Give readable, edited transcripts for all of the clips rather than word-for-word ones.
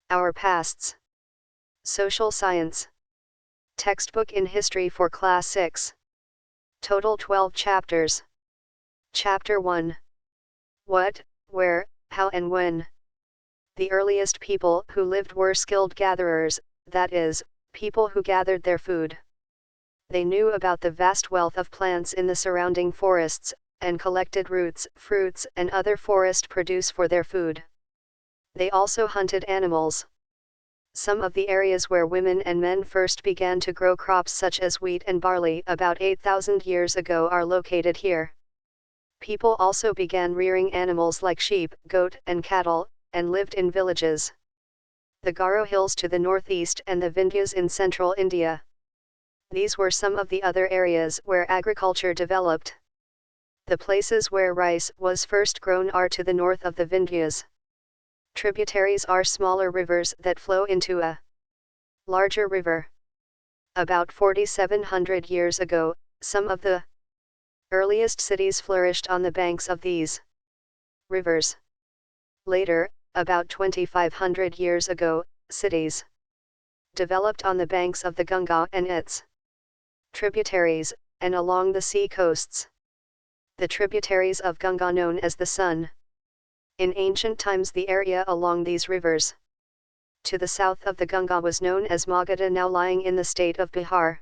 Our Pasts. Social Science. Textbook in History for Class 6. Total 12 chapters. Chapter 1. What, where, how and when. The earliest people who lived were skilled gatherers, that is, people who gathered their food. They knew about the vast wealth of plants in the surrounding forests, and collected roots, fruits, and other forest produce for their food. They also hunted animals. Some of the areas where women and men first began to grow crops such as wheat and barley about 8,000 years ago are located here. People also began rearing animals like sheep, goat, and cattle, and lived in villages. The Garo Hills to the northeast and the Vindhyas in central India. These were some of the other areas where agriculture developed. The places where rice was first grown are to the north of the Vindhyas. Tributaries are smaller rivers that flow into a larger river. About 4,700 years ago, some of the earliest cities flourished on the banks of these rivers. Later, about 2,500 years ago, cities developed on the banks of the Ganga and its tributaries, and along the sea coasts. The tributaries of Ganga known as the Sun. In ancient times the area along these rivers to the south of the Ganga was known as Magadha, now lying in the state of Bihar.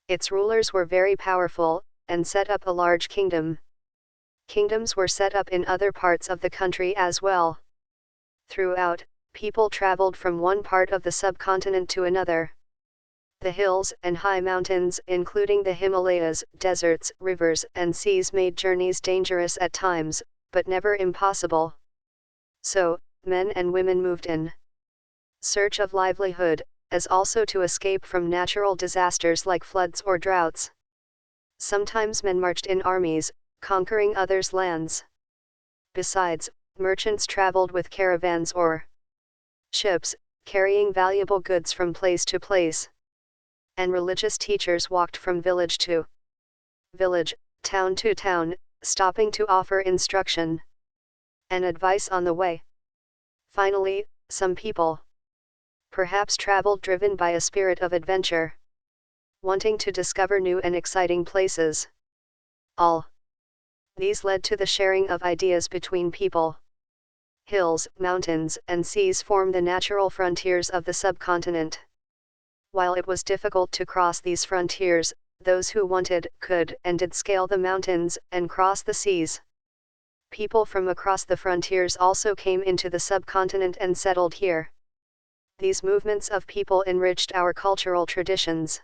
Its rulers were very powerful, and set up a large kingdom. Kingdoms were set up in other parts of the country as well. Throughout, people traveled from one part of the subcontinent to another. The hills and high mountains, including the Himalayas, deserts, rivers, and seas, made journeys dangerous at times, but never impossible. So, men and women moved in search of livelihood, as also to escape from natural disasters like floods or droughts. Sometimes men marched in armies, conquering others' lands. Besides, merchants traveled with caravans or ships, carrying valuable goods from place to place. And religious teachers walked from village to village, town to town, stopping to offer instruction and advice on the way. Finally, some people perhaps traveled driven by a spirit of adventure, wanting to discover new and exciting places. All these led to the sharing of ideas between people. Hills, mountains, and seas form the natural frontiers of the subcontinent. While it was difficult to cross these frontiers, those who wanted, could, and did scale the mountains, and cross the seas. People from across the frontiers also came into the subcontinent and settled here. These movements of people enriched our cultural traditions.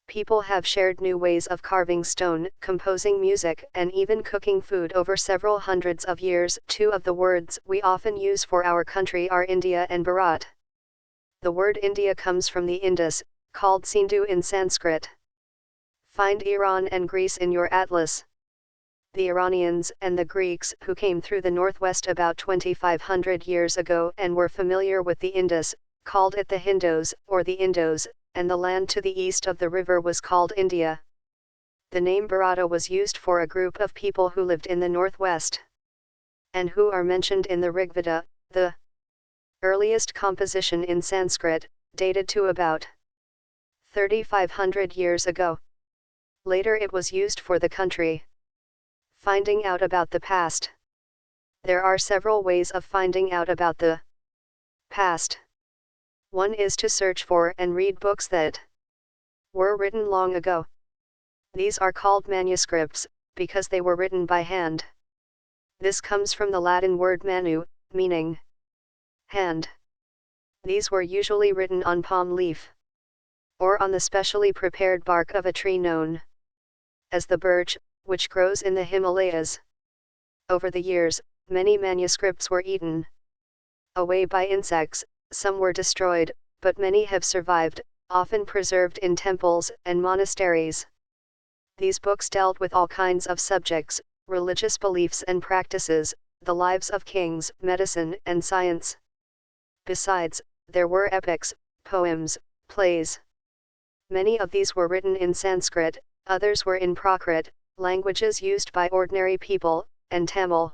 People have shared new ways of carving stone, composing music, and even cooking food over several hundreds of years. Two of the words we often use for our country are India and Bharat. The word India comes from the Indus, called Sindhu in Sanskrit. Find Iran and Greece in your atlas. The Iranians and the Greeks who came through the northwest about 2,500 years ago and were familiar with the Indus, called it the Hindus, or the Indos, and the land to the east of the river was called India. The name Bharata was used for a group of people who lived in the northwest, and who are mentioned in the Rigveda, the earliest composition in Sanskrit, dated to about 3,500 years ago. Later it was used for the country. Finding out about the past. There are several ways of finding out about the past. One is to search for and read books that were written long ago. These are called manuscripts, because they were written by hand. This comes from the Latin word manu, meaning hand. These were usually written on palm leaf, or on the specially prepared bark of a tree known as the birch, which grows in the Himalayas. Over the years, many manuscripts were eaten away by insects, some were destroyed, but many have survived, often preserved in temples and monasteries. These books dealt with all kinds of subjects, religious beliefs and practices, the lives of kings, medicine, and science. Besides, there were epics, poems, plays. Many of these were written in Sanskrit, others were in Prakrit, languages used by ordinary people, and Tamil.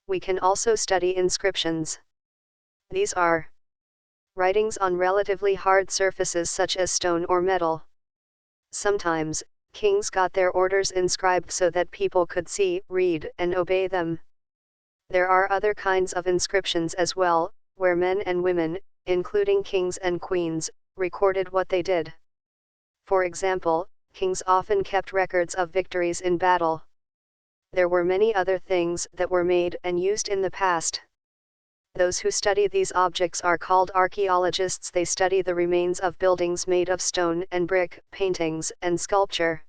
We can also study inscriptions. These are Writings on relatively hard surfaces such as stone or metal. Sometimes, kings got their orders inscribed so that people could see, read, and obey them. There are other kinds of inscriptions as well, where men and women, including kings and queens, recorded what they did. For example, kings often kept records of victories in battle. There were many other things that were made and used in the past. Those who study these objects are called archaeologists. They study the remains of buildings made of stone and brick, paintings, and sculpture.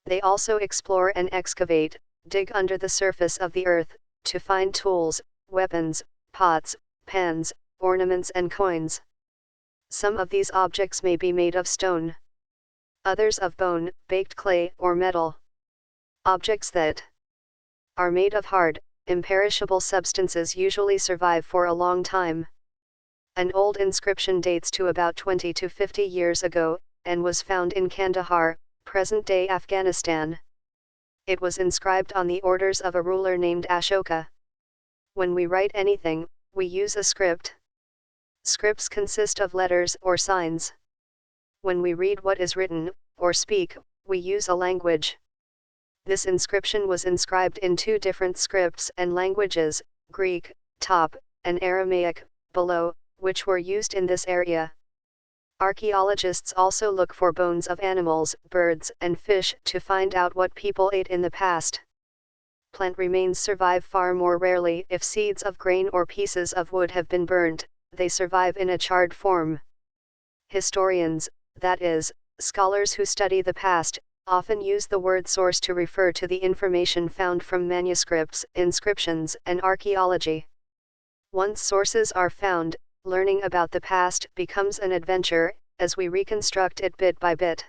They also explore and excavate, dig under the surface of the earth, to find tools, weapons, pots, pans, ornaments and coins. Some of these objects may be made of stone. Others of bone, baked clay, or metal. Objects that are made of hard, imperishable substances usually survive for a long time. An old inscription dates to about 20 to 50 years ago, and was found in Kandahar, present-day Afghanistan. It was inscribed on the orders of a ruler named Ashoka. When we write anything, we use a script. Scripts consist of letters or signs. When we read what is written, or speak, we use a language. This inscription was inscribed in two different scripts and languages, Greek, top, and Aramaic, below, which were used in this area. Archaeologists also look for bones of animals, birds, and fish to find out what people ate in the past. Plant remains survive far more rarely. If seeds of grain or pieces of wood have been burnt, they survive in a charred form. Historians, that is, scholars who study the past, often use the word source to refer to the information found from manuscripts, inscriptions, and archaeology. Once sources are found, learning about the past becomes an adventure, as we reconstruct it bit by bit.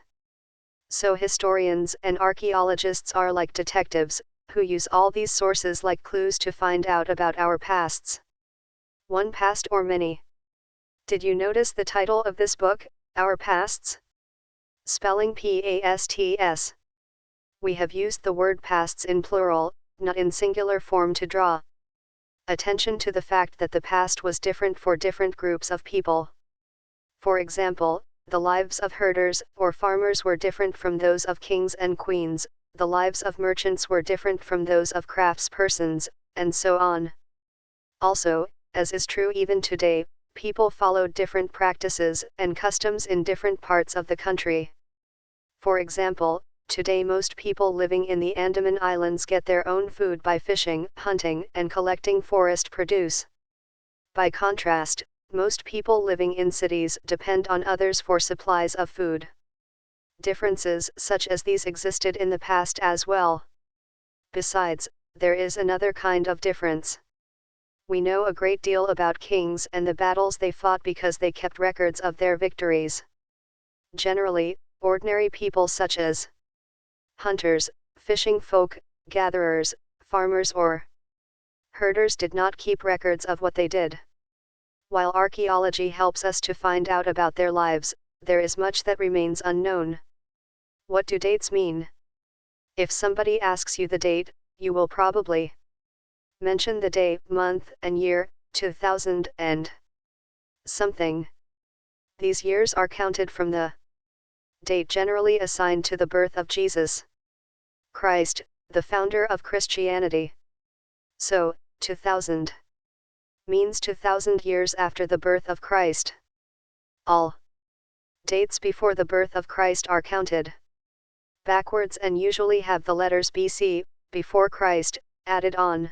So historians and archaeologists are like detectives, who use all these sources like clues to find out about our pasts. One past or many. Did you notice the title of this book, Our Pasts? Spelling PASTS. We have used the word pasts in plural, not in singular form to draw attention to the fact that the past was different for different groups of people. For example, the lives of herders or farmers were different from those of kings and queens, the lives of merchants were different from those of craftspersons, and so on. Also, as is true even today, people followed different practices and customs in different parts of the country. For example, today most people living in the Andaman Islands get their own food by fishing, hunting, and collecting forest produce. By contrast, most people living in cities depend on others for supplies of food. Differences such as these existed in the past as well. Besides, there is another kind of difference. We know a great deal about kings and the battles they fought because they kept records of their victories. Generally, ordinary people such as hunters, fishing folk, gatherers, farmers or herders did not keep records of what they did. While archaeology helps us to find out about their lives, there is much that remains unknown. What do dates mean? If somebody asks you the date, you will probably mention the day, month, and year, 2000 and something. These years are counted from the date generally assigned to the birth of Jesus Christ, the founder of Christianity. So, 2000 means 2000 years after the birth of Christ. All dates before the birth of Christ are counted backwards and usually have the letters BC, before Christ, added on.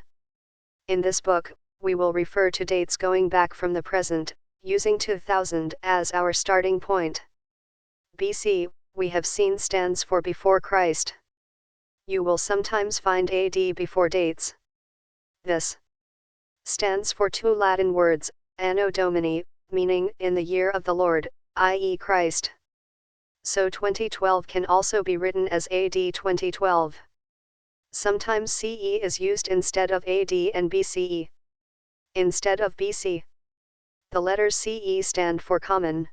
In this book, we will refer to dates going back from the present, using 2000 as our starting point. BC, we have seen stands for before Christ. You will sometimes find AD before dates. This stands for two Latin words, Anno Domini, meaning in the year of the Lord, i.e. Christ. So 2012 can also be written as AD 2012. Sometimes CE is used instead of AD and BCE. Instead of BC, the letters CE stand for Common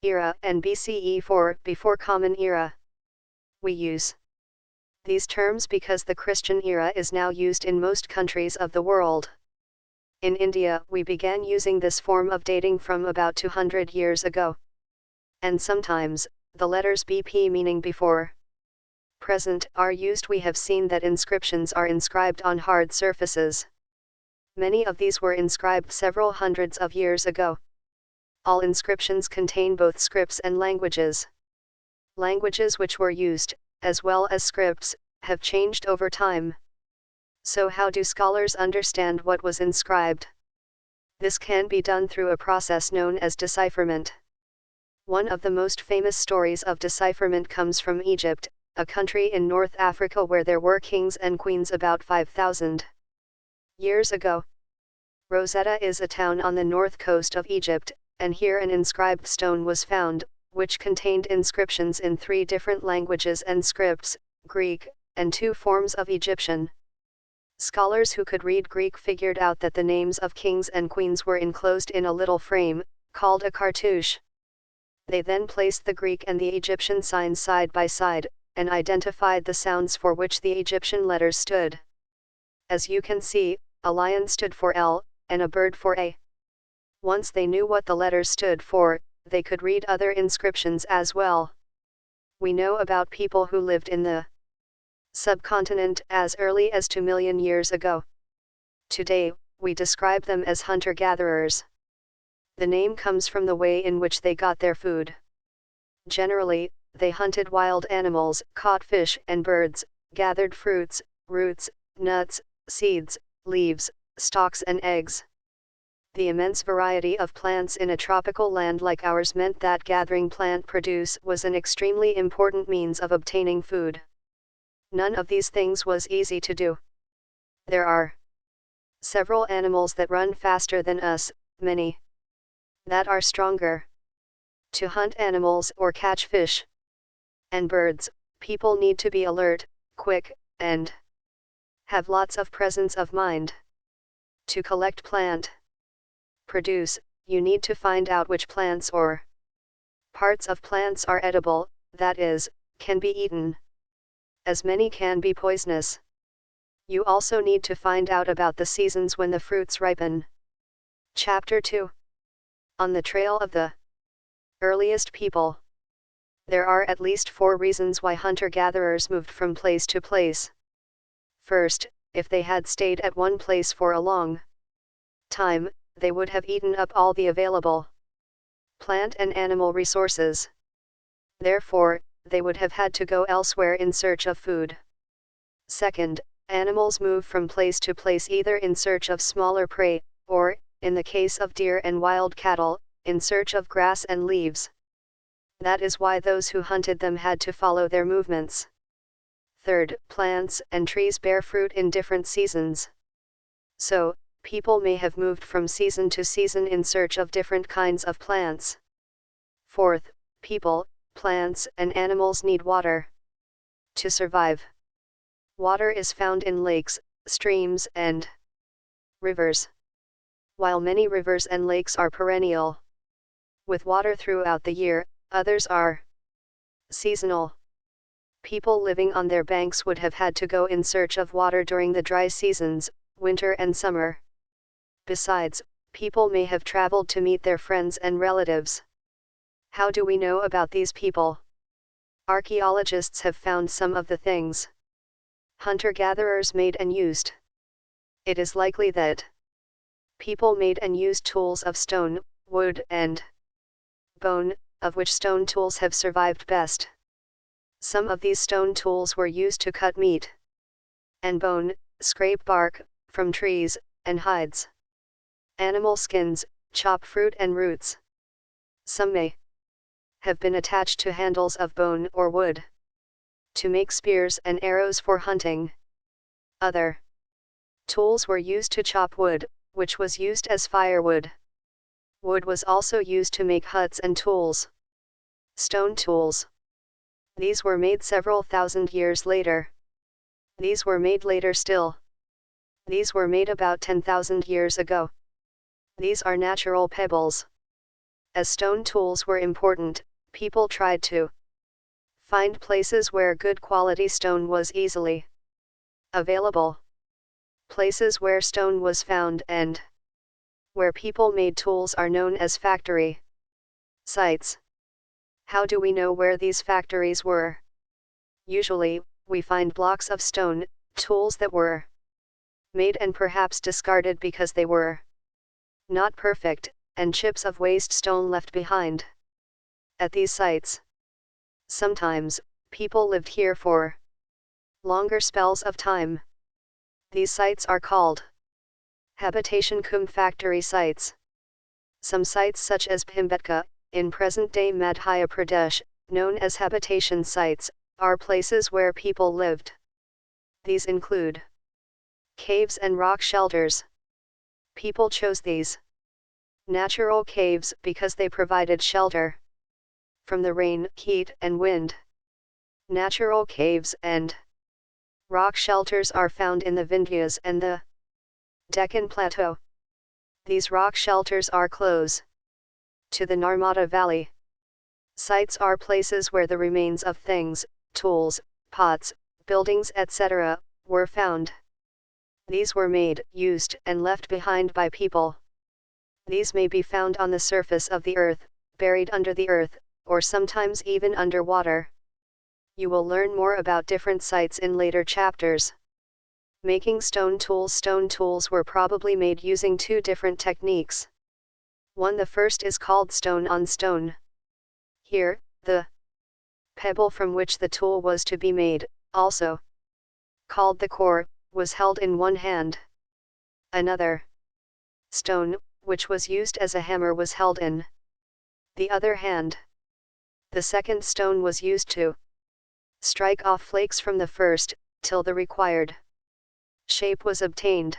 Era and BCE for Before Common Era. We use these terms because the Christian era is now used in most countries of the world. In India, we began using this form of dating from about 200 years ago. And sometimes, the letters BP meaning before, present are used. We have seen that inscriptions are inscribed on hard surfaces. Many of these were inscribed several hundreds of years ago. All inscriptions contain both scripts and languages. Languages which were used, as well as scripts, have changed over time. So how do scholars understand what was inscribed? This can be done through a process known as decipherment. One of the most famous stories of decipherment comes from Egypt, a country in North Africa where there were kings and queens about 5,000 years ago. Rosetta is a town on the north coast of Egypt, and here an inscribed stone was found, which contained inscriptions in 3 different languages and scripts, Greek, and 2 forms of Egyptian. Scholars who could read Greek figured out that the names of kings and queens were enclosed in a little frame, called a cartouche. They then placed the Greek and the Egyptian signs side by side, and identified the sounds for which the Egyptian letters stood. As you can see, a lion stood for L, and a bird for A. Once they knew what the letters stood for, they could read other inscriptions as well. We know about people who lived in the subcontinent as early as 2 million years ago. Today, we describe them as hunter-gatherers. The name comes from the way in which they got their food. Generally, they hunted wild animals, caught fish and birds, gathered fruits, roots, nuts, seeds, leaves, stalks and eggs. The immense variety of plants in a tropical land like ours meant that gathering plant produce was an extremely important means of obtaining food. None of these things was easy to do. There are several animals that run faster than us, many that are stronger. To hunt animals or catch fish and birds, people need to be alert, quick, and have lots of presence of mind. To collect plant produce, you need to find out which plants or parts of plants are edible, that is, can be eaten. As many can be poisonous. You also need to find out about the seasons when the fruits ripen. Chapter 2. On the trail of the earliest people. There are at least 4 reasons why hunter-gatherers moved from place to place. First, if they had stayed at one place for a long time, they would have eaten up all the available plant and animal resources. Therefore, they would have had to go elsewhere in search of food. Second, animals move from place to place either in search of smaller prey, or, in the case of deer and wild cattle, in search of grass and leaves. That is why those who hunted them had to follow their movements. Third, plants and trees bear fruit in different seasons. So, people may have moved from season to season in search of different kinds of plants. Fourth, people, plants and animals need water to survive. Water is found in lakes, streams and rivers. While many rivers and lakes are perennial, with water throughout the year, others are seasonal. People living on their banks would have had to go in search of water during the dry seasons, winter and summer. Besides, people may have traveled to meet their friends and relatives. How do we know about these people? Archaeologists have found some of the things hunter-gatherers made and used. It is likely that people made and used tools of stone, wood and bone, of which stone tools have survived best. Some of these stone tools were used to cut meat and bone, scrape bark from trees and hides, animal skins, chop fruit and roots. Some may have been attached to handles of bone or wood to make spears and arrows for hunting. Other tools were used to chop wood, which was used as firewood. Wood was also used to make huts and tools. Stone tools. These were made several thousand years later. These were made later still. These were made about 10,000 years ago. These are natural pebbles. As stone tools were important, people tried to find places where good quality stone was easily available. Places where stone was found and where people made tools are known as factory sites. How do we know where these factories were? Usually, we find blocks of stone, tools that were made and perhaps discarded because they were not perfect, and chips of waste stone left behind at these sites. Sometimes, people lived here for longer spells of time. These sites are called habitation cum factory sites. Some sites such as Bhimbetka, in present-day Madhya Pradesh, known as habitation sites, are places where people lived. These include caves and rock shelters. People chose these natural caves because they provided shelter from the rain, heat, and wind. Natural caves and rock shelters are found in the Vindhyas and the Deccan Plateau. These rock shelters are close to the Narmada Valley. Sites are places where the remains of things, tools, pots, buildings, etc., were found. These were made, used, and left behind by people. These may be found on the surface of the earth, buried under the earth, or sometimes even underwater. You will learn more about different sites in later chapters. Making stone tools. Stone tools were probably made using two different techniques. The first is called stone on stone. Here, the pebble from which the tool was to be made, also called the core, was held in one hand. Another stone, which was used as a hammer, was held in the other hand. The second stone was used to strike off flakes from the first, till the required shape was obtained.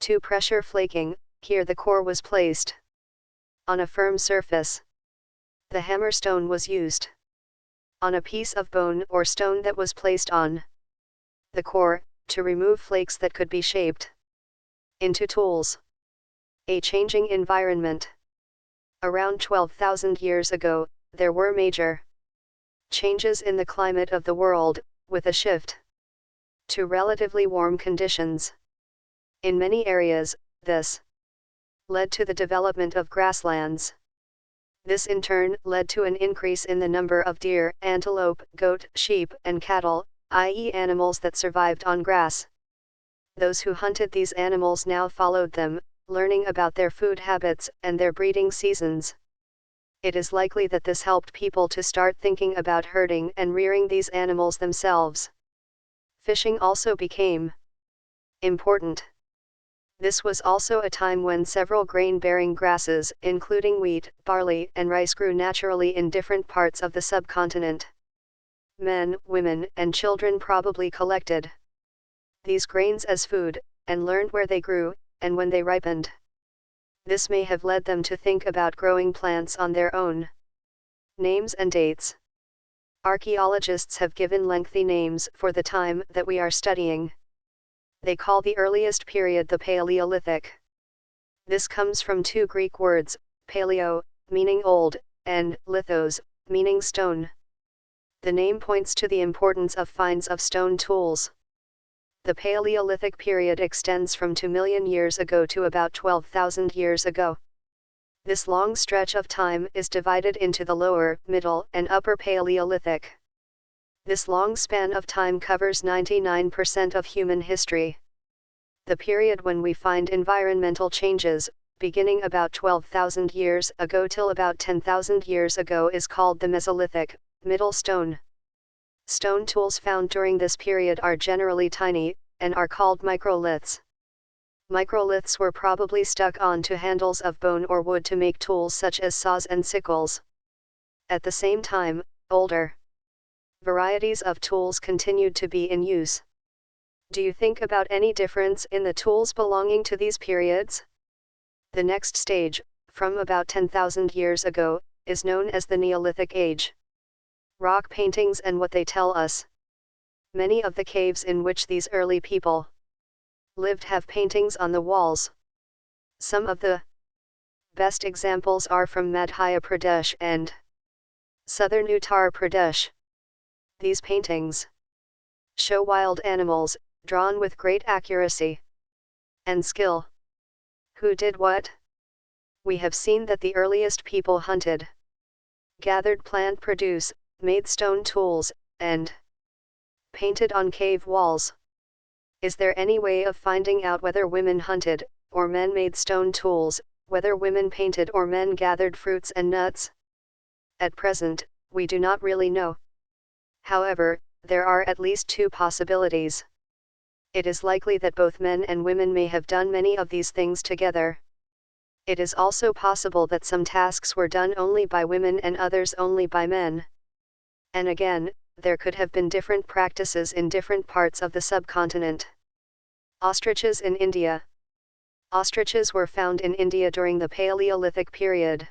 To pressure flaking, here the core was placed on a firm surface. The hammer stone was used on a piece of bone or stone that was placed on the core, to remove flakes that could be shaped into tools. A changing environment. Around 12,000 years ago, there were major changes in the climate of the world, with a shift to relatively warm conditions. In many areas, this led to the development of grasslands. This in turn led to an increase in the number of deer, antelope, goat, sheep, and cattle, i.e. animals that survived on grass. Those who hunted these animals now followed them, learning about their food habits and their breeding seasons. It is likely that this helped people to start thinking about herding and rearing these animals themselves. Fishing also became important. This was also a time when several grain-bearing grasses, including wheat, barley, and rice, grew naturally in different parts of the subcontinent. Men, women, and children probably collected these grains as food, and learned where they grew, and when they ripened. This may have led them to think about growing plants on their own. Names and dates. Archaeologists have given lengthy names for the time that we are studying. They call the earliest period the Paleolithic. This comes from two Greek words, paleo, meaning old, and lithos, meaning stone. The name points to the importance of finds of stone tools. The Paleolithic period extends from 2 million years ago to about 12,000 years ago. This long stretch of time is divided into the Lower, Middle, and Upper Paleolithic. This long span of time covers 99% of human history. The period when we find environmental changes, beginning about 12,000 years ago till about 10,000 years ago, is called the Mesolithic, Middle Stone. Stone tools found during this period are generally tiny, and are called microliths. Microliths were probably stuck onto handles of bone or wood to make tools such as saws and sickles. At the same time, older varieties of tools continued to be in use. Do you think about any difference in the tools belonging to these periods? The next stage, from about 10,000 years ago, is known as the Neolithic Age. Rock paintings and what they tell us. Many of the caves in which these early people lived have paintings on the walls. Some of the best examples are from Madhya Pradesh and southern Uttar Pradesh. These paintings show wild animals, drawn with great accuracy and skill, Who did what? We have seen that the earliest people hunted, gathered plant produce, made stone tools, and painted on cave walls. Is there any way of finding out whether women hunted, or men made stone tools, whether women painted or men gathered fruits and nuts? At present, we do not really know. However, there are at least two possibilities. It is likely that both men and women may have done many of these things together. It is also possible that some tasks were done only by women and others only by men. And again, there could have been different practices in different parts of the subcontinent. Ostriches in India. Ostriches were found in India during the Paleolithic period.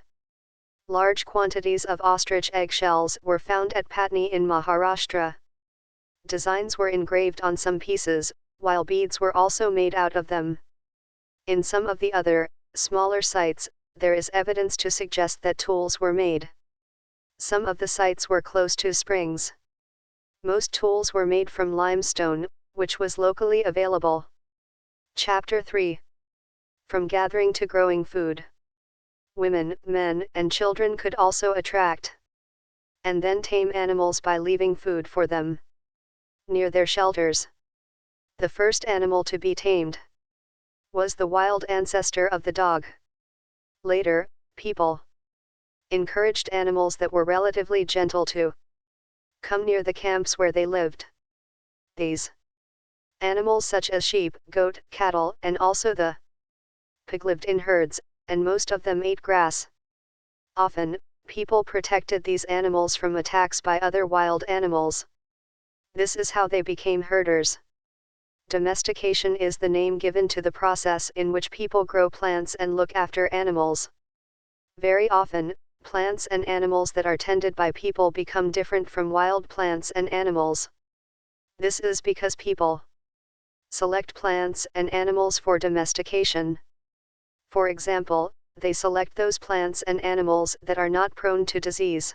Large quantities of ostrich eggshells were found at Patni in Maharashtra. Designs were engraved on some pieces, while beads were also made out of them. In some of the other, smaller sites, there is evidence to suggest that tools were made. Some of the sites were close to springs. Most tools were made from limestone, which was locally available. Chapter 3. From gathering to growing food. Women, men, and children could also attract and then tame animals by leaving food for them near their shelters. The first animal to be tamed was the wild ancestor of the dog. Later, people encouraged animals that were relatively gentle to come near the camps where they lived. These animals such as sheep, goat, cattle, and also the pig lived in herds, and most of them ate grass. Often, people protected these animals from attacks by other wild animals. This is how they became herders. Domestication is the name given to the process in which people grow plants and look after animals. Very often, plants and animals that are tended by people become different from wild plants and animals. This is because people select plants and animals for domestication. For example, they select those plants and animals that are not prone to disease.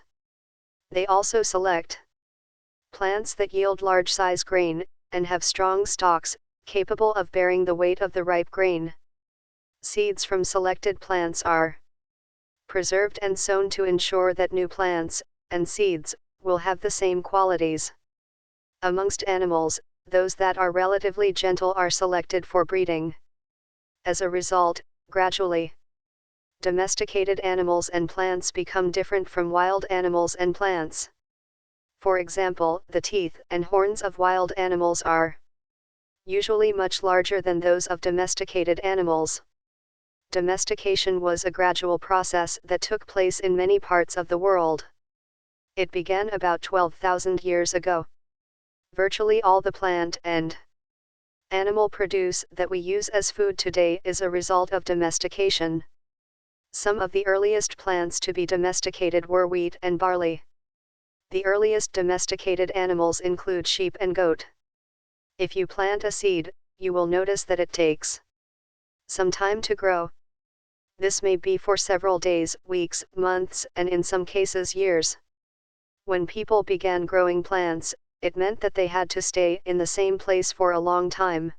They also select plants that yield large-size grain, and have strong stalks, capable of bearing the weight of the ripe grain. Seeds from selected plants are preserved and sown to ensure that new plants and seeds will have the same qualities. Amongst animals, those that are relatively gentle are selected for breeding. As a result, gradually, domesticated animals and plants become different from wild animals and plants. For example, the teeth and horns of wild animals are usually much larger than those of domesticated animals. Domestication was a gradual process that took place in many parts of the world. It began about 12,000 years ago. Virtually all the plant and animal produce that we use as food today is a result of domestication. Some of the earliest plants to be domesticated were wheat and barley. The earliest domesticated animals include sheep and goat. If you plant a seed, you will notice that it takes some time to grow. This may be for several days, weeks, months, and in some cases years. When people began growing plants, it meant that they had to stay in the same place for a long time,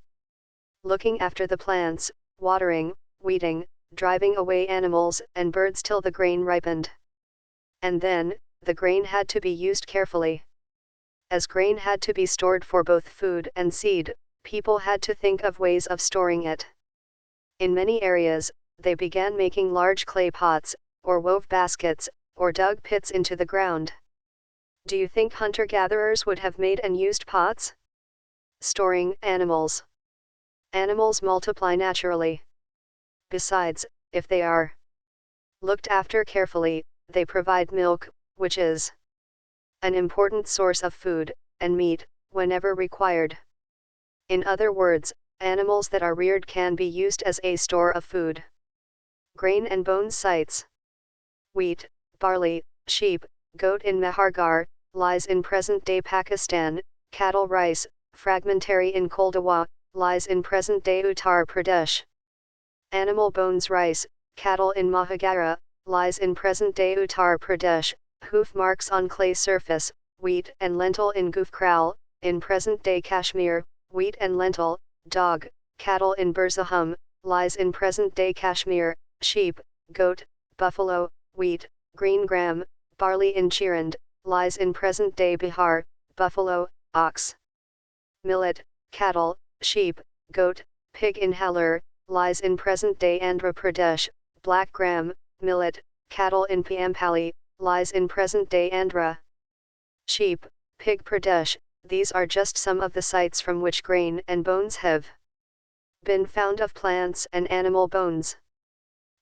looking after the plants, watering, weeding, driving away animals and birds till the grain ripened. And then, the grain had to be used carefully. As grain had to be stored for both food and seed, people had to think of ways of storing it. In many areas, they began making large clay pots, or wove baskets, or dug pits into the ground. Do you think hunter-gatherers would have made and used pots? Storing animals. Animals multiply naturally. Besides, if they are looked after carefully, they provide milk, which is an important source of food, and meat, whenever required. In other words, animals that are reared can be used as a store of food. Grain and bone sites. Wheat, barley, sheep, goat in Mahargarh, lies in present-day Pakistan, cattle rice, fragmentary in Koldawa, lies in present-day Uttar Pradesh. Animal bones rice, cattle in Mahagarh, lies in present-day Uttar Pradesh, hoof marks on clay surface, wheat and lentil in Gufkral, in present-day Kashmir, wheat and lentil, dog, cattle in Burzahum, lies in present-day Kashmir, sheep, goat, buffalo, wheat, green gram, barley in Chirand, lies in present-day Bihar, buffalo, ox. Millet, cattle, sheep, goat, pig in Halur, lies in present-day Andhra Pradesh, black gram, millet, cattle in Pampali, lies in present-day Andhra. Sheep, pig Pradesh, these are just some of the sites from which grain and bones have been found of plants and animal bones.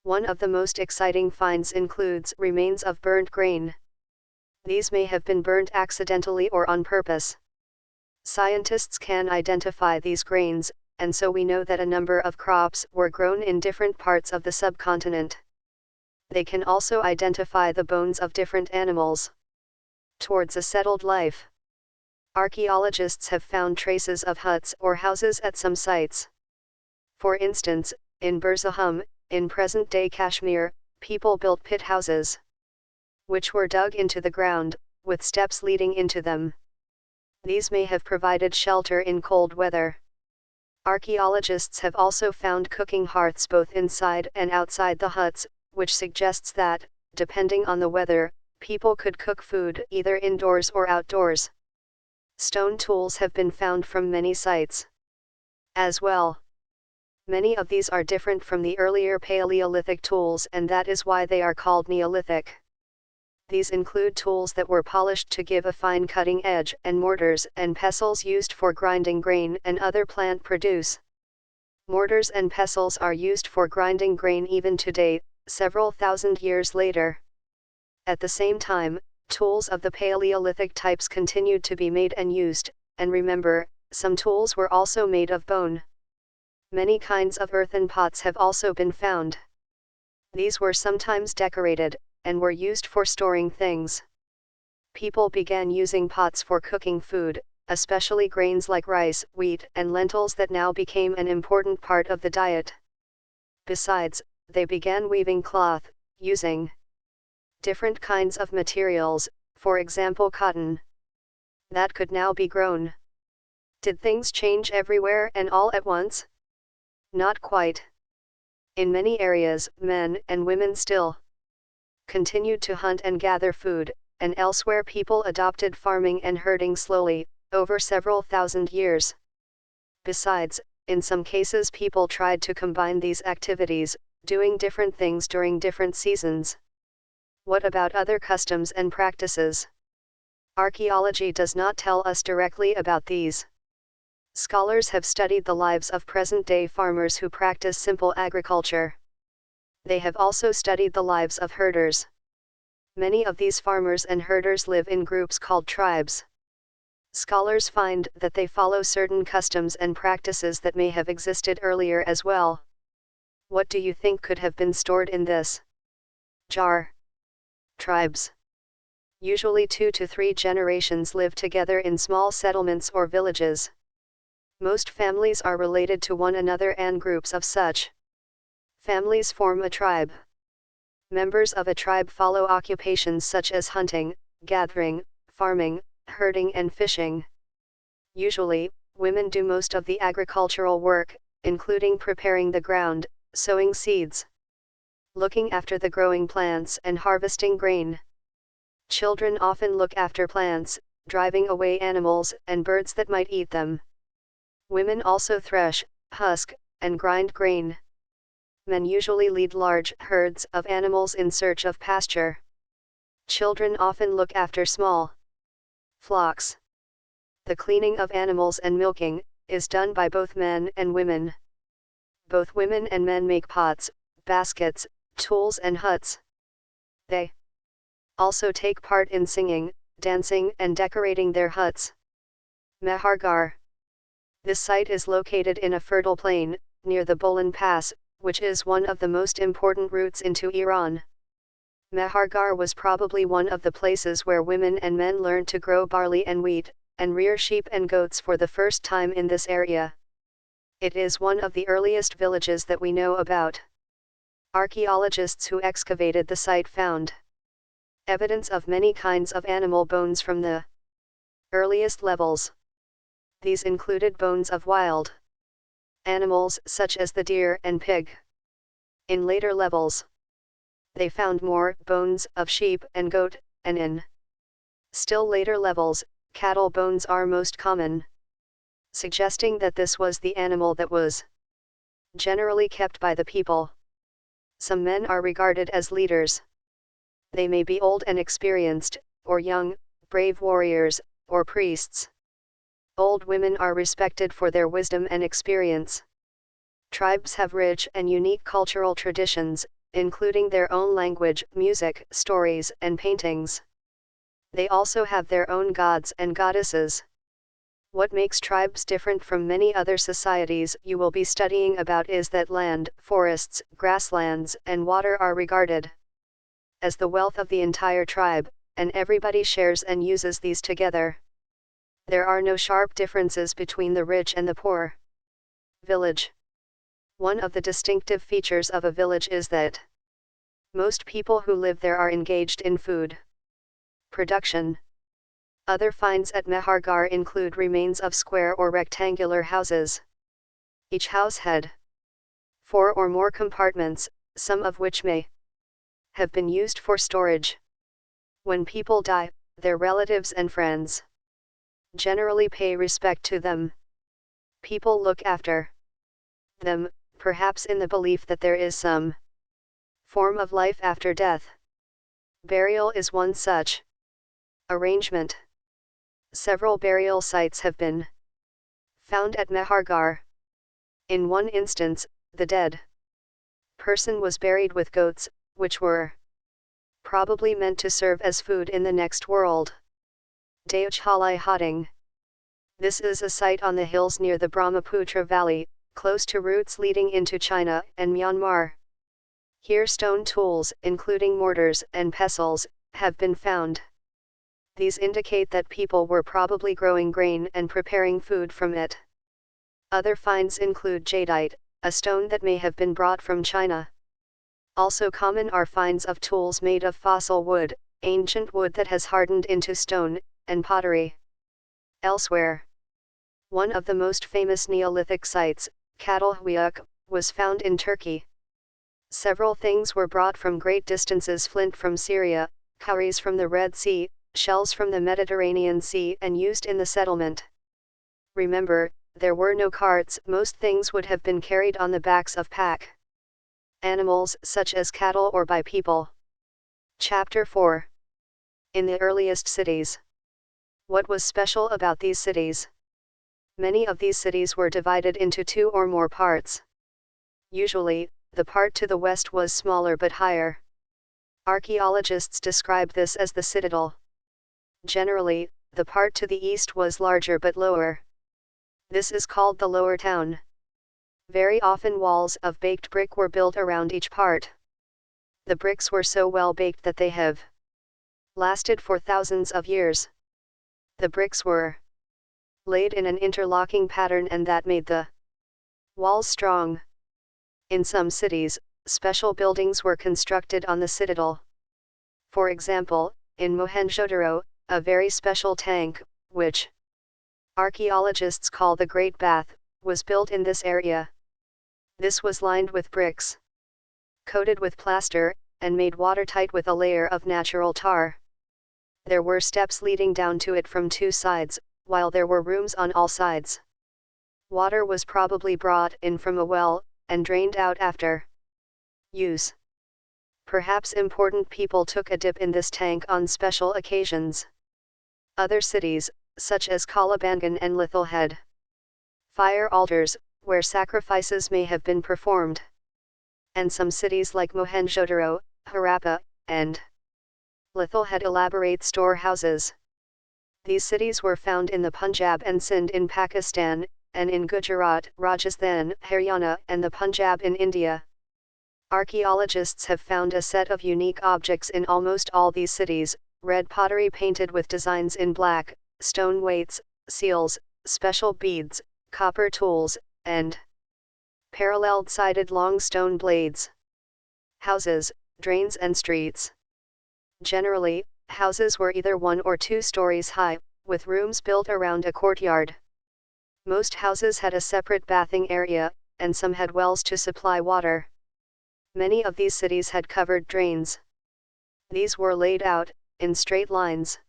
One of the most exciting finds includes remains of burnt grain. These may have been burnt accidentally or on purpose. Scientists can identify these grains, and so we know that a number of crops were grown in different parts of the subcontinent. They can also identify the bones of different animals. Towards a settled life. Archaeologists have found traces of huts or houses at some sites. For instance, in Burzahum, in present-day Kashmir, people built pit houses, which were dug into the ground, with steps leading into them. These may have provided shelter in cold weather. Archaeologists have also found cooking hearths both inside and outside the huts, which suggests that, depending on the weather, people could cook food either indoors or outdoors. Stone tools have been found from many sites as well. Many of these are different from the earlier Paleolithic tools, and that is why they are called Neolithic. These include tools that were polished to give a fine cutting edge, and mortars and pestles used for grinding grain and other plant produce. Mortars and pestles are used for grinding grain even today, several thousand years later. At the same time, tools of the Paleolithic types continued to be made and used, and remember, some tools were also made of bone. Many kinds of earthen pots have also been found. These were sometimes decorated, and were used for storing things. People began using pots for cooking food, especially grains like rice, wheat, and lentils that now became an important part of the diet. Besides, they began weaving cloth, using different kinds of materials, for example cotton, that could now be grown. Did things change everywhere and all at once? Not quite. In many areas, men and women still continued to hunt and gather food, and elsewhere people adopted farming and herding slowly, over several thousand years. Besides, in some cases people tried to combine these activities, doing different things during different seasons. What about other customs and practices? Archaeology does not tell us directly about these. Scholars have studied the lives of present-day farmers who practice simple agriculture. They have also studied the lives of herders. Many of these farmers and herders live in groups called tribes. Scholars find that they follow certain customs and practices that may have existed earlier as well. What do you think could have been stored in this jar? Tribes. Usually 2 to 3 generations live together in small settlements or villages. Most families are related to one another, and groups of such families form a tribe. Members of a tribe follow occupations such as hunting, gathering, farming, herding and fishing. Usually, women do most of the agricultural work, including preparing the ground, sowing seeds, looking after the growing plants and harvesting grain. Children often look after plants, driving away animals and birds that might eat them. Women also thresh, husk, and grind grain. Men usually lead large herds of animals in search of pasture. Children often look after small flocks. The cleaning of animals and milking is done by both men and women. Both women and men make pots, baskets, tools and huts. They also take part in singing, dancing and decorating their huts. Mehargar. This site is located in a fertile plain, near the Bolan Pass, which is one of the most important routes into Iran. Mehargar was probably one of the places where women and men learned to grow barley and wheat, and rear sheep and goats for the first time in this area. It is one of the earliest villages that we know about. Archaeologists who excavated the site found evidence of many kinds of animal bones from the earliest levels. These included bones of wild animals such as the deer and pig. In later levels, they found more bones of sheep and goat, and in still later levels, cattle bones are most common, suggesting that this was the animal that was generally kept by the people. Some men are regarded as leaders. They may be old and experienced, or young, brave warriors, or priests. Old women are respected for their wisdom and experience. Tribes have rich and unique cultural traditions, including their own language, music, stories, and paintings. They also have their own gods and goddesses. What makes tribes different from many other societies you will be studying about is that land, forests, grasslands, and water are regarded as the wealth of the entire tribe, and everybody shares and uses these together. There are no sharp differences between the rich and the poor. Village. One of the distinctive features of a village is that most people who live there are engaged in food production. Other finds at Mehrgarh include remains of square or rectangular houses. Each house had 4 or more compartments, some of which may have been used for storage. When people die, their relatives and friends generally pay respect to them. People look after them, perhaps in the belief that there is some form of life after death. Burial is one such arrangement. Several burial sites have been found at Mehrgarh. In one instance, the dead person was buried with goats, which were probably meant to serve as food in the next world. Deochalai Hating. This is a site on the hills near the Brahmaputra Valley, close to routes leading into China and Myanmar. Here stone tools, including mortars and pestles, have been found. These indicate that people were probably growing grain and preparing food from it. Other finds include jadeite, a stone that may have been brought from China. Also common are finds of tools made of fossil wood, ancient wood that has hardened into stone, and pottery. Elsewhere, one of the most famous Neolithic sites, Catalhuyuk, was found in Turkey. Several things were brought from great distances: flint from Syria, cowries from the Red Sea, shells from the Mediterranean Sea, and used in the settlement. Remember, there were no carts. Most things would have been carried on the backs of pack animals such as cattle or by people. Chapter 4. In the earliest cities. What was special about these cities? Many of these cities were divided into 2 or more parts. Usually, the part to the west was smaller but higher. Archaeologists describe this as the citadel. Generally, the part to the east was larger but lower. This is called the lower town. Very often walls of baked brick were built around each part. The bricks were so well baked that they have lasted for thousands of years. The bricks were laid in an interlocking pattern, and that made the walls strong. In some cities, special buildings were constructed on the citadel. For example, in Mohenjo-daro, a very special tank, which archaeologists call the Great Bath, was built in this area. This was lined with bricks, coated with plaster, and made watertight with a layer of natural tar. There were steps leading down to it from 2 sides, while there were rooms on all sides. Water was probably brought in from a well, and drained out after use. Perhaps important people took a dip in this tank on special occasions. Other cities, such as Kalibangan and Lithal, had fire altars, where sacrifices may have been performed. And some cities like Mohenjo-daro, Harappa, and Lithal had elaborate storehouses. These cities were found in the Punjab and Sindh in Pakistan, and in Gujarat, Rajasthan, Haryana, and the Punjab in India. Archaeologists have found a set of unique objects in almost all these cities: red pottery painted with designs in black, stone weights, seals, special beads, copper tools, and parallel-sided long stone blades. Houses, drains and streets. Generally, houses were either 1 or 2 stories high, with rooms built around a courtyard. Most houses had a separate bathing area, and some had wells to supply water. Many of these cities had covered drains. These were laid out, in straight lines.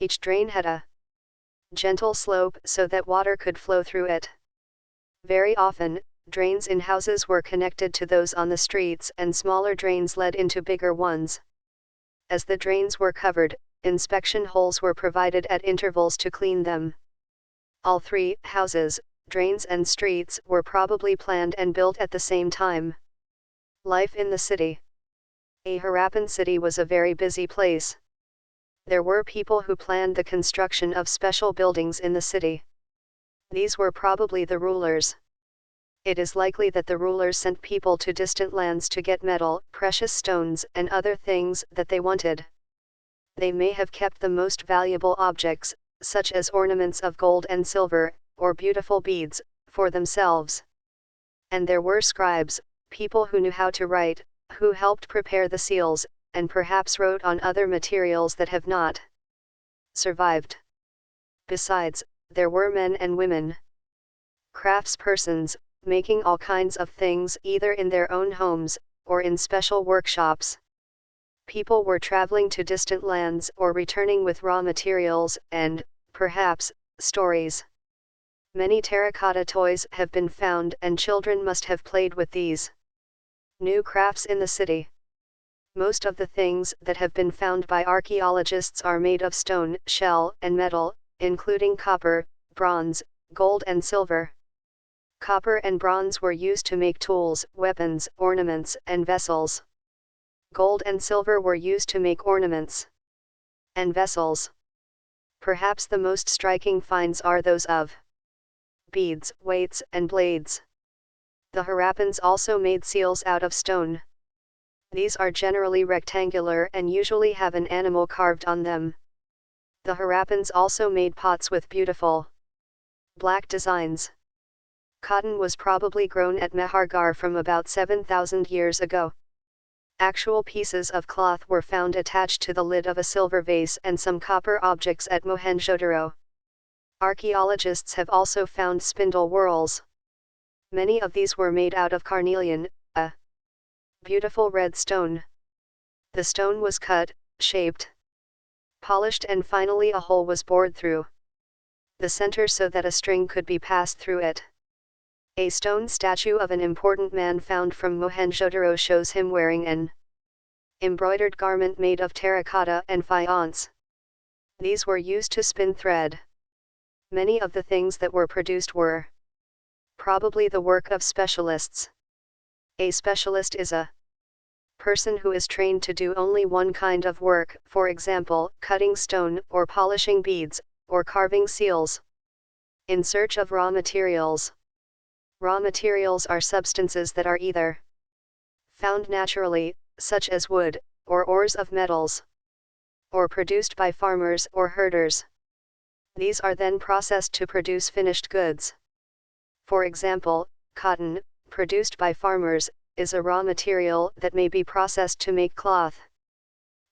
Each drain had a gentle slope so that water could flow through it. Very often, drains in houses were connected to those on the streets, and smaller drains led into bigger ones. As the drains were covered, inspection holes were provided at intervals to clean them. All three, houses, drains and streets, were probably planned and built at the same time. Life in the city. A Harappan city was a very busy place. There were people who planned the construction of special buildings in the city. These were probably the rulers. It is likely that the rulers sent people to distant lands to get metal, precious stones, and other things that they wanted. They may have kept the most valuable objects, such as ornaments of gold and silver, or beautiful beads, for themselves. And there were scribes, people who knew how to write, who helped prepare the seals, and perhaps wrote on other materials that have not survived. Besides, there were men and women, craftspersons, making all kinds of things either in their own homes, or in special workshops. People were traveling to distant lands or returning with raw materials and, perhaps, stories. Many terracotta toys have been found, and children must have played with these. New crafts in the city. Most of the things that have been found by archaeologists are made of stone, shell, and metal, including copper, bronze, gold and silver. Copper and bronze were used to make tools, weapons, ornaments, and vessels. Gold and silver were used to make ornaments and vessels. Perhaps the most striking finds are those of beads, weights, and blades. The Harappans also made seals out of stone. These are generally rectangular and usually have an animal carved on them. The Harappans also made pots with beautiful black designs. Cotton was probably grown at Mehrgarh from about 7,000 years ago. Actual pieces of cloth were found attached to the lid of a silver vase and some copper objects at Mohenjo-daro. Archaeologists have also found spindle whorls. Many of these were made out of carnelian, a beautiful red stone. The stone was cut, shaped, polished, and finally a hole was bored through the center so that a string could be passed through it. A stone statue of an important man found from Mohenjo-daro shows him wearing an embroidered garment made of terracotta and faience. These were used to spin thread. Many of the things that were produced were probably the work of specialists. A specialist is a person who is trained to do only one kind of work, for example, cutting stone, or polishing beads, or carving seals. In search of raw materials. Raw materials are substances that are either found naturally, such as wood, or ores of metals, or produced by farmers or herders. These are then processed to produce finished goods. For example, cotton, produced by farmers, is a raw material that may be processed to make cloth.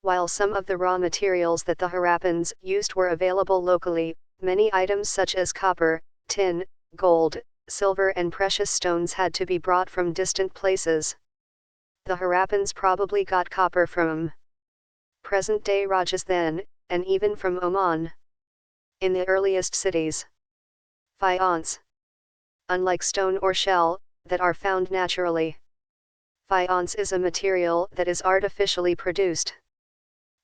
While some of the raw materials that the Harappans used were available locally, many items such as copper, tin, gold, silver and precious stones had to be brought from distant places. The Harappans probably got copper from present-day Rajasthan, and even from Oman. In the earliest cities. Faience. Unlike stone or shell, that are found naturally. Faience is a material that is artificially produced.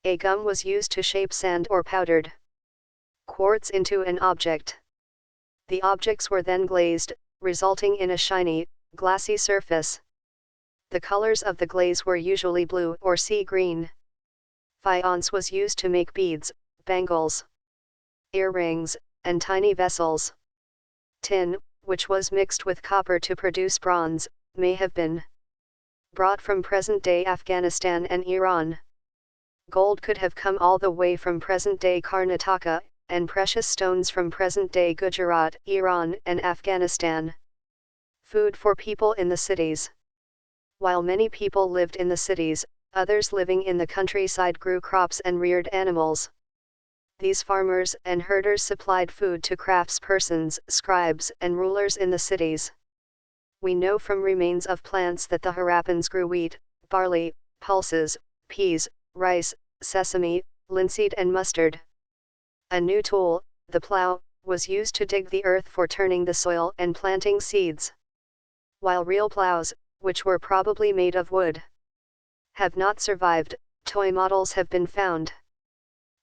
A gum was used to shape sand or powdered quartz into an object. The objects were then glazed, resulting in a shiny, glassy surface. The colors of the glaze were usually blue or sea green. Faience was used to make beads, bangles, earrings, and tiny vessels. Tin, which was mixed with copper to produce bronze, may have been brought from present-day Afghanistan and Iran. Gold could have come all the way from present-day Karnataka, and precious stones from present-day Gujarat, Iran, and Afghanistan. Food for people in the cities. While many people lived in the cities, others living in the countryside grew crops and reared animals. These farmers and herders supplied food to craftspersons, scribes, and rulers in the cities. We know from remains of plants that the Harappans grew wheat, barley, pulses, peas, rice, sesame, linseed and mustard. A new tool, the plow, was used to dig the earth for turning the soil and planting seeds. While real plows, which were probably made of wood, have not survived, toy models have been found.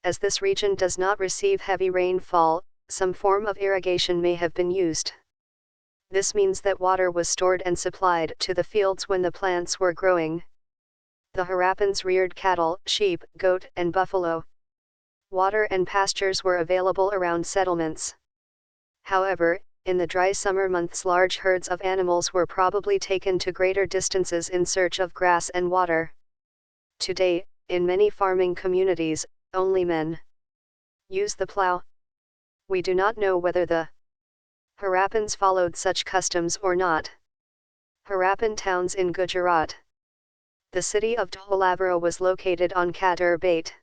As this region does not receive heavy rainfall, some form of irrigation may have been used. This means that water was stored and supplied to the fields when the plants were growing. The Harappans reared cattle, sheep, goat, and buffalo. Water and pastures were available around settlements. However, in the dry summer months large herds of animals were probably taken to greater distances in search of grass and water. Today, in many farming communities, only men use the plow. We do not know whether the Harappans followed such customs or not. Harappan towns in Gujarat. The city of Dholavira was located on Khadur Bait,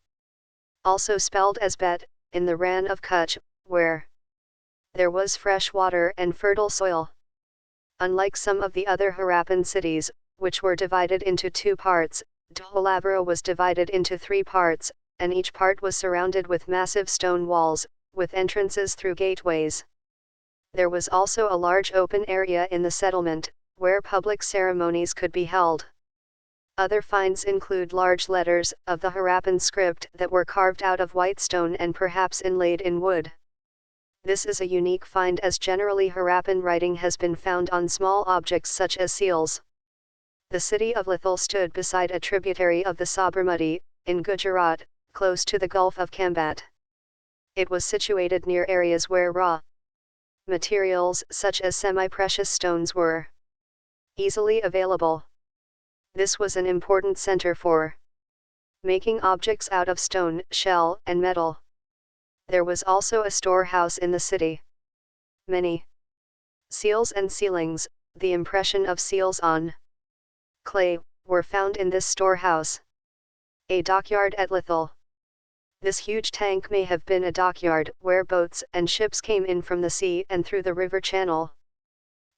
also spelled as Bet, in the Rann of Kutch, where there was fresh water and fertile soil. Unlike some of the other Harappan cities, which were divided into two parts, Dholavira was divided into three parts, and each part was surrounded with massive stone walls, with entrances through gateways. There was also a large open area in the settlement, where public ceremonies could be held. Other finds include large letters of the Harappan script that were carved out of white stone and perhaps inlaid in wood. This is a unique find as generally Harappan writing has been found on small objects such as seals. The city of Lithal stood beside a tributary of the Sabarmati, in Gujarat, close to the Gulf of Kambat. It was situated near areas where raw materials such as semi-precious stones were easily available. This was an important center for making objects out of stone, shell, and metal. There was also a storehouse in the city. Many seals and sealings, the impression of seals on clay, were found in this storehouse. A dockyard at Lithal. This huge tank may have been a dockyard where boats and ships came in from the sea and through the river channel.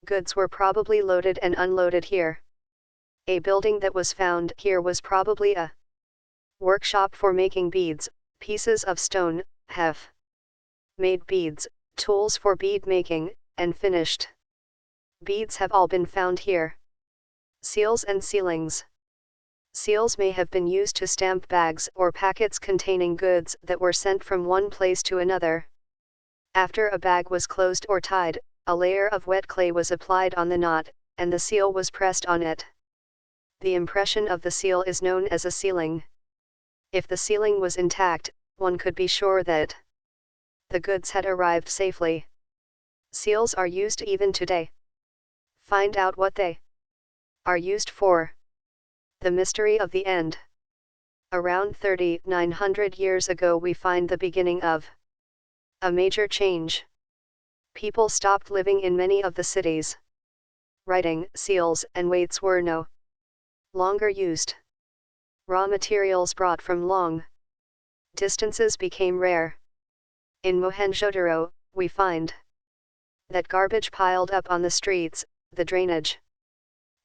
Goods were probably loaded and unloaded here. A building that was found here was probably a workshop for making beads. Pieces of stone have made beads, tools for bead making, and finished beads have all been found here. Seals and sealings. Seals may have been used to stamp bags or packets containing goods that were sent from one place to another. After a bag was closed or tied, a layer of wet clay was applied on the knot, and the seal was pressed on it. The impression of the seal is known as a sealing. If the sealing was intact, one could be sure that the goods had arrived safely. Seals are used even today. Find out what they are used for. The mystery of the end. Around 3,900 years ago we find the beginning of a major change. People stopped living in many of the cities. Writing, seals, and weights were no longer used. Raw materials brought from long distances became rare. In Mohenjo-daro, we find that garbage piled up on the streets, the drainage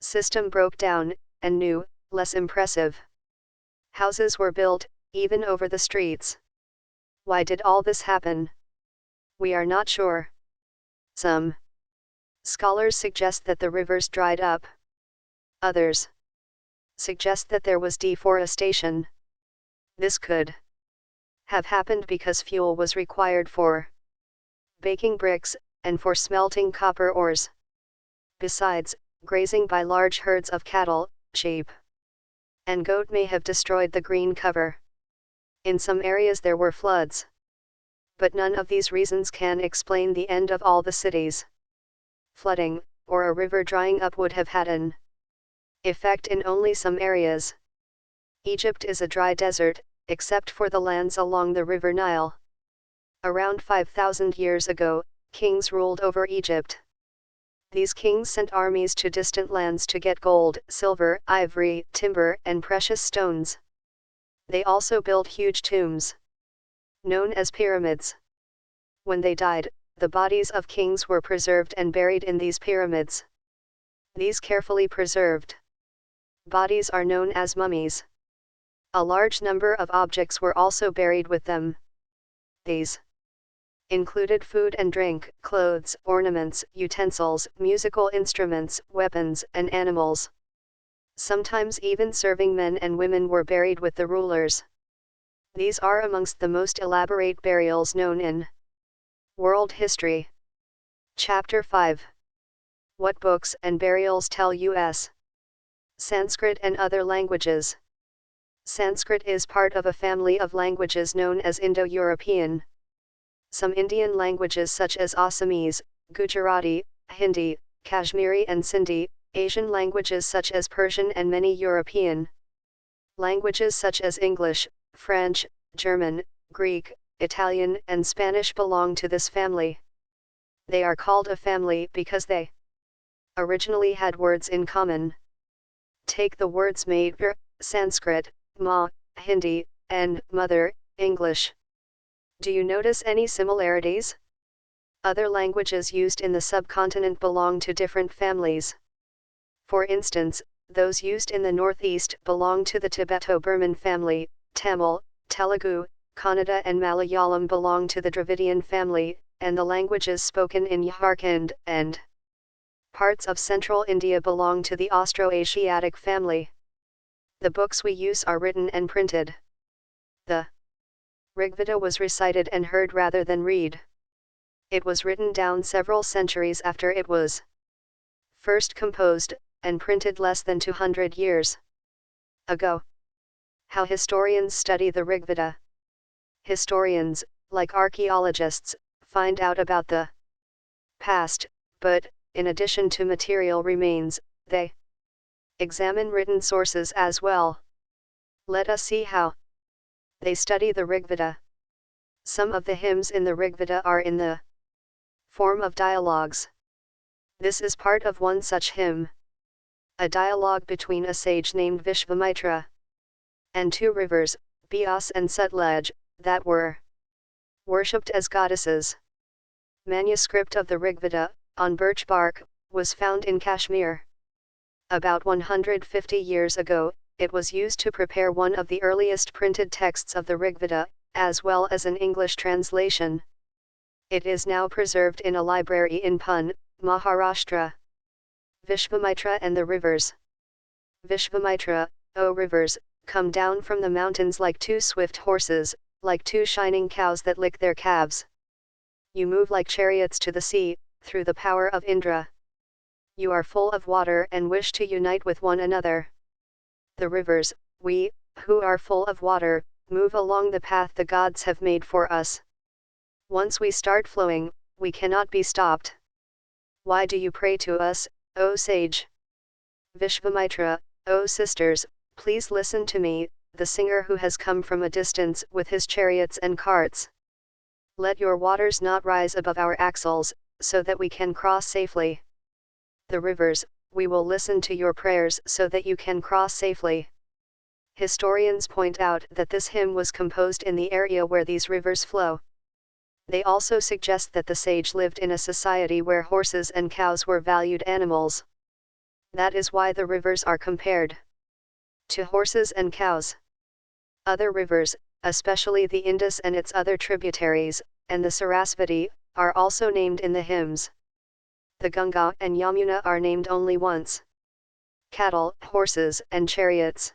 system broke down, and new, less impressive houses were built, even over the streets. Why did all this happen? We are not sure. Some scholars suggest that the rivers dried up. Others suggest that there was deforestation. This could have happened because fuel was required for baking bricks, and for smelting copper ores. Besides, grazing by large herds of cattle, sheep, and goat may have destroyed the green cover. In some areas there were floods. But none of these reasons can explain the end of all the cities. Flooding, or a river drying up would have had an effect in only some areas. Egypt is a dry desert, except for the lands along the river Nile. Around 5,000 years ago, kings ruled over Egypt. These kings sent armies to distant lands to get gold, silver, ivory, timber, and precious stones. They also built huge tombs. known as pyramids. When they died, the bodies of kings were preserved and buried in these pyramids. These carefully preserved bodies are known as mummies. A large number of objects were also buried with them. These included food and drink, clothes, ornaments, utensils, musical instruments, weapons, and animals. Sometimes even serving men and women were buried with the rulers. These are amongst the most elaborate burials known in world history. Chapter 5. What books and burials tell us? Sanskrit and other languages. Sanskrit is part of a family of languages known as Indo-European. Some Indian languages such as Assamese, Gujarati, Hindi, Kashmiri and Sindhi, Asian languages such as Persian and many European languages such as English, French, German, Greek, Italian and Spanish belong to this family. They are called a family because they originally had words in common. Take the words mother, Sanskrit, ma, Hindi, and mother, English. Do you notice any similarities? Other languages used in the subcontinent belong to different families. For instance, those used in the northeast belong to the Tibeto-Burman family, Tamil, Telugu, Kannada and Malayalam belong to the Dravidian family, and the languages spoken in Jharkhand and parts of central India belong to the Austroasiatic family. The books we use are written and printed. The Rigveda was recited and heard rather than read. It was written down several centuries after it was first composed, and printed less than 200 years ago. How historians study the Rigveda. Historians, like archaeologists, find out about the past, but, in addition to material remains, they examine written sources as well. Let us see how they study the Rigveda. Some of the hymns in the Rigveda are in the form of dialogues. This is part of one such hymn. A dialogue between a sage named Vishvamitra and two rivers, Beas and Sutlej, that were worshipped as goddesses. Manuscript of the Rigveda, on birch bark, was found in Kashmir. About 150 years ago, it was used to prepare one of the earliest printed texts of the Rigveda, as well as an English translation. It is now preserved in a library in Pune, Maharashtra. Vishvamitra and the rivers. Vishvamitra, O rivers, come down from the mountains like two swift horses, like two shining cows that lick their calves. You move like chariots to the sea, through the power of Indra. You are full of water and wish to unite with one another. The rivers, we, who are full of water, move along the path the gods have made for us. Once we start flowing, we cannot be stopped. Why do you pray to us, O sage? Vishvamitra, O sisters, please listen to me, the singer who has come from a distance with his chariots and carts. Let your waters not rise above our axles, so that we can cross safely. The rivers, we will listen to your prayers so that you can cross safely. Historians point out that this hymn was composed in the area where these rivers flow. They also suggest that the sage lived in a society where horses and cows were valued animals. That is why the rivers are compared to horses and cows. Other rivers, especially the Indus and its other tributaries, and the Sarasvati, are also named in the hymns. The Ganga and Yamuna are named only once. Cattle, horses, and chariots.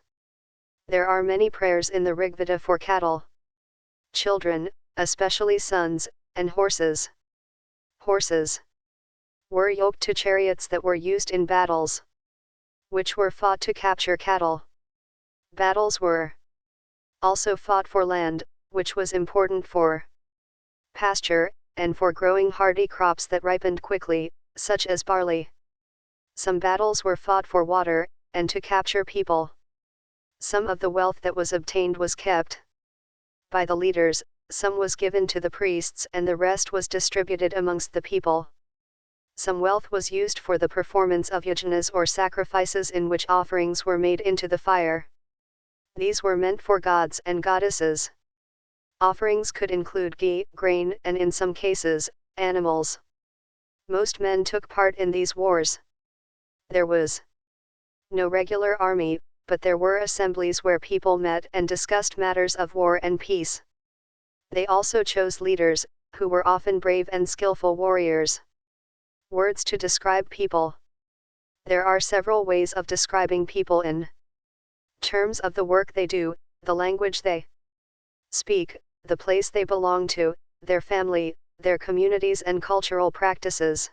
There are many prayers in the Rigveda for cattle, children, especially sons, and horses. Horses were yoked to chariots that were used in battles, which were fought to capture cattle. Battles were also fought for land, which was important for pasture, and for growing hardy crops that ripened quickly, such as barley. Some battles were fought for water, and to capture people. Some of the wealth that was obtained was kept by the leaders, some was given to the priests and the rest was distributed amongst the people. Some wealth was used for the performance of yajnas or sacrifices in which offerings were made into the fire. These were meant for gods and goddesses. Offerings could include ghee, grain, and in some cases, animals. Most men took part in these wars. There was no regular army, but there were assemblies where people met and discussed matters of war and peace. They also chose leaders, who were often brave and skillful warriors. Words to describe people. There are several ways of describing people in terms of the work they do, the language they speak, the place they belong to, their family, their communities and cultural practices.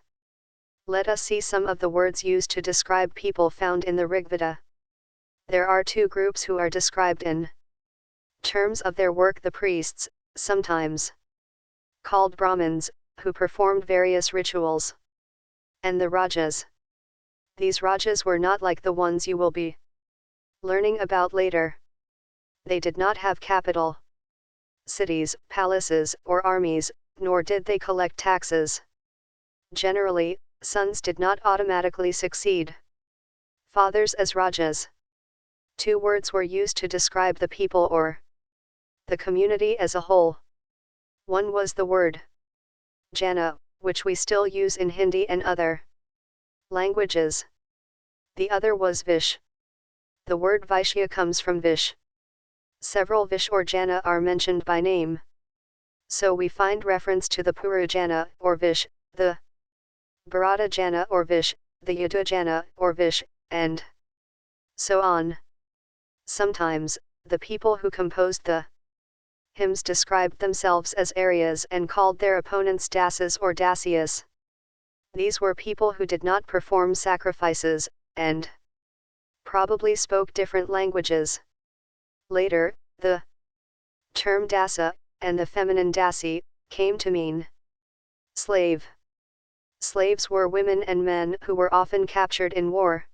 Let us see some of the words used to describe people found in the Rigveda. There are two groups who are described in terms of their work: the priests, sometimes called Brahmins, who performed various rituals, and the Rajas. These Rajas were not like the ones you will be learning about later. They did not have capital, cities, palaces, or armies, nor did they collect taxes. Generally, sons did not automatically succeed fathers as Rajas. Two words were used to describe the people or the community as a whole. One was the word Jana, which we still use in Hindi and other languages. The other was Vish. The word Vaishya comes from Vish. Several Vish or Jana are mentioned by name. So we find reference to the Puru Jana or Vish, the Bharata Jana or Vish, the Yudha Jana or Vish, and so on. Sometimes, the people who composed the hymns described themselves as Aryas and called their opponents Dasas or Dasyas. These were people who did not perform sacrifices, and probably spoke different languages. Later, the term Dasa, and the feminine Dasi, came to mean slave. Slaves were women and men who were often captured in war.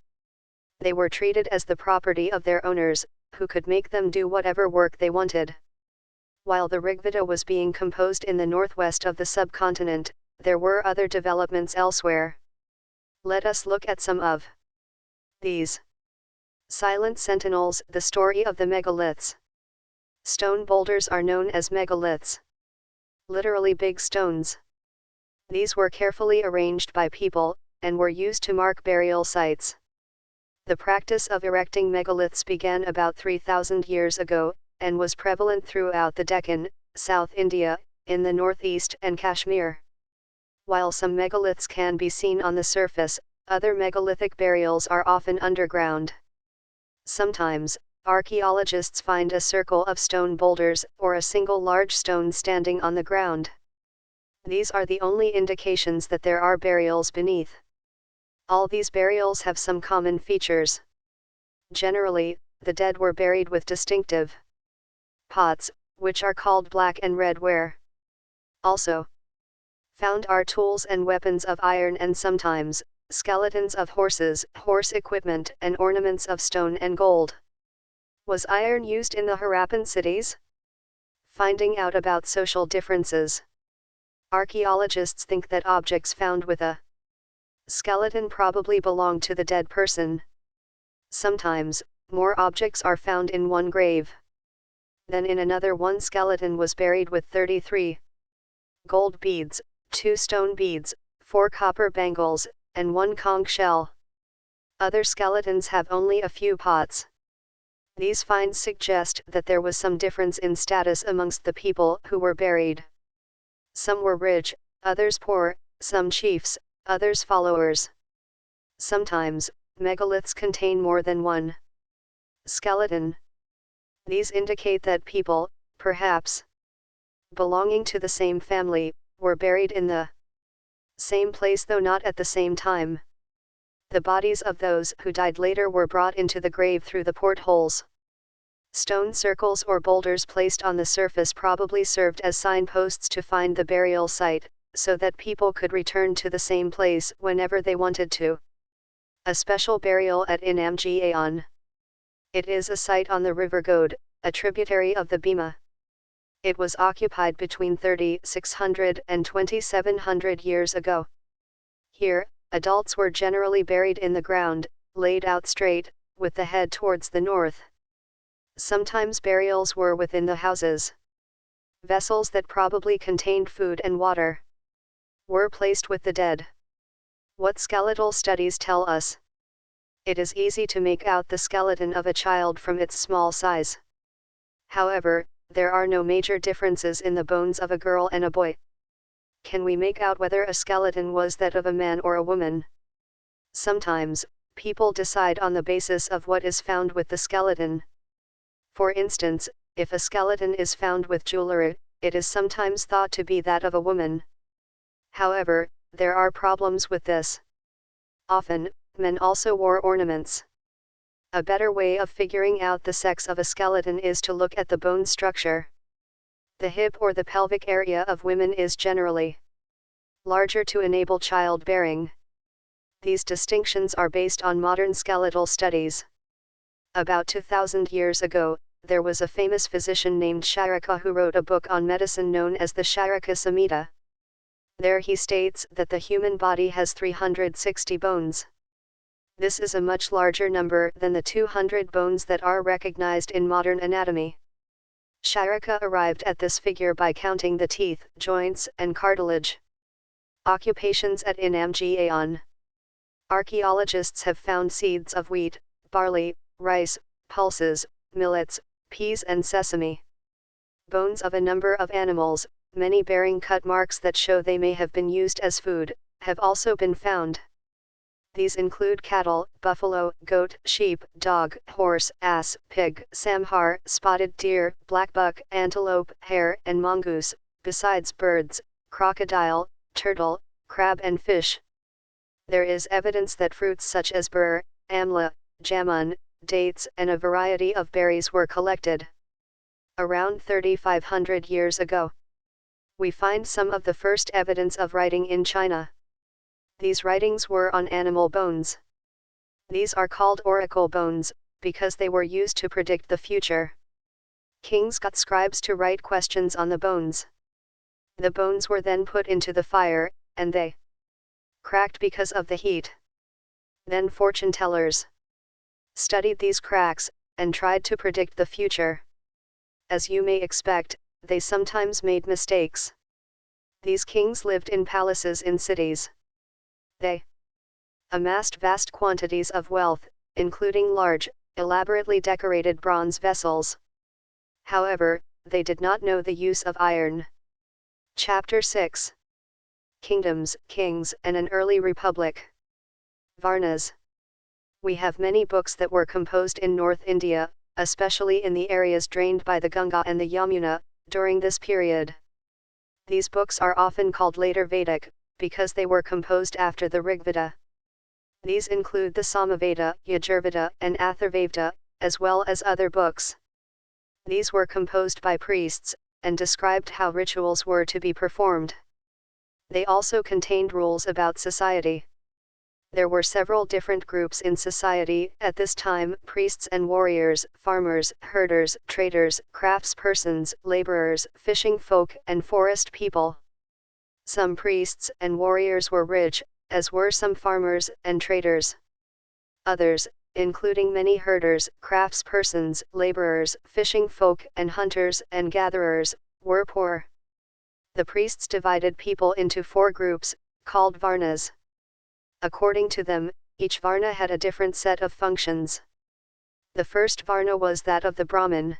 They were treated as the property of their owners, who could make them do whatever work they wanted. While the Rigveda was being composed in the northwest of the subcontinent, there were other developments elsewhere. Let us look at some of these. Silent sentinels, the story of the megaliths. Stone boulders are known as megaliths. Literally big stones. These were carefully arranged by people, and were used to mark burial sites. The practice of erecting megaliths began about 3,000 years ago, and was prevalent throughout the Deccan, South India, in the northeast and Kashmir. While some megaliths can be seen on the surface, other megalithic burials are often underground. Sometimes, archaeologists find a circle of stone boulders or a single large stone standing on the ground. These are the only indications that there are burials beneath. All these burials have some common features. Generally, the dead were buried with distinctive pots, which are called black and red ware. Also found are tools and weapons of iron and sometimes skeletons of horses, horse equipment, and ornaments of stone and gold. Was iron used in the Harappan cities? Finding out about social differences. Archaeologists think that objects found with a skeleton probably belong to the dead person. Sometimes, more objects are found in one grave. Then in another one skeleton was buried with 33 gold beads, 2 stone beads, 4 copper bangles, and 1 conch shell. Other skeletons have only a few pots. These finds suggest that there was some difference in status amongst the people who were buried. Some were rich, others poor, some chiefs, others followers. Sometimes, megaliths contain more than one skeleton. These indicate that people, perhaps belonging to the same family, were buried in the same place though not at the same time. The bodies of those who died later were brought into the grave through the portholes. Stone circles or boulders placed on the surface probably served as signposts to find the burial site, so that people could return to the same place whenever they wanted to. A special burial at Inamgaon. It is a site on the river Govt, a tributary of the Bhima. It was occupied between 3,600 and 2,700 years ago. Here, adults were generally buried in the ground, laid out straight, with the head towards the north. Sometimes burials were within the houses. Vessels that probably contained food and water were placed with the dead. What skeletal studies tell us? It is easy to make out the skeleton of a child from its small size. However, there are no major differences in the bones of a girl and a boy. Can we make out whether a skeleton was that of a man or a woman? Sometimes, people decide on the basis of what is found with the skeleton. For instance, if a skeleton is found with jewelry, it is sometimes thought to be that of a woman. However, there are problems with this. Often, men also wore ornaments. A better way of figuring out the sex of a skeleton is to look at the bone structure. The hip or the pelvic area of women is generally larger to enable childbearing. These distinctions are based on modern skeletal studies. About 2,000 years ago, there was a famous physician named Charaka who wrote a book on medicine known as the Charaka Samhita. There he states that the human body has 360 bones. This is a much larger number than the 200 bones that are recognized in modern anatomy. Charaka arrived at this figure by counting the teeth, joints, and cartilage. Occupations at Inamjiaon. Archaeologists have found seeds of wheat, barley, rice, pulses, millets, peas and sesame. Bones of a number of animals, many bearing cut marks that show they may have been used as food, have also been found. These include cattle, buffalo, goat, sheep, dog, horse, ass, pig, samhar, spotted deer, black buck, antelope, hare, and mongoose, besides birds, crocodile, turtle, crab and fish. There is evidence that fruits such as burr, amla, jamun, dates and a variety of berries were collected. Around 3,500 years ago, we find some of the first evidence of writing in China. These writings were on animal bones. These are called oracle bones, because they were used to predict the future. Kings got scribes to write questions on the bones. The bones were then put into the fire, and they cracked because of the heat. Then fortune tellers studied these cracks, and tried to predict the future. As you may expect, they sometimes made mistakes. These kings lived in palaces in cities. They amassed vast quantities of wealth, including large, elaborately decorated bronze vessels. However, they did not know the use of iron. Chapter 6. Kingdoms, Kings, and an Early Republic. Varnas. We have many books that were composed in North India, especially in the areas drained by the Ganga and the Yamuna, during this period. These books are often called later Vedic, because they were composed after the Rigveda. These include the Samaveda, Yajurveda, and Atharvaveda, as well as other books. These were composed by priests, and described how rituals were to be performed. They also contained rules about society. There were several different groups in society at this time: priests and warriors, farmers, herders, traders, craftspersons, laborers, fishing folk, and forest people. Some priests and warriors were rich, as were some farmers and traders. Others, including many herders, craftspersons, laborers, fishing folk, and hunters and gatherers, were poor. The priests divided people into 4 groups, called Varnas. According to them, each Varna had a different set of functions. The first Varna was that of the Brahmin.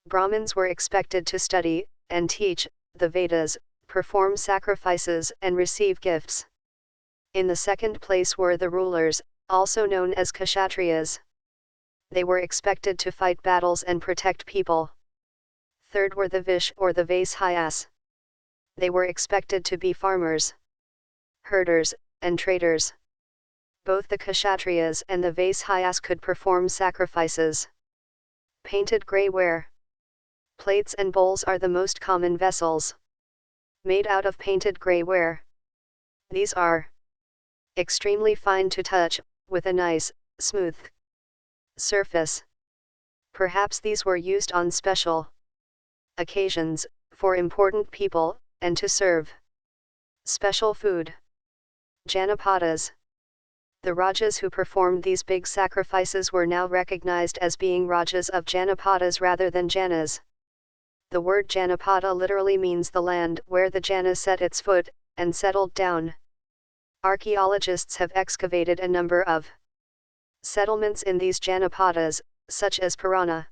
Brahmins were expected to study and teach the Vedas, perform sacrifices, and receive gifts. In the second place were the rulers, also known as Kshatriyas. They were expected to fight battles and protect people. Third were the Vish or the Vaishyas. They were expected to be farmers, herders, and traders. Both the Kshatriyas and the Vaishyas could perform sacrifices. Painted grey ware. Plates and bowls are the most common vessels made out of painted grey ware. These are extremely fine to touch, with a nice, smooth surface. Perhaps these were used on special occasions, for important people, and to serve special food. Janapadas. The Rajas who performed these big sacrifices were now recognized as being Rajas of Janapadas rather than Janas. The word Janapada literally means the land where the Jana set its foot, and settled down. Archaeologists have excavated a number of settlements in these Janapadas, such as Purana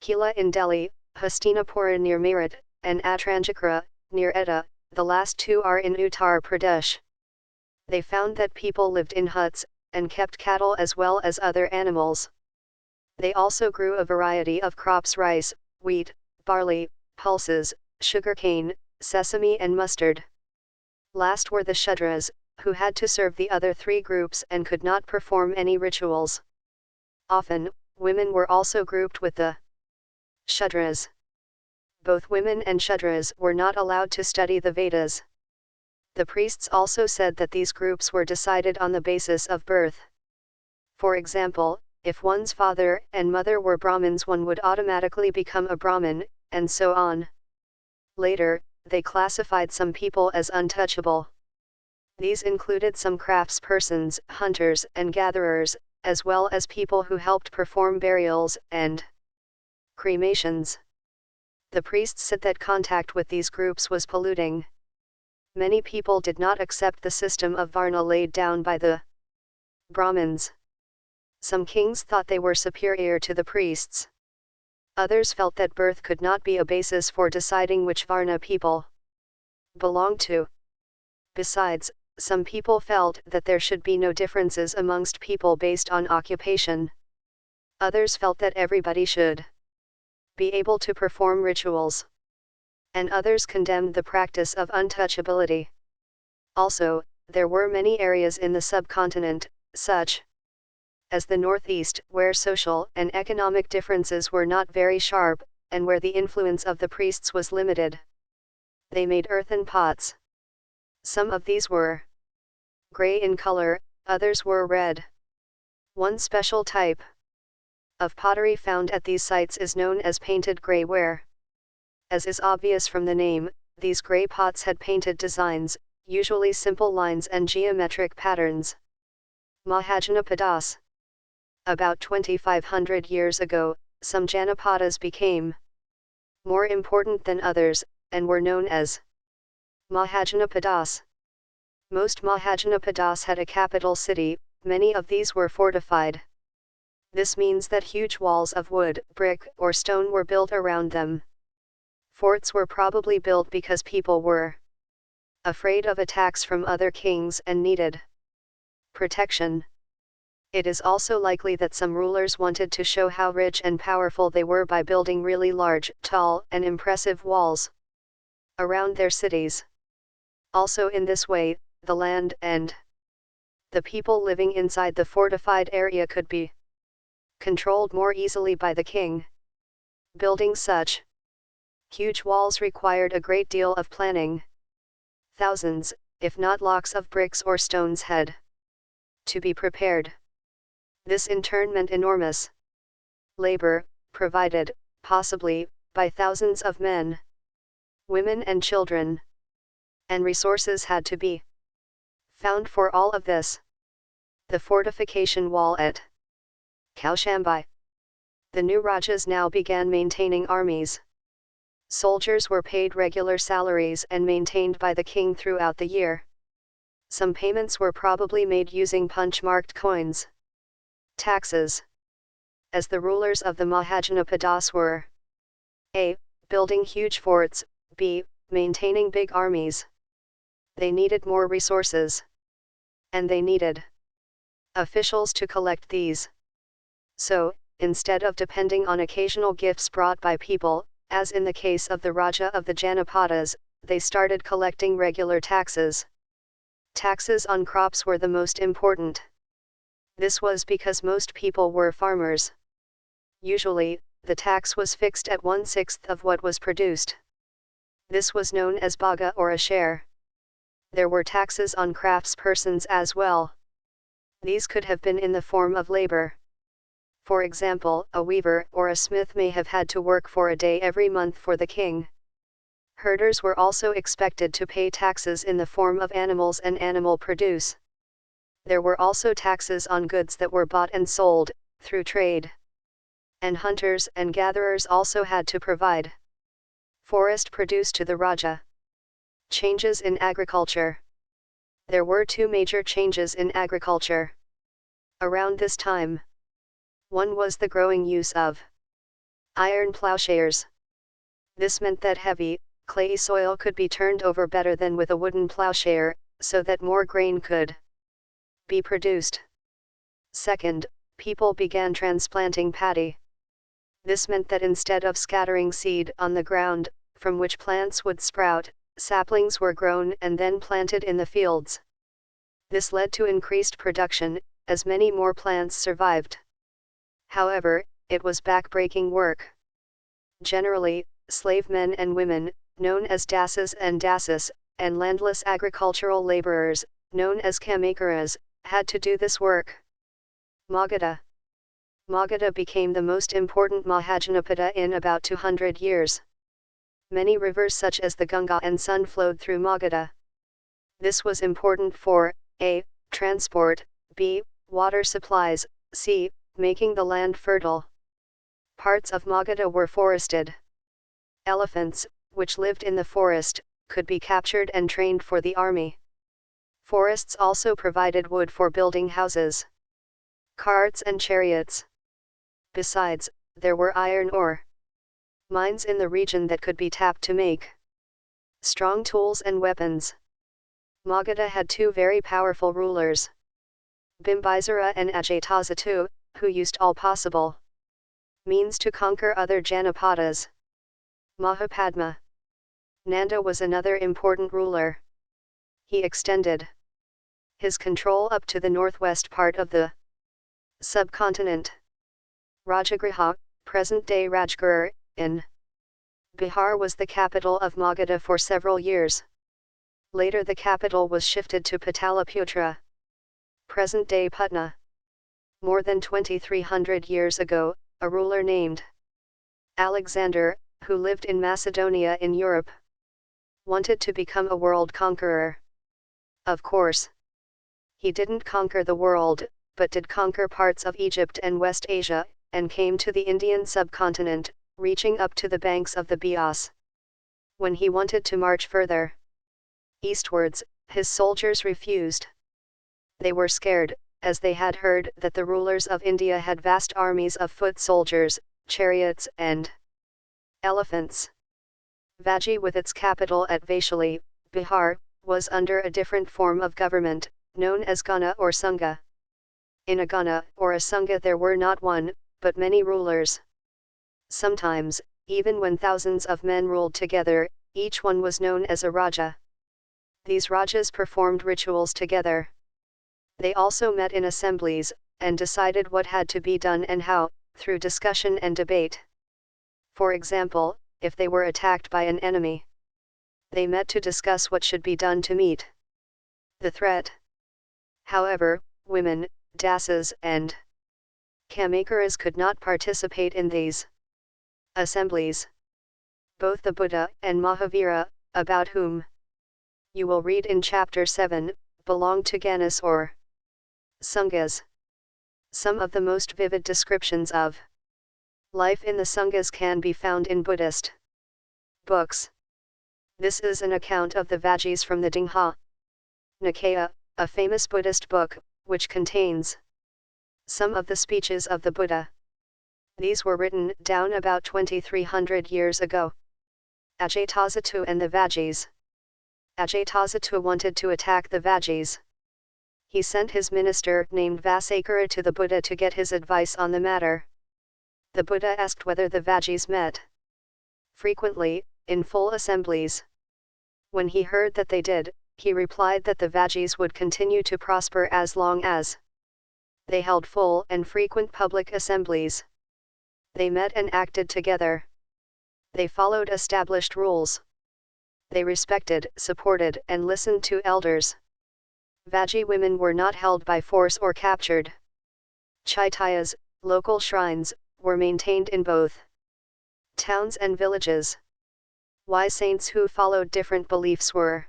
Kila in Delhi, Hastinapura near Meerut, and Atranjikara, near Etah. The last two are in Uttar Pradesh. They found that people lived in huts, and kept cattle as well as other animals. They also grew a variety of crops: rice, wheat, barley, pulses, sugarcane, sesame and mustard. Last were the Shudras, who had to serve the other three groups and could not perform any rituals. Often, women were also grouped with the Shudras. Both women and Shudras were not allowed to study the Vedas. The priests also said that these groups were decided on the basis of birth. For example, if one's father and mother were Brahmins, one would automatically become a Brahmin, and so on. Later, they classified some people as untouchable. These included some craftspersons, hunters and gatherers, as well as people who helped perform burials and cremations. The priests said that contact with these groups was polluting. Many people did not accept the system of Varna laid down by the Brahmins. Some kings thought they were superior to the priests. Others felt that birth could not be a basis for deciding which Varna people belonged to. Besides, some people felt that there should be no differences amongst people based on occupation. Others felt that everybody should be able to perform rituals. And others condemned the practice of untouchability. Also, there were many areas in the subcontinent, such as the Northeast, where social and economic differences were not very sharp, and where the influence of the priests was limited. They made earthen pots. Some of these were gray in color, others were red. One special type of pottery found at these sites is known as painted gray ware. As is obvious from the name, these gray pots had painted designs, usually simple lines and geometric patterns. Mahajanapadas. About 2500 years ago, some Janapadas became more important than others, and were known as Mahajanapadas. Most Mahajanapadas had a capital city, many of these were fortified. This means that huge walls of wood, brick, or stone were built around them. Forts were probably built because people were afraid of attacks from other kings and needed protection. It is also likely that some rulers wanted to show how rich and powerful they were by building really large, tall, and impressive walls around their cities. Also, in this way, the land and the people living inside the fortified area could be controlled more easily by the king. Building such huge walls required a great deal of planning. Thousands, if not lakhs of bricks or stones had to be prepared. This in turn meant enormous labor, provided, possibly, by thousands of men, women and children. And resources had to be found for all of this. The fortification wall at Kaushambi. The new Rajas now began maintaining armies. Soldiers were paid regular salaries and maintained by the king throughout the year. Some payments were probably made using punch-marked coins. Taxes. As the rulers of the Mahajanapadas were a. building huge forts, b. maintaining big armies. They needed more resources. And they needed officials to collect these. So, instead of depending on occasional gifts brought by people, as in the case of the Raja of the Janapadas, they started collecting regular taxes. Taxes on crops were the most important. This was because most people were farmers. Usually, the tax was fixed at 1/6 of what was produced. This was known as bhaga or a share. There were taxes on craftspersons as well. These could have been in the form of labor. For example, a weaver or a smith may have had to work for a day every month for the king. Herders were also expected to pay taxes in the form of animals and animal produce. There were also taxes on goods that were bought and sold, through trade. And hunters and gatherers also had to provide Forest produced to the Raja. Changes in agriculture. There were two major changes in agriculture around this time. One was the growing use of iron plowshares. This meant that heavy, clayey soil could be turned over better than with a wooden plowshare, so that more grain could be produced. Second, people began transplanting paddy. This meant that instead of scattering seed on the ground, from which plants would sprout, saplings were grown and then planted in the fields. This led to increased production, as many more plants survived. However, it was back-breaking work. Generally, slave men and women, known as dasas and dasas, and landless agricultural laborers, known as kamekaras, had to do this work. Magadha. Magadha became the most important Mahajanapada in about 200 years. Many rivers such as the Ganga and Sun flowed through Magadha. This was important for a. Transport, b. Water supplies, c. Making the land fertile. Parts of Magadha were forested. Elephants, which lived in the forest, could be captured and trained for the army. Forests also provided wood for building houses, carts and chariots. Besides, there were iron ore mines in the region that could be tapped to make strong tools and weapons. Magadha had two very powerful rulers, Bimbisara and Ajatasattu, who used all possible means to conquer other Janapadas. Mahapadma. Nanda was another important ruler. He extended his control up to the northwest part of the subcontinent. Rajagriha, present-day Rajgir, in Bihar was the capital of Magadha for several years. Later the capital was shifted to Pataliputra, present-day Patna. More than 2,300 years ago, a ruler named Alexander, who lived in Macedonia in Europe, wanted to become a world conqueror. Of course, he didn't conquer the world, but did conquer parts of Egypt and West Asia, and came to the Indian subcontinent, reaching up to the banks of the Beas. When he wanted to march further eastwards, his soldiers refused. They were scared, as they had heard that the rulers of India had vast armies of foot soldiers, chariots and elephants. Vaji, with its capital at Vaishali, Bihar, was under a different form of government, known as Gana or Sangha. In a Gana or a Sangha there were not one, but many rulers. Sometimes, even when thousands of men ruled together, each one was known as a Raja. These Rajas performed rituals together. They also met in assemblies, and decided what had to be done and how, through discussion and debate. For example, if they were attacked by an enemy, they met to discuss what should be done to meet the threat. However, women, dasas and kamekaras could not participate in these assemblies. Both the Buddha and Mahavira, about whom you will read in chapter 7, belonged to Ganas or Sanghas. Some of the most vivid descriptions of life in the Sanghas can be found in Buddhist books. This is an account of the Vajis from the Dingha Nikaya, a famous Buddhist book, which contains some of the speeches of the Buddha. These were written down about 2,300 years ago. Ajatasattu and the Vajis. Ajatasattu wanted to attack the Vajis. He sent his minister named Vasakara to the Buddha to get his advice on the matter. The Buddha asked whether the Vajis met frequently, in full assemblies. When he heard that they did, he replied that the Vajis would continue to prosper as long as they held full and frequent public assemblies. They met and acted together. They followed established rules. They respected, supported, and listened to elders. Vaji women were not held by force or captured. Chaitayas, local shrines, were maintained in both towns and villages. Wise saints who followed different beliefs were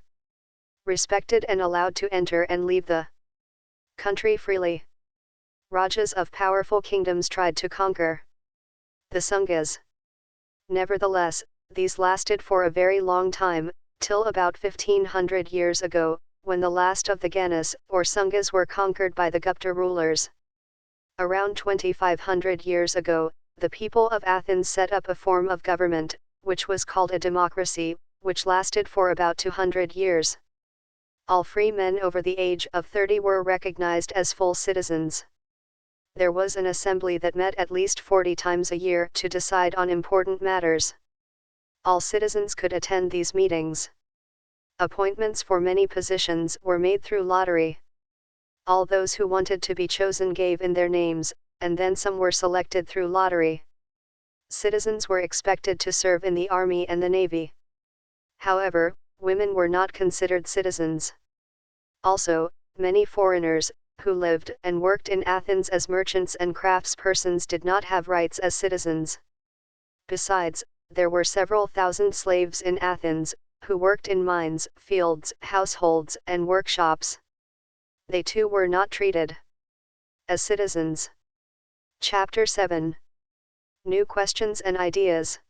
respected and allowed to enter and leave the country freely. Rajas of powerful kingdoms tried to conquer the Sanghas. Nevertheless, these lasted for a very long time, till about 1500 years ago, when the last of the Ganas or Sungas were conquered by the Gupta rulers. Around 2500 years ago, the people of Athens set up a form of government, which was called a democracy, which lasted for about 200 years. All free men over the age of 30 were recognized as full citizens. There was an assembly that met at least 40 times a year to decide on important matters. All citizens could attend these meetings. Appointments for many positions were made through lottery. All those who wanted to be chosen gave in their names, and then some were selected through lottery. Citizens were expected to serve in the army and the navy. However, women were not considered citizens. Also, many foreigners, who lived and worked in Athens as merchants and craftspersons, did not have rights as citizens. Besides, there were several thousand slaves in Athens, who worked in mines, fields, households, and workshops. They too were not treated as citizens. Chapter 7. New Questions and Ideas.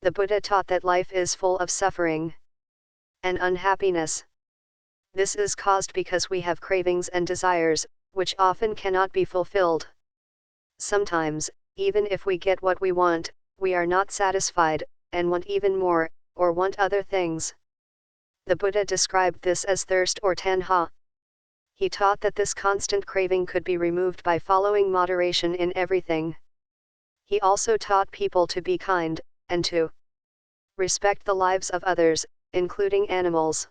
The Buddha taught that life is full of suffering and unhappiness. This is caused because we have cravings and desires, which often cannot be fulfilled. Sometimes, even if we get what we want, we are not satisfied, and want even more, or want other things. The Buddha described this as thirst or tanha. He taught that this constant craving could be removed by following moderation in everything. He also taught people to be kind, and to respect the lives of others, including animals.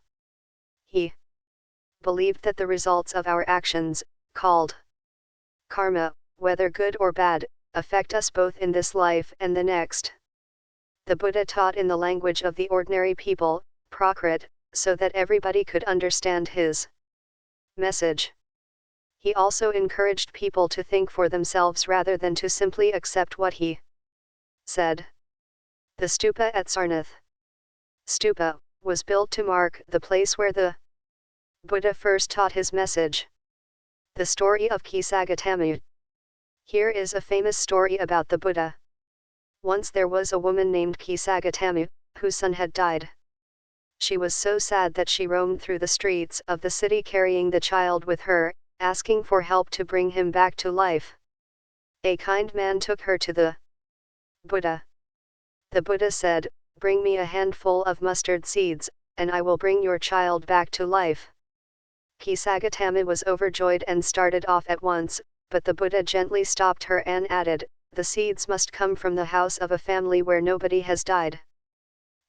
He believed that the results of our actions, called karma, whether good or bad, affect us both in this life and the next. The Buddha taught in the language of the ordinary people, Prakrit, so that everybody could understand his message. He also encouraged people to think for themselves rather than to simply accept what he said. The stupa at Sarnath. Stupa was built to mark the place where the Buddha first taught his message. The story of Kisagatamu. Here is a famous story about the Buddha. Once there was a woman named Kisagatamu, whose son had died. She was so sad that she roamed through the streets of the city carrying the child with her, asking for help to bring him back to life. A kind man took her to the Buddha. The Buddha said, "Bring me a handful of mustard seeds, and I will bring your child back to life." Kisagatamu was overjoyed and started off at once, but the Buddha gently stopped her and added, "The seeds must come from the house of a family where nobody has died."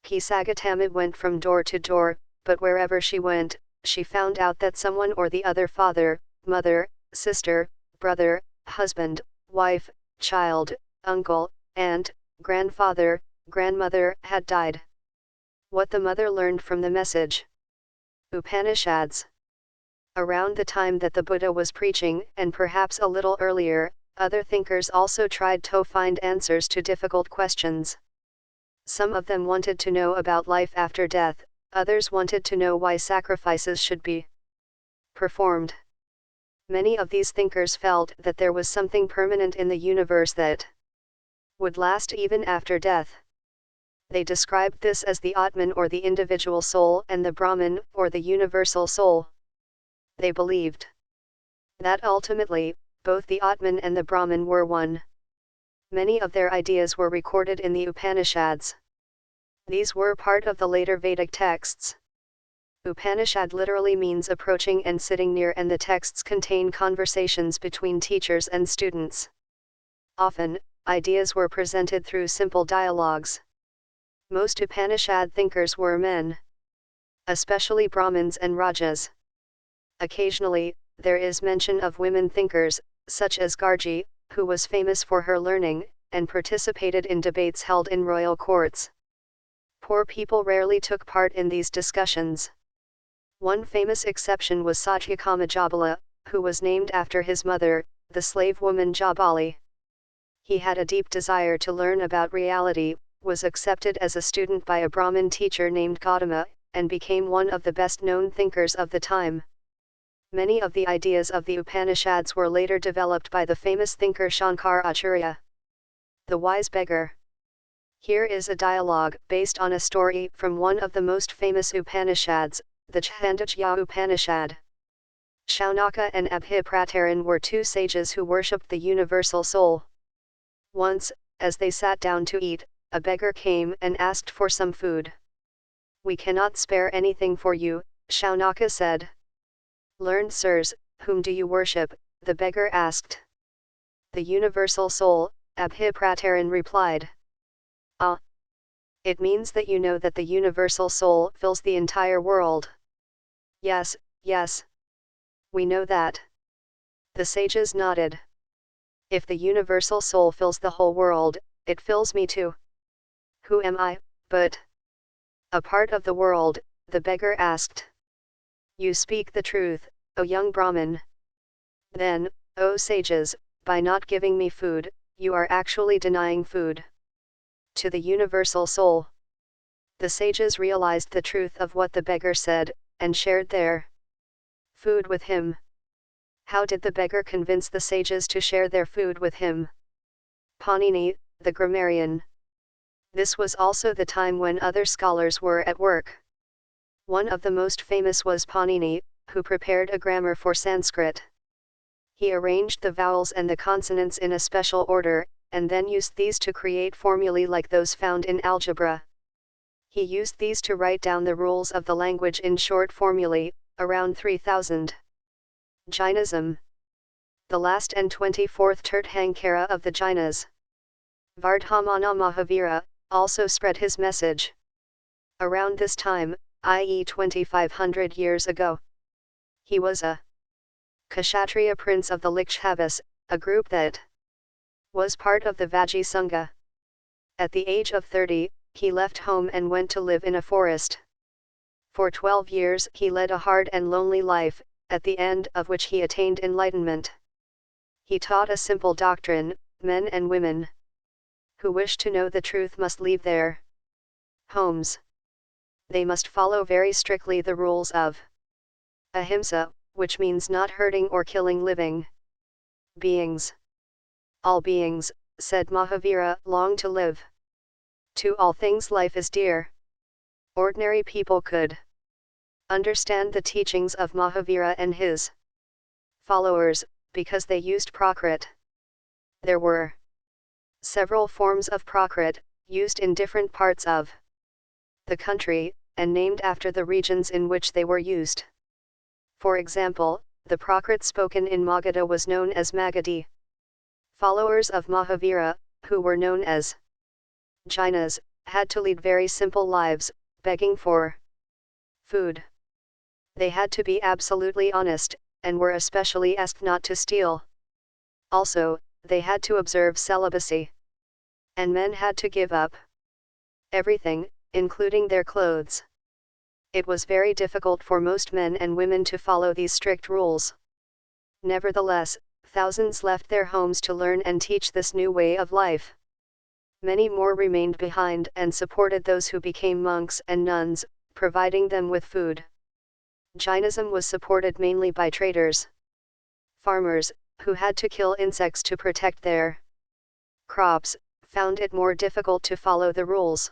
Kisagatamu went from door to door, but wherever she went, she found out that someone or the other, father, mother, sister, brother, husband, wife, child, uncle, aunt, grandfather, grandmother, had died. What the mother learned from the message. Upanishads. Around the time that the Buddha was preaching, and perhaps a little earlier, other thinkers also tried to find answers to difficult questions. Some of them wanted to know about life after death, others wanted to know why sacrifices should be performed. Many of these thinkers felt that there was something permanent in the universe that would last even after death. They described this as the Atman or the individual soul and the Brahman or the universal soul. They believed that ultimately, both the Atman and the Brahman were one. Many of their ideas were recorded in the Upanishads. These were part of the later Vedic texts. Upanishad literally means approaching and sitting near, and the texts contain conversations between teachers and students. Often, ideas were presented through simple dialogues. Most Upanishad thinkers were men, especially Brahmins and Rajas. Occasionally, there is mention of women thinkers, such as Gargi, who was famous for her learning, and participated in debates held in royal courts. Poor people rarely took part in these discussions. One famous exception was Satyakama Jabala, who was named after his mother, the slave woman Jabali. He had a deep desire to learn about reality, was accepted as a student by a Brahmin teacher named Gautama, and became one of the best-known thinkers of the time. Many of the ideas of the Upanishads were later developed by the famous thinker Shankaracharya. The wise beggar. Here is a dialogue based on a story from one of the most famous Upanishads, the Chandogya Upanishad. Shaunaka and Abhiprataran were two sages who worshipped the universal soul. Once, as they sat down to eat, a beggar came and asked for some food. "We cannot spare anything for you," Shaunaka said. "Learned sirs, whom do you worship?" the beggar asked. "The universal soul," Abhiprataran replied. "Ah! It means that you know that the universal soul fills the entire world." "Yes, yes. We know that." The sages nodded. "If the universal soul fills the whole world, it fills me too. Who am I, but a part of the world?" the beggar asked. "You speak the truth, O young Brahmin. Then, O sages, by not giving me food, you are actually denying food to the universal soul." The sages realized the truth of what the beggar said, and shared their food with him. How did the beggar convince the sages to share their food with him? Panini, the grammarian. This was also the time when other scholars were at work. One of the most famous was Panini, who prepared a grammar for Sanskrit. He arranged the vowels and the consonants in a special order, and then used these to create formulae like those found in algebra. He used these to write down the rules of the language in short formulae, around 3000. Jainism. The last and 24th Tirthankara of the Jainas, Vardhamana Mahavira, also spread his message. Around this time, i.e. 2500 years ago, he was a Kshatriya prince of the Likshabas, a group that was part of the Vaji Sangha. At the age of 30, he left home and went to live in a forest. For 12 years he led a hard and lonely life, at the end of which he attained enlightenment. He taught a simple doctrine: men and women who wish to know the truth must leave their homes. They must follow very strictly the rules of ahimsa, which means not hurting or killing living beings. "All beings," said Mahavira, "long to live. To all things life is dear." Ordinary people could understand the teachings of Mahavira and his followers, because they used Prakrit. There were several forms of Prakrit, used in different parts of the country, and named after the regions in which they were used. For example, the Prakrit spoken in Magadha was known as Magadhi. Followers of Mahavira, who were known as Jainas, had to lead very simple lives, begging for food. They had to be absolutely honest, and were especially asked not to steal. Also, they had to observe celibacy. And men had to give up everything, including their clothes. It was very difficult for most men and women to follow these strict rules. Nevertheless, thousands left their homes to learn and teach this new way of life. Many more remained behind and supported those who became monks and nuns, providing them with food. Jainism was supported mainly by traders. Farmers, who had to kill insects to protect their crops, found it more difficult to follow the rules.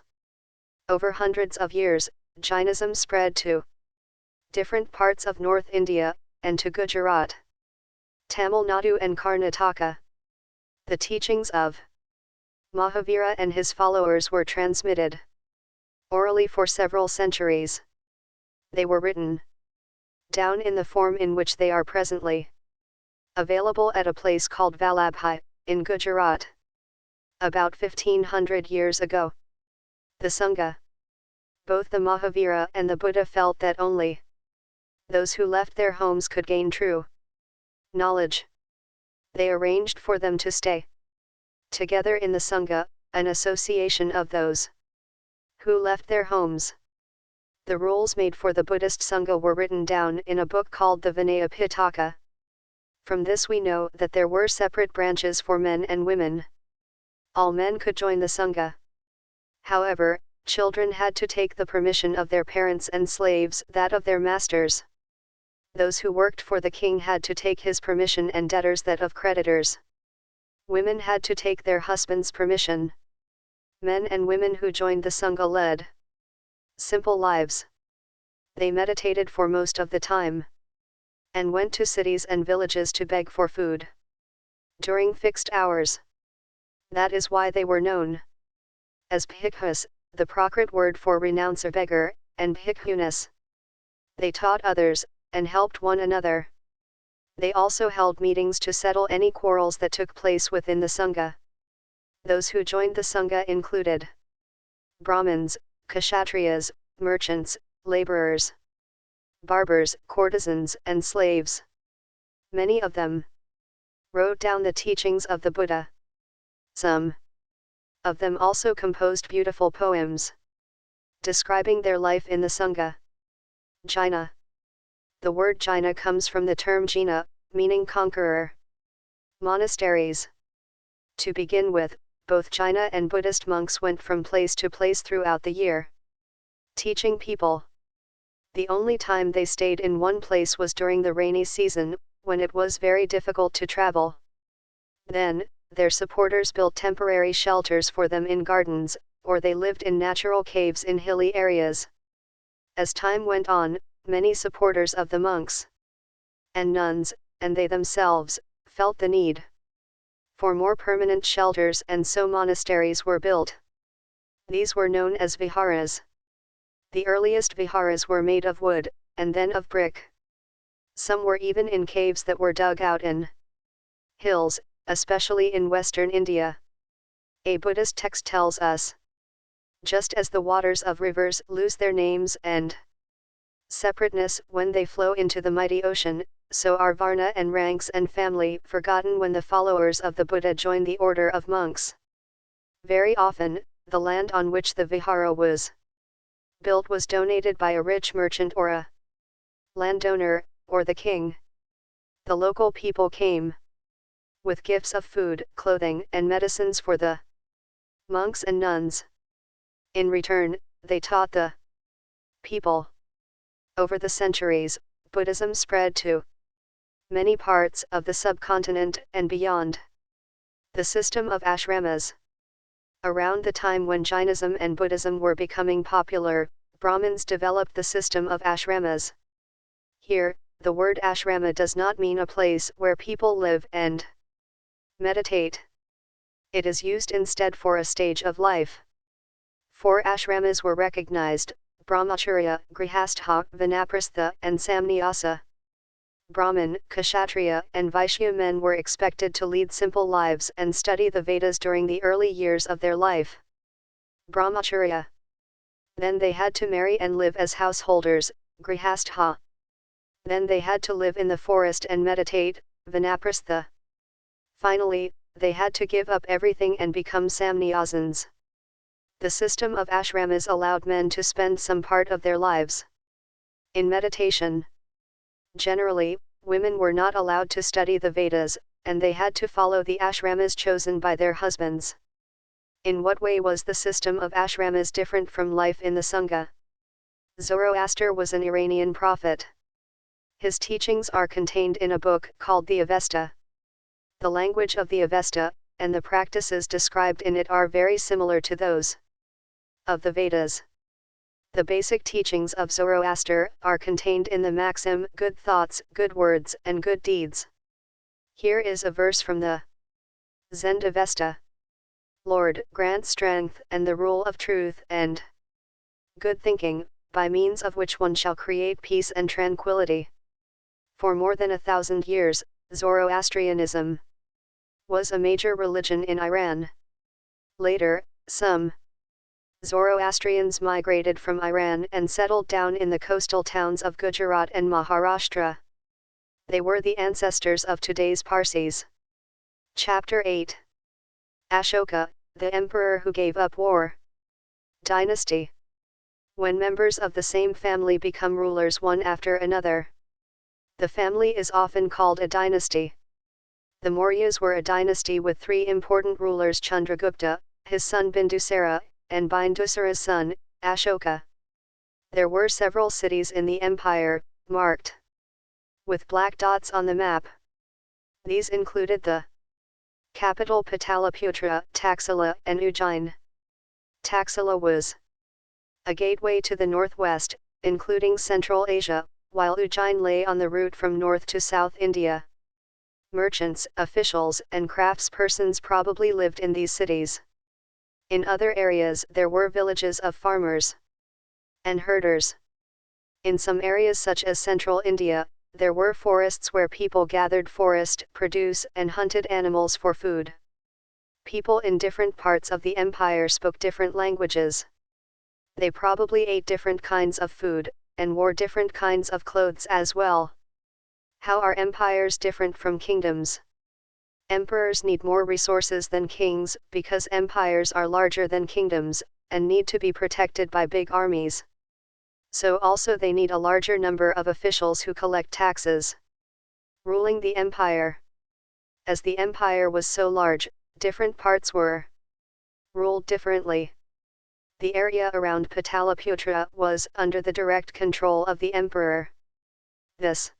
Over hundreds of years, Jainism spread to different parts of North India, and to Gujarat, Tamil Nadu and Karnataka. The teachings of Mahavira and his followers were transmitted orally for several centuries. They were written down in the form in which they are presently available at a place called Vallabhi, in Gujarat. About 1500 years ago, the Sangha, both the Mahavira and the Buddha, felt that only those who left their homes could gain true knowledge. They arranged for them to stay together in the Sangha, an association of those who left their homes. The rules made for the Buddhist Sangha were written down in a book called the Vinaya Pitaka. From this we know that there were separate branches for men and women. All men could join the Sangha. However, children had to take the permission of their parents and slaves that of their masters. Those who worked for the king had to take his permission and debtors that of creditors. Women had to take their husband's permission. Men and women who joined the Sangha led simple lives. They meditated for most of the time, and went to cities and villages to beg for food during fixed hours. That is why they were known as bhikkhus, the Prakrit word for renouncer beggar, and bhikkhunis. They taught others, and helped one another. They also held meetings to settle any quarrels that took place within the Sangha. Those who joined the Sangha included Brahmins, Kshatriyas, merchants, laborers, barbers, courtesans, and slaves. Many of them wrote down the teachings of the Buddha. Some of them also composed beautiful poems describing their life in the Sangha. Jaina. The word Jaina comes from the term Jina, meaning conqueror. Monasteries. To begin with, both Jaina and Buddhist monks went from place to place throughout the year, teaching people. The only time they stayed in one place was during the rainy season, when it was very difficult to travel. Then, their supporters built temporary shelters for them in gardens, or they lived in natural caves in hilly areas. As time went on, many supporters of the monks and nuns, and they themselves, felt the need for more permanent shelters, and so monasteries were built. These were known as viharas. The earliest viharas were made of wood, and then of brick. Some were even in caves that were dug out in hills, especially in western India. A Buddhist text tells us, just as the waters of rivers lose their names and separateness when they flow into the mighty ocean, so are varna and ranks and family forgotten when the followers of the Buddha join the order of monks. Very often, the land on which the vihara was built was donated by a rich merchant or a landowner, or the king. The local people came with gifts of food, clothing, and medicines for the monks and nuns. In return, they taught the people. Over the centuries, Buddhism spread to many parts of the subcontinent and beyond. The system of ashramas. Around the time when Jainism and Buddhism were becoming popular, Brahmins developed the system of ashramas. Here, the word ashrama does not mean a place where people live and meditate. It is used instead for a stage of life. 4 ashramas were recognized: Brahmacharya, Grihastha, Vanaprastha, and Samnyasa. Brahmin, Kshatriya, and Vaishya men were expected to lead simple lives and study the Vedas during the early years of their life. Brahmacharya. Then they had to marry and live as householders, Grihastha. Then they had to live in the forest and meditate, Vanaprastha. Finally, they had to give up everything and become Samnyasins. The system of ashramas allowed men to spend some part of their lives in meditation. Generally, women were not allowed to study the Vedas, and they had to follow the ashramas chosen by their husbands. In what way was the system of ashramas different from life in the Sangha? Zoroaster was an Iranian prophet. His teachings are contained in a book called the Avesta. The language of the Avesta, and the practices described in it are very similar to those of the Vedas. The basic teachings of Zoroaster are contained in the maxim, good thoughts, good words, and good deeds. Here is a verse from the Zend Avesta. Lord, grant strength and the rule of truth and good thinking, by means of which one shall create peace and tranquility. For more than 1,000 years, Zoroastrianism was a major religion in Iran. Later, some Zoroastrians migrated from Iran and settled down in the coastal towns of Gujarat and Maharashtra. They were the ancestors of today's Parsis. Chapter 8. Ashoka, the emperor who gave up war. Dynasty. When members of the same family become rulers one after another, the family is often called a dynasty. The Mauryas were a dynasty with 3 important rulers: Chandragupta, his son Bindusara, and Bindusara's son, Ashoka. There were several cities in the empire, marked with black dots on the map. These included the capital Pataliputra, Taxila, and Ujjain. Taxila was a gateway to the northwest, including Central Asia, while Ujjain lay on the route from north to south India. Merchants, officials, and craftspersons probably lived in these cities. In other areas there were villages of farmers and herders. In some areas such as central India, there were forests where people gathered forest produce and hunted animals for food. People in different parts of the empire spoke different languages. They probably ate different kinds of food, and wore different kinds of clothes as well. How are empires different from kingdoms? Emperors need more resources than kings, because empires are larger than kingdoms, and need to be protected by big armies. So also they need a larger number of officials who collect taxes. Ruling the empire. As the empire was so large, different parts were ruled differently. The area around Pataliputra was under the direct control of the emperor. This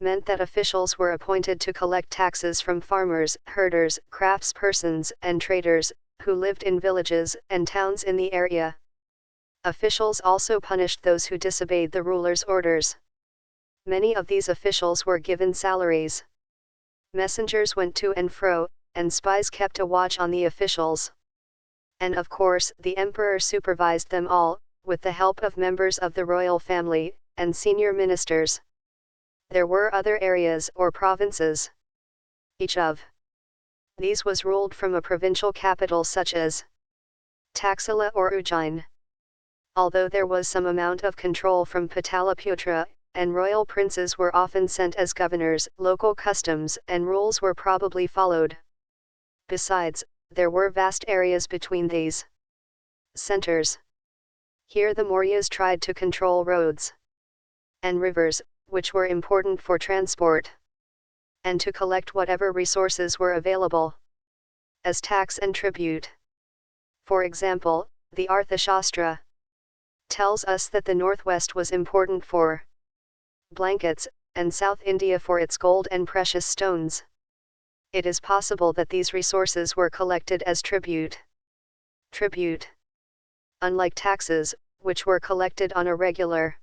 meant that officials were appointed to collect taxes from farmers, herders, craftspersons, and traders, who lived in villages and towns in the area. Officials also punished those who disobeyed the ruler's orders. Many of these officials were given salaries. Messengers went to and fro, and spies kept a watch on the officials. And of course, the emperor supervised them all, with the help of members of the royal family, and senior ministers. There were other areas or provinces. Each of these was ruled from a provincial capital such as Taxila or Ujjain. Although there was some amount of control from Pataliputra, and royal princes were often sent as governors, local customs and rules were probably followed. Besides, there were vast areas between these centers. Here the Mauryas tried to control roads and rivers, which were important for transport, and to collect whatever resources were available as tax and tribute. For example, the Arthashastra tells us that the northwest was important for blankets, and South India for its gold and precious stones. It is possible that these resources were collected as tribute. Tribute, unlike taxes, which were collected on a regular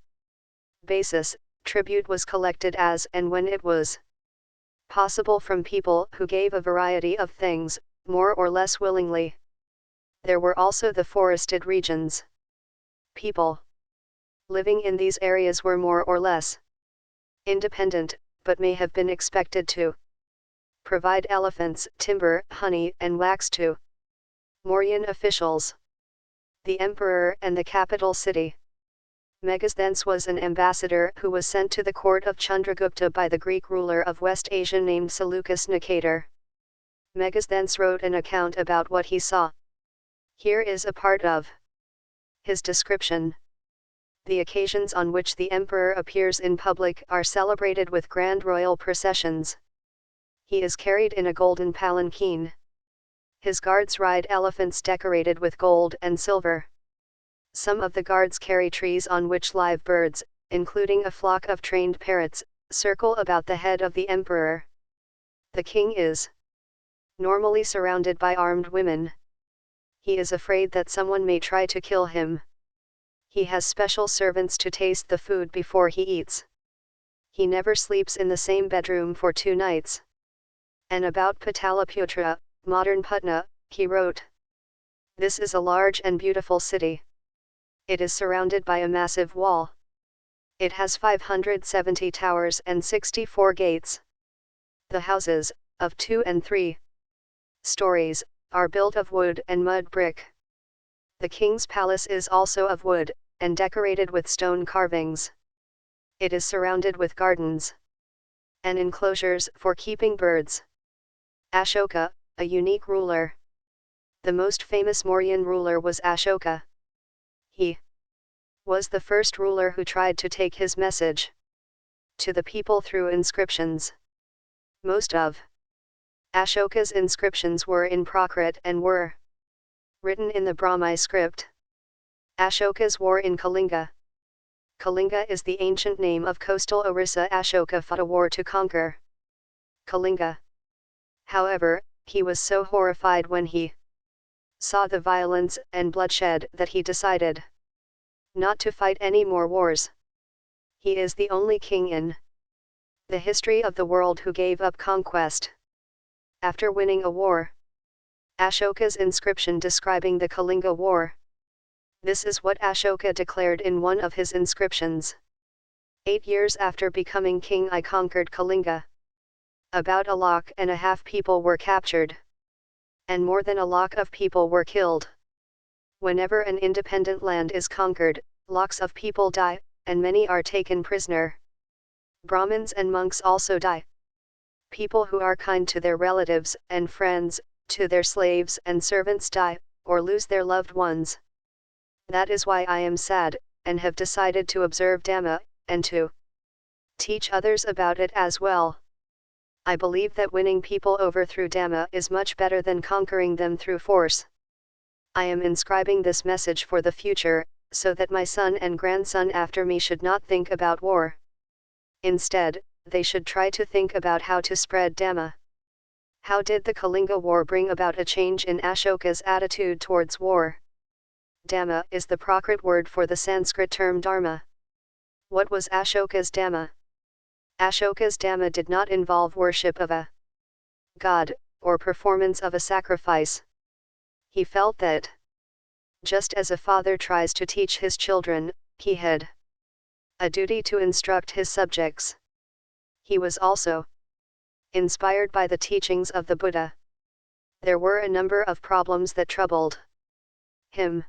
basis, tribute was collected as and when it was possible from people who gave a variety of things, more or less willingly. There were also the forested regions. People living in these areas were more or less independent, but may have been expected to provide elephants, timber, honey, and wax to Mauryan officials. The emperor and the capital city. Megasthenes was an ambassador who was sent to the court of Chandragupta by the Greek ruler of West Asia named Seleucus Nicator. Megasthenes wrote an account about what he saw. Here is a part of his description. The occasions on which the emperor appears in public are celebrated with grand royal processions. He is carried in a golden palanquin. His guards ride elephants decorated with gold and silver. Some of the guards carry trees on which live birds, including a flock of trained parrots, circle about the head of the emperor. The king is normally surrounded by armed women. He is afraid that someone may try to kill him. He has special servants to taste the food before he eats. He never sleeps in the same bedroom for 2 nights. And about Pataliputra, modern Patna, he wrote, "This is a large and beautiful city. It is surrounded by a massive wall. It has 570 towers and 64 gates. The houses, of 2 and 3 stories, are built of wood and mud brick. The king's palace is also of wood, and decorated with stone carvings. It is surrounded with gardens and enclosures for keeping birds." Ashoka, a unique ruler. The most famous Mauryan ruler was Ashoka. He was the first ruler who tried to take his message to the people through inscriptions. Most of Ashoka's inscriptions were in Prakrit and were written in the Brahmi script. Ashoka's war in Kalinga. Kalinga is the ancient name of coastal Orissa. Ashoka fought a war to conquer Kalinga. However, he was so horrified when he saw the violence and bloodshed that he decided not to fight any more wars. He is the only king in the history of the world who gave up conquest after winning a war. Ashoka's inscription describing the Kalinga War. This is what Ashoka declared in one of his inscriptions. 8 years after becoming king, I conquered Kalinga. About 1.5 lakh people were captured, and more than 1 lakh of people were killed. Whenever an independent land is conquered, lakhs of people die, and many are taken prisoner. Brahmins and monks also die. People who are kind to their relatives and friends, to their slaves and servants die, or lose their loved ones. That is why I am sad, and have decided to observe Dhamma, and to teach others about it as well. I believe that winning people over through Dhamma is much better than conquering them through force. I am inscribing this message for the future, so that my son and grandson after me should not think about war. Instead, they should try to think about how to spread Dhamma. How did the Kalinga War bring about a change in Ashoka's attitude towards war? Dhamma is the Prakrit word for the Sanskrit term dharma. What was Ashoka's Dhamma? Ashoka's Dhamma did not involve worship of a god, or performance of a sacrifice. He felt that, just as a father tries to teach his children, he had a duty to instruct his subjects. He was also inspired by the teachings of the Buddha. There were a number of problems that troubled him.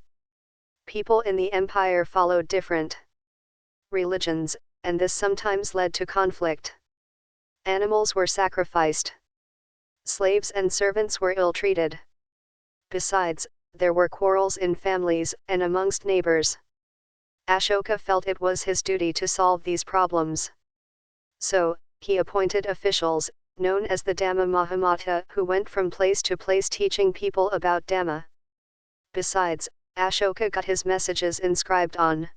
People in the empire followed different religions, and this sometimes led to conflict. Animals were sacrificed. Slaves and servants were ill-treated. Besides, there were quarrels in families and amongst neighbors. Ashoka felt it was his duty to solve these problems. So, he appointed officials, known as the Dhamma Mahamata, who went from place to place teaching people about Dhamma. Besides, Ashoka got his messages inscribed on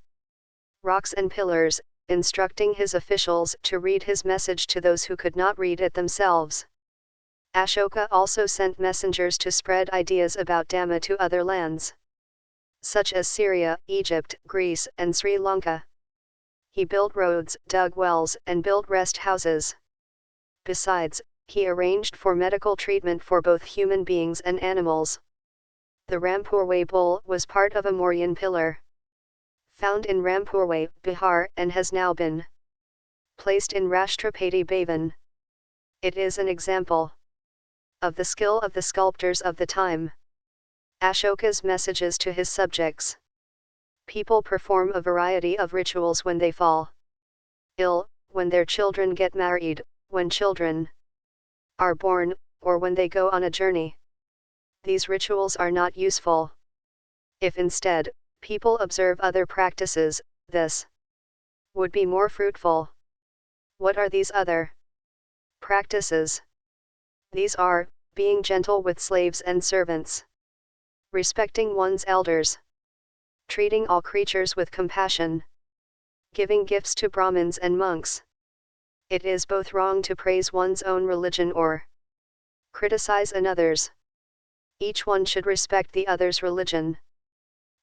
rocks and pillars, instructing his officials to read his message to those who could not read it themselves. Ashoka also sent messengers to spread ideas about Dhamma to other lands, such as Syria, Egypt, Greece, and Sri Lanka. He built roads, dug wells, and built rest houses. Besides, he arranged for medical treatment for both human beings and animals. The Rampurway bull was part of a Mauryan pillar, found in Rampurway, Bihar, and has now been placed in Rashtrapati Bhavan. It is an example of the skill of the sculptors of the time. Ashoka's messages to his subjects. People perform a variety of rituals when they fall ill, when their children get married, when children are born, or when they go on a journey. These rituals are not useful. If instead, people observe other practices, this would be more fruitful. What are these other practices? These are, being gentle with slaves and servants, respecting one's elders, treating all creatures with compassion, giving gifts to Brahmins and monks. It is both wrong to praise one's own religion or criticize another's. Each one should respect the other's religion.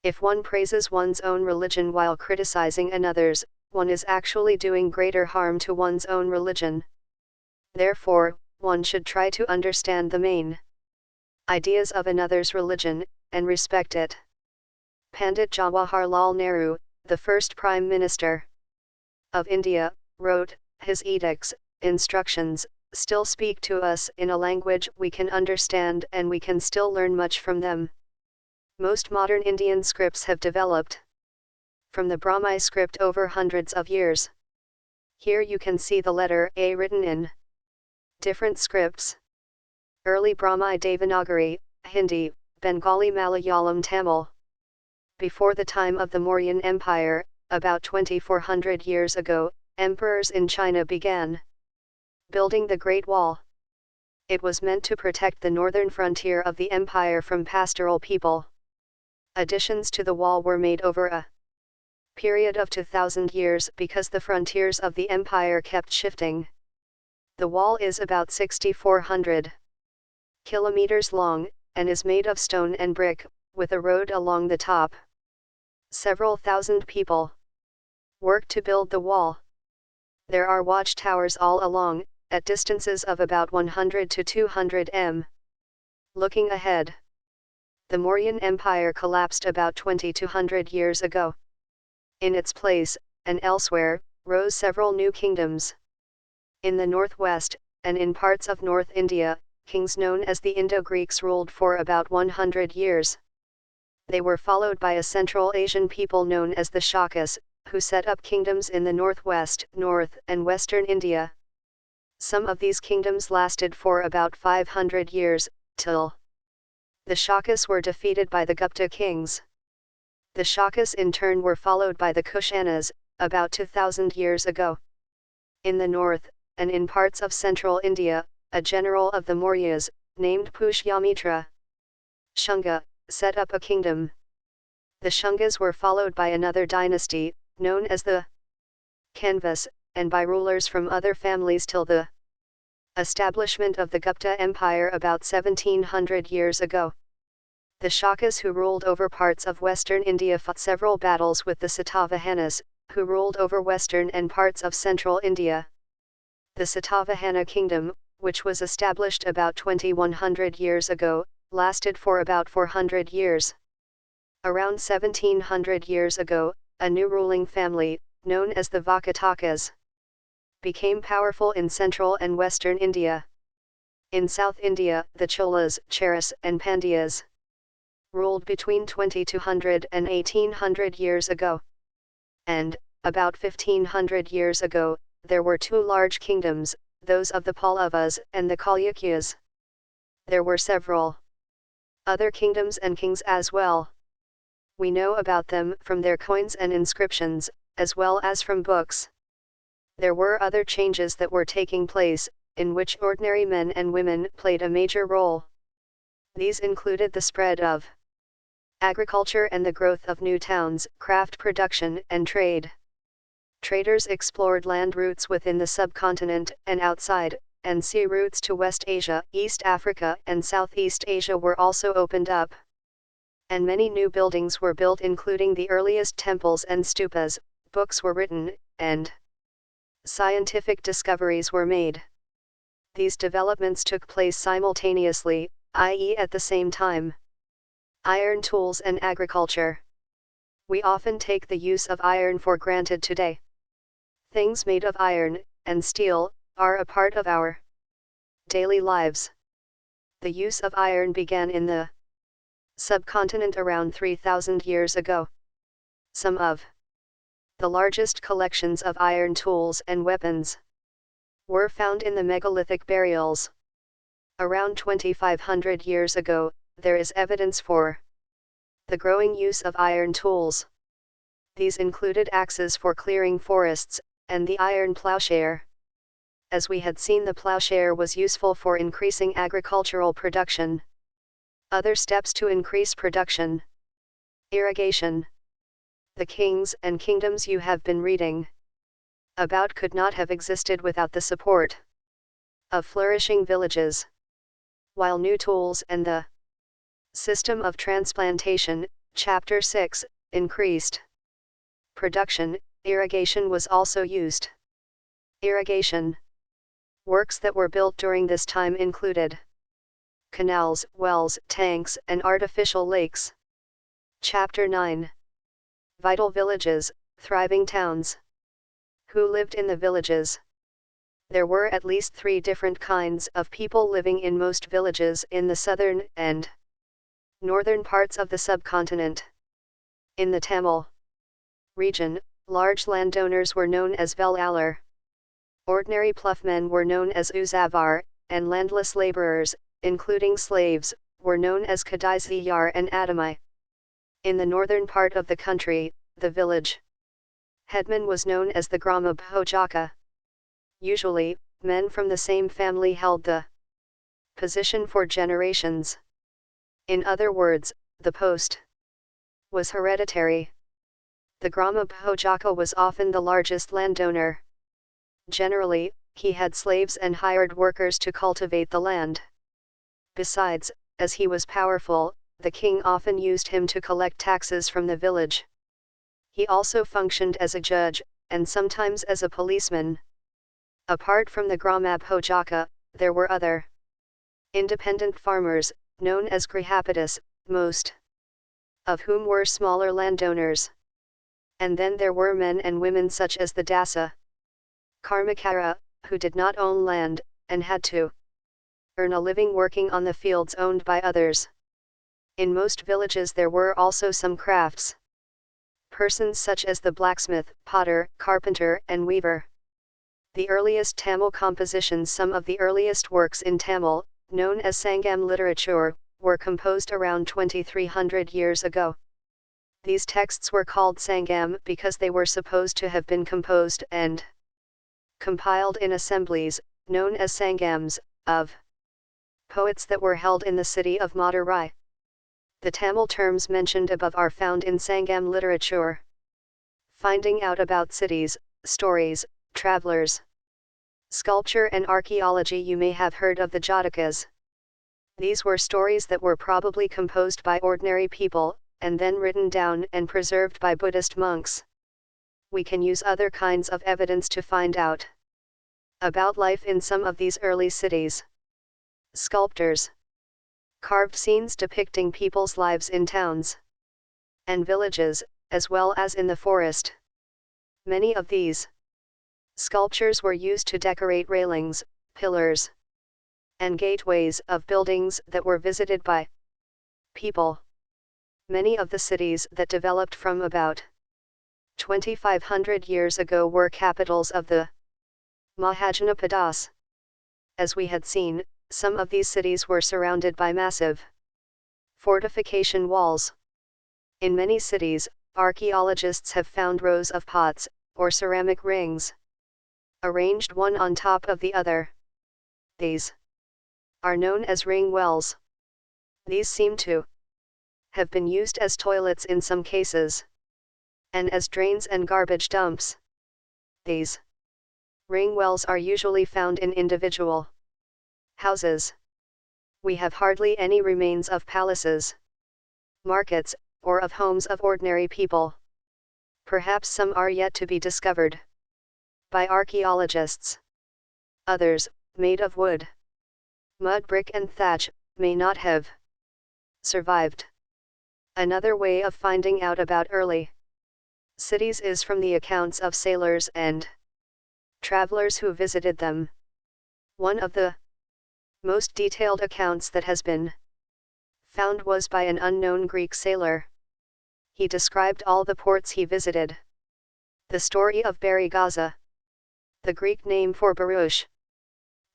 If one praises one's own religion while criticizing another's, one is actually doing greater harm to one's own religion. Therefore, one should try to understand the main ideas of another's religion, and respect it. Pandit Jawaharlal Nehru, the first Prime Minister of India, wrote, his edicts, instructions, still speak to us in a language we can understand, and we can still learn much from them. Most modern Indian scripts have developed from the Brahmi script over hundreds of years. Here you can see the letter A written in different scripts. Early Brahmi Devanagari, Hindi, Bengali, Malayalam, Tamil. Before the time of the Mauryan Empire, about 2400 years ago, emperors in China began building the Great Wall. It was meant to protect the northern frontier of the empire from pastoral people. Additions to the wall were made over a period of 2000 years because the frontiers of the empire kept shifting. The wall is about 6,400 kilometers long, and is made of stone and brick, with a road along the top. Several thousand people worked to build the wall. There are watchtowers all along, at distances of about 100 to 200 m. Looking ahead, the Mauryan Empire collapsed about 20 to 100 years ago. In its place, and elsewhere, rose several new kingdoms. In the northwest, and in parts of North India, kings known as the Indo-Greeks ruled for about 100 years. They were followed by a Central Asian people known as the Shakas, who set up kingdoms in the northwest, north, and western India. Some of these kingdoms lasted for about 500 years, till the Shakas were defeated by the Gupta kings. The Shakas in turn were followed by the Kushanas, about 2000 years ago. In the north, and in parts of central India, a general of the Mauryas, named Pushyamitra Shunga, set up a kingdom. The Shungas were followed by another dynasty, known as the Kanvas, and by rulers from other families till the establishment of the Gupta Empire about 1700 years ago. The Shakas who ruled over parts of western India fought several battles with the Satavahanas, who ruled over western and parts of central India. The Satavahana kingdom, which was established about 2100 years ago, lasted for about 400 years. Around 1700 years ago, a new ruling family, known as the Vakatakas, became powerful in central and western India. In South India, the Cholas, Cheras, and Pandyas ruled between 2200 and 1800 years ago. And, about 1500 years ago, there were two large kingdoms, those of the Pallavas and the Chalukyas. There were several other kingdoms and kings as well. We know about them from their coins and inscriptions, as well as from books. There were other changes that were taking place, in which ordinary men and women played a major role. These included the spread of agriculture and the growth of new towns, craft production, and trade. Traders explored land routes within the subcontinent and outside, and sea routes to West Asia, East Africa, and Southeast Asia were also opened up. And many new buildings were built, including the earliest temples and stupas, books were written, and scientific discoveries were made. These developments took place simultaneously, i.e. at the same time. Iron tools and agriculture. We often take the use of iron for granted today. Things made of iron and steel are a part of our daily lives. The use of iron began in the subcontinent around 3000 years ago. Some of the largest collections of iron tools and weapons were found in the megalithic burials. Around 2500 years ago, there is evidence for the growing use of iron tools. These included axes for clearing forests, and the iron plowshare. As we had seen, the plowshare was useful for increasing agricultural production. Other steps to increase production. Irrigation. The kings and kingdoms you have been reading about could not have existed without the support of flourishing villages. While new tools and the system of transplantation, Chapter 6, increased production, irrigation was also used. Irrigation works that were built during this time included canals, wells, tanks, and artificial lakes. Chapter 9. Vital villages, thriving towns. Who lived in the villages? There were at least 3 different kinds of people living in most villages in the southern and northern parts of the subcontinent. In the Tamil region, large landowners were known as Vellalar. Ordinary ploughmen were known as Uzavar, and landless laborers, including slaves, were known as Kadaisiyar and Adamai. In the northern part of the country, the village headman was known as the Grama Bhojaka. Usually, men from the same family held the position for generations. In other words, the post was hereditary. The Grama Bhojaka was often the largest landowner. Generally, he had slaves and hired workers to cultivate the land. Besides, as he was powerful, the king often used him to collect taxes from the village. He also functioned as a judge, and sometimes as a policeman. Apart from the Gramabhojaka, there were other independent farmers, known as Grihapatis, most of whom were smaller landowners. And then there were men and women such as the Dasa Karmakara, who did not own land, and had to earn a living working on the fields owned by others. In most villages there were also some crafts persons such as the blacksmith, potter, carpenter, and weaver. The earliest Tamil compositions, some of the earliest works in Tamil, known as Sangam literature, were composed around 2300 years ago. These texts were called Sangam because they were supposed to have been composed and compiled in assemblies, known as Sangams, of poets that were held in the city of Madurai. The Tamil terms mentioned above are found in Sangam literature. Finding out about cities, stories, travelers, sculpture and archaeology. You may have heard of the Jatakas. These were stories that were probably composed by ordinary people, and then written down and preserved by Buddhist monks. We can use other kinds of evidence to find out about life in some of these early cities. Sculptors carved scenes depicting people's lives in towns and villages, as well as in the forest. Many of these sculptures were used to decorate railings, pillars, and gateways of buildings that were visited by people. Many of the cities that developed from about 2500 years ago were capitals of the Mahajanapadas. As we had seen, some of these cities were surrounded by massive fortification walls. In many cities, archaeologists have found rows of pots, or ceramic rings, arranged one on top of the other. These are known as ring wells. These seem to have been used as toilets in some cases, and as drains and garbage dumps. These ring wells are usually found in individual houses. We have hardly any remains of palaces, markets, or of homes of ordinary people. Perhaps some are yet to be discovered by archaeologists. Others, made of wood, mud, brick and thatch, may not have survived. Another way of finding out about early cities is from the accounts of sailors and travelers who visited them. One of the most detailed accounts that has been found was by an unknown Greek sailor. He described all the ports he visited. The story of Barigaza, the Greek name for Baruch.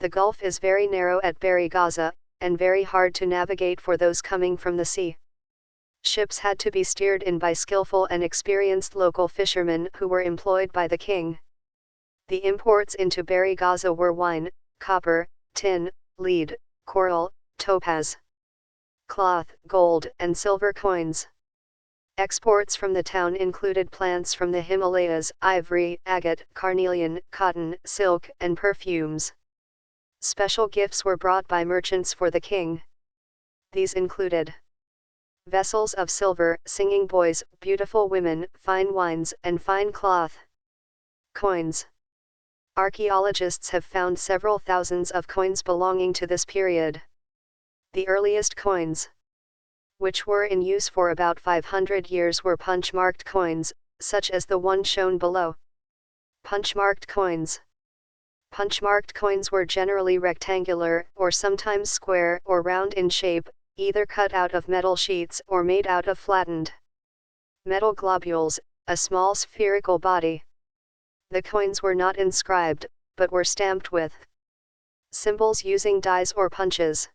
The Gulf is very narrow at Barigaza, and very hard to navigate for those coming from the sea. Ships had to be steered in by skillful and experienced local fishermen who were employed by the king. The imports into Barigaza were wine, copper, tin, lead, coral, topaz, cloth, gold, and silver coins. Exports from the town included plants from the Himalayas, ivory, agate, carnelian, cotton, silk, and perfumes. Special gifts were brought by merchants for the king. These included vessels of silver, singing boys, beautiful women, fine wines, and fine cloth. Coins. Archaeologists have found several thousands of coins belonging to this period. The earliest coins, which were in use for about 500 years, were punch-marked coins, such as the one shown below. Punch-marked coins. Punch-marked coins were generally rectangular, or sometimes square or round in shape, either cut out of metal sheets or made out of flattened metal globules, a small spherical body. The coins were not inscribed, but were stamped with symbols using dies or punches.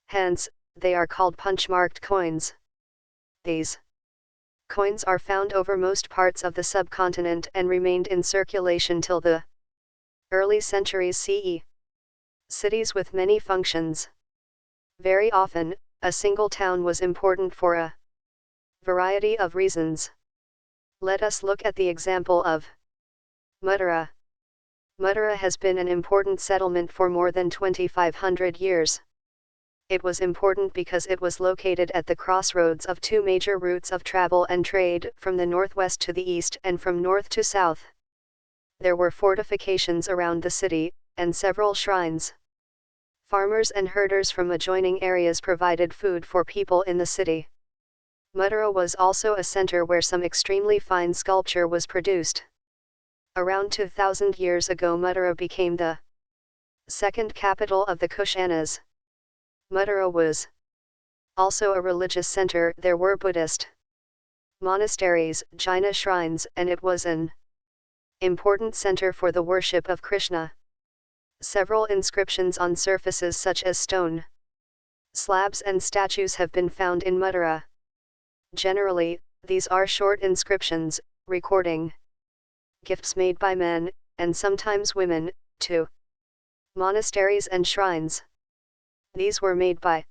Hence, they are called punch-marked coins. These coins are found over most parts of the subcontinent and remained in circulation till the early centuries CE. Cities with many functions. Very often, a single town was important for a variety of reasons. Let us look at the example of Mathura. Mathura has been an important settlement for more than 2500 years. It was important because it was located at the crossroads of two major routes of travel and trade, from the northwest to the east and from north to south. There were fortifications around the city, and several shrines. Farmers and herders from adjoining areas provided food for people in the city. Mathura was also a center where some extremely fine sculpture was produced. Around 2000 years ago, Mathura became the second capital of the Kushanas. Mathura was also a religious center. There were Buddhist monasteries, Jaina shrines, and it was an important center for the worship of Krishna. Several inscriptions on surfaces such as stone slabs and statues have been found in Mathura. Generally, these are short inscriptions, recording gifts made by men, and sometimes women, to monasteries and shrines. These were made by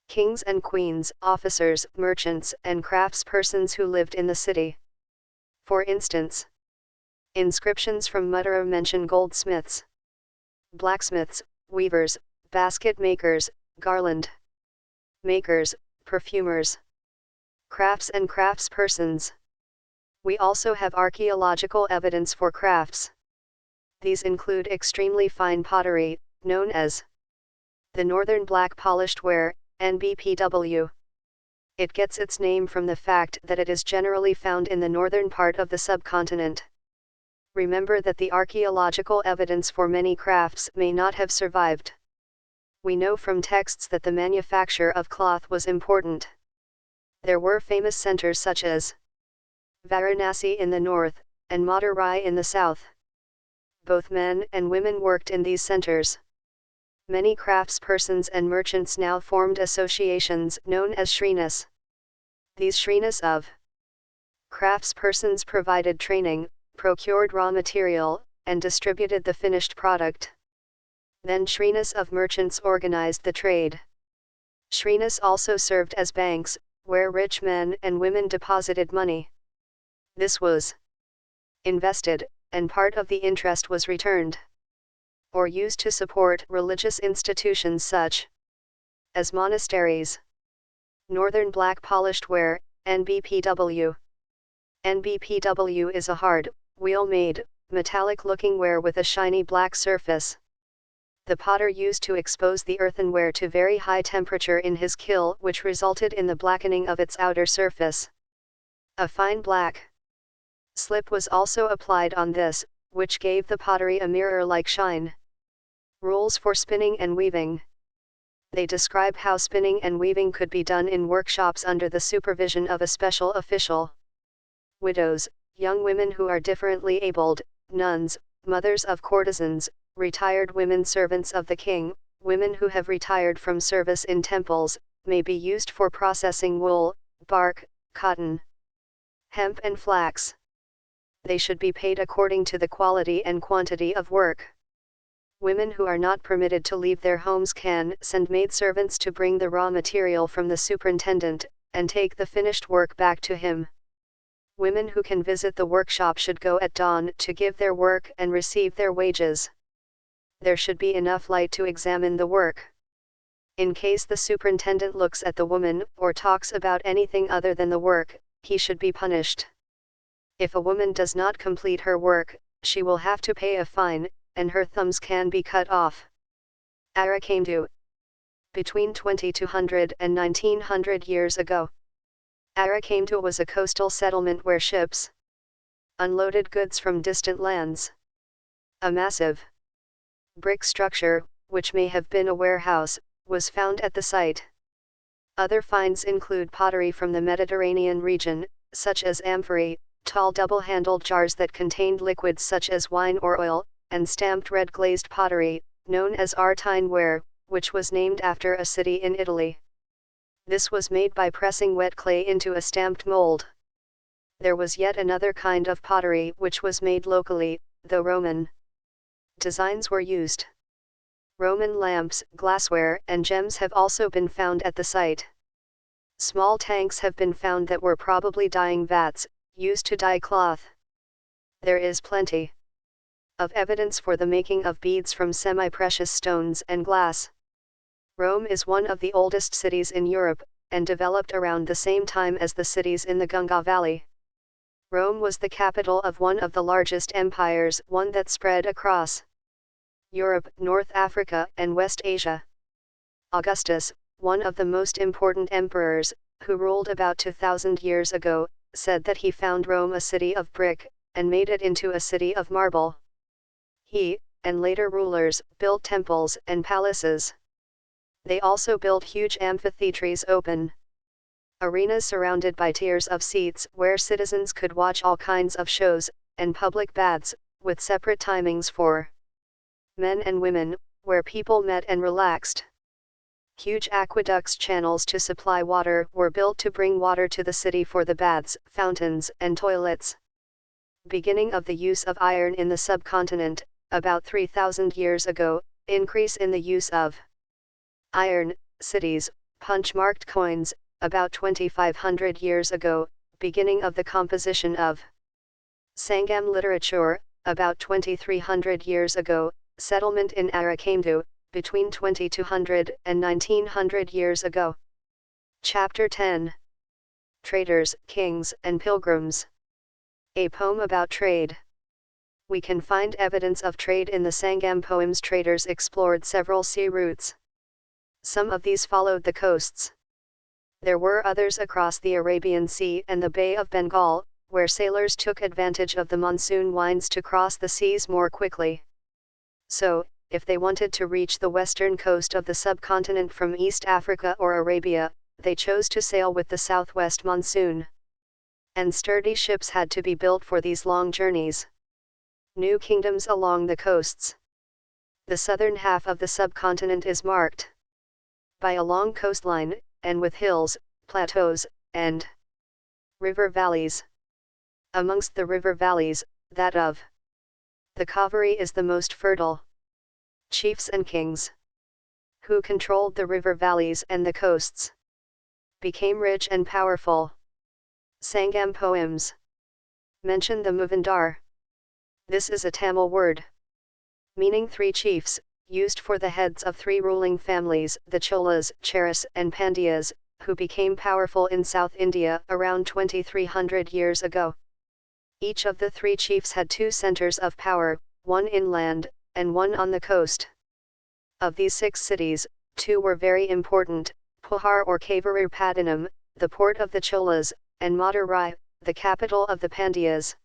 kings and queens, officers, merchants, and craftspersons who lived in the city. For instance, inscriptions from Mathura mention goldsmiths, blacksmiths, weavers, basket makers, garland makers, perfumers, crafts and craftspersons. We also have archaeological evidence for crafts. These include extremely fine pottery, known as the Northern Black Polished Ware, NBPW. It gets its name from the fact that it is generally found in the northern part of the subcontinent. Remember that the archaeological evidence for many crafts may not have survived. We know from texts that the manufacture of cloth was important. There were famous centers such as Varanasi in the north, and Madurai in the south. Both men and women worked in these centers. Many craftspersons and merchants now formed associations known as shrinas. These shrinas of craftspersons provided training, procured raw material, and distributed the finished product. Then shrinas of merchants organized the trade. Shrinas also served as banks, where rich men and women deposited money. This was invested, and part of the interest was returned or used to support religious institutions such as monasteries. Northern Black Polished Ware, NBPW. NBPW is a hard, wheel-made, metallic-looking ware with a shiny black surface. The potter used to expose the earthenware to very high temperature in his kiln, which resulted in the blackening of its outer surface. A fine black slip was also applied on this, which gave the pottery a mirror-like shine. Rules for spinning and weaving. They describe how spinning and weaving could be done in workshops under the supervision of a special official. Widows, young women who are differently abled, nuns, mothers of courtesans, retired women servants of the king, women who have retired from service in temples, may be used for processing wool, bark, cotton, hemp and flax. They should be paid according to the quality and quantity of work. Women who are not permitted to leave their homes can send maidservants to bring the raw material from the superintendent, and take the finished work back to him. Women who can visit the workshop should go at dawn to give their work and receive their wages. There should be enough light to examine the work. In case the superintendent looks at the woman or talks about anything other than the work, he should be punished. If a woman does not complete her work, she will have to pay a fine, and her thumbs can be cut off. Arakamdu. Between 2200 and 1900 years ago, Arakamdu was a coastal settlement where ships unloaded goods from distant lands. A massive brick structure, which may have been a warehouse, was found at the site. Other finds include pottery from the Mediterranean region, such as amphorae, tall double-handled jars that contained liquids such as wine or oil, and stamped red glazed pottery, known as Artine ware, which was named after a city in Italy. This was made by pressing wet clay into a stamped mold. There was yet another kind of pottery which was made locally, though Roman designs were used. Roman lamps, glassware, and gems have also been found at the site. Small tanks have been found that were probably dyeing vats, used to dye cloth. There is plenty of evidence for the making of beads from semi-precious stones and glass. Rome is one of the oldest cities in Europe, and developed around the same time as the cities in the Ganga Valley. Rome was the capital of one of the largest empires, one that spread across Europe, North Africa, and West Asia. Augustus, one of the most important emperors, who ruled about 2000 years ago, said that he found Rome a city of brick, and made it into a city of marble. He, and later rulers, built temples and palaces. They also built huge amphitheatres, open arenas surrounded by tiers of seats where citizens could watch all kinds of shows, and public baths, with separate timings for men and women, where people met and relaxed. Huge aqueducts, channels to supply water, were built to bring water to the city for the baths, fountains, and toilets. Beginning of the use of iron in the subcontinent, about 3,000 years ago, increase in the use of iron, cities, punch-marked coins, about 2,500 years ago, beginning of the composition of Sangam literature, about 2,300 years ago, settlement in Arakandu, between 2,200 and 1,900 years ago. Chapter 10. Traders, Kings, and Pilgrims. A poem about trade. We can find evidence of trade in the Sangam poems. Traders explored several sea routes. Some of these followed the coasts. There were others across the Arabian Sea and the Bay of Bengal, where sailors took advantage of the monsoon winds to cross the seas more quickly. So, if they wanted to reach the western coast of the subcontinent from East Africa or Arabia, they chose to sail with the southwest monsoon. And sturdy ships had to be built for these long journeys. New kingdoms along the coasts. The southern half of the subcontinent is marked by a long coastline, and with hills, plateaus, and river valleys. Amongst the river valleys, that of the Kaveri is the most fertile. Chiefs and kings who controlled the river valleys and the coasts became rich and powerful. Sangam poems mention the Muvandar. This is a Tamil word meaning three chiefs, used for the heads of three ruling families, the Cholas, Cheras, and Pandyas, who became powerful in South India around 2,300 years ago. Each of the three chiefs had two centers of power, one inland, and one on the coast. Of these 6 cities, 2 were very important, Puhar or Kavarupattanam, the port of the Cholas, and Madurai, the capital of the Pandyas.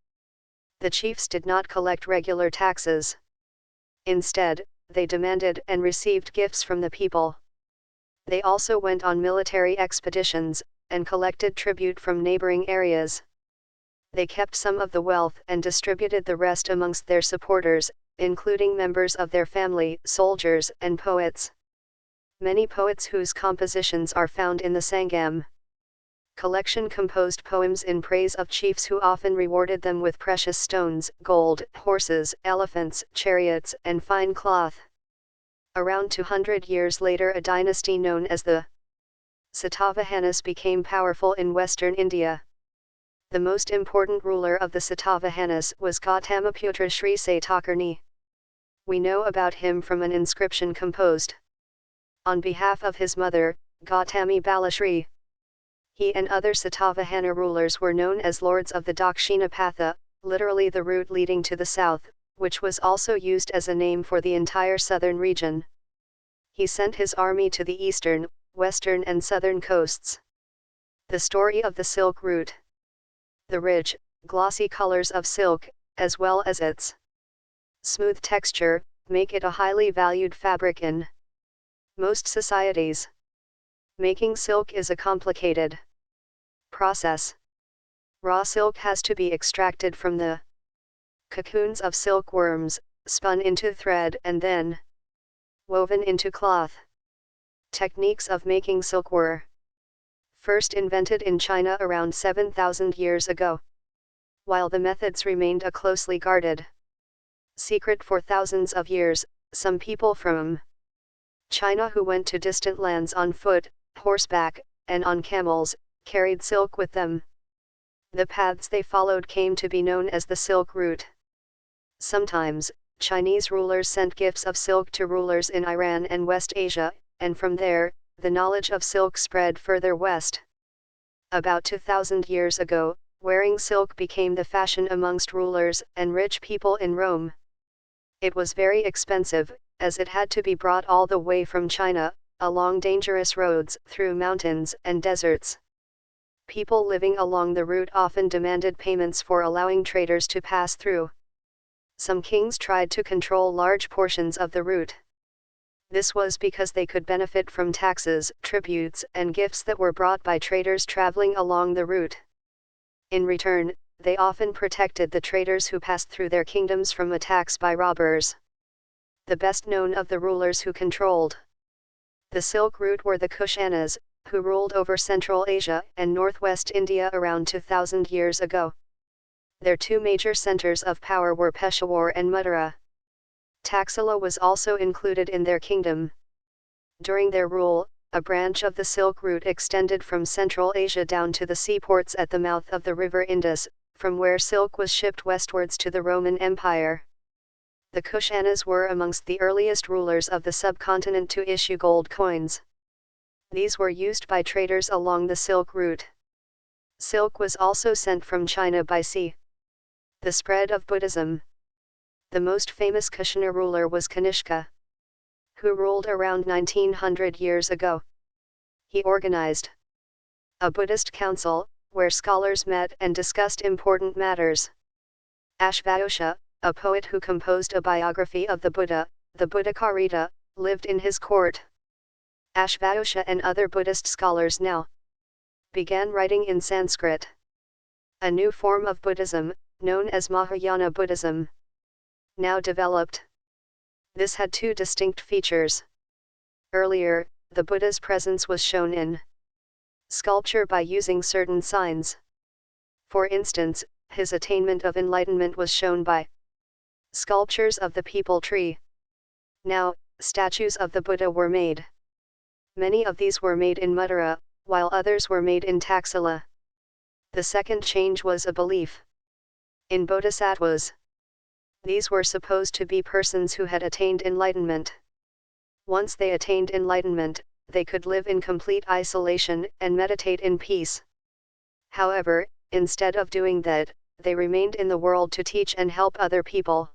The chiefs did not collect regular taxes. Instead, they demanded and received gifts from the people. They also went on military expeditions, and collected tribute from neighboring areas. They kept some of the wealth and distributed the rest amongst their supporters, including members of their family, soldiers, and poets. Many poets whose compositions are found in the Sangam collection composed poems in praise of chiefs who often rewarded them with precious stones, gold, horses, elephants, chariots, and fine cloth. Around 200 years later, a dynasty known as the Satavahanas became powerful in western India. The most important ruler of the Satavahanas was Gautamiputra Sri Satakarni. We know about him from an inscription composed on behalf of his mother, Gautami Balashri. He and other Satavahana rulers were known as lords of the Dakshinapatha, literally the route leading to the south, which was also used as a name for the entire southern region. He sent his army to the eastern, western and southern coasts. The story of the Silk Route. The rich, glossy colors of silk, as well as its smooth texture, make it a highly valued fabric in most societies. Making silk is a complicated process. Raw silk has to be extracted from the cocoons of silkworms, spun into thread and then woven into cloth. Techniques of making silk were first invented in China around 7,000 years ago, while the methods remained a closely guarded secret for thousands of years. Some people from China who went to distant lands on foot, horseback, and on camels, carried silk with them. The paths they followed came to be known as the Silk Route. Sometimes, Chinese rulers sent gifts of silk to rulers in Iran and West Asia, and from there, the knowledge of silk spread further west. About 2000 years ago, wearing silk became the fashion amongst rulers and rich people in Rome. It was very expensive, as it had to be brought all the way from China, along dangerous roads, through mountains and deserts. People living along the route often demanded payments for allowing traders to pass through. Some kings tried to control large portions of the route. This was because they could benefit from taxes, tributes, and gifts that were brought by traders traveling along the route. In return, they often protected the traders who passed through their kingdoms from attacks by robbers. The best known of the rulers who controlled the Silk Route were the Kushanas, who ruled over Central Asia and Northwest India around 2000 years ago. Their two major centers of power were Peshawar and Mathura. Taxila was also included in their kingdom. During their rule, a branch of the Silk Route extended from Central Asia down to the seaports at the mouth of the river Indus, from where silk was shipped westwards to the Roman Empire. The Kushanas were amongst the earliest rulers of the subcontinent to issue gold coins. These were used by traders along the Silk Route. Silk was also sent from China by sea. The spread of Buddhism. The most famous Kushana ruler was Kanishka, who ruled around 1900 years ago. He organized a Buddhist council, where scholars met and discussed important matters. Ashvagosha, a poet who composed a biography of the Buddha, the Buddhakarita, lived in his court. Ashvagosha and other Buddhist scholars now began writing in Sanskrit. A new form of Buddhism, known as Mahayana Buddhism, now developed. This had two distinct features. Earlier, the Buddha's presence was shown in sculpture by using certain signs. For instance, his attainment of enlightenment was shown by sculptures of the peepal tree. Now, statues of the Buddha were made. Many of these were made in Mathura, while others were made in Taxila. The second change was a belief in bodhisattvas. These were supposed to be persons who had attained enlightenment. Once they attained enlightenment, they could live in complete isolation and meditate in peace. However, instead of doing that, they remained in the world to teach and help other people.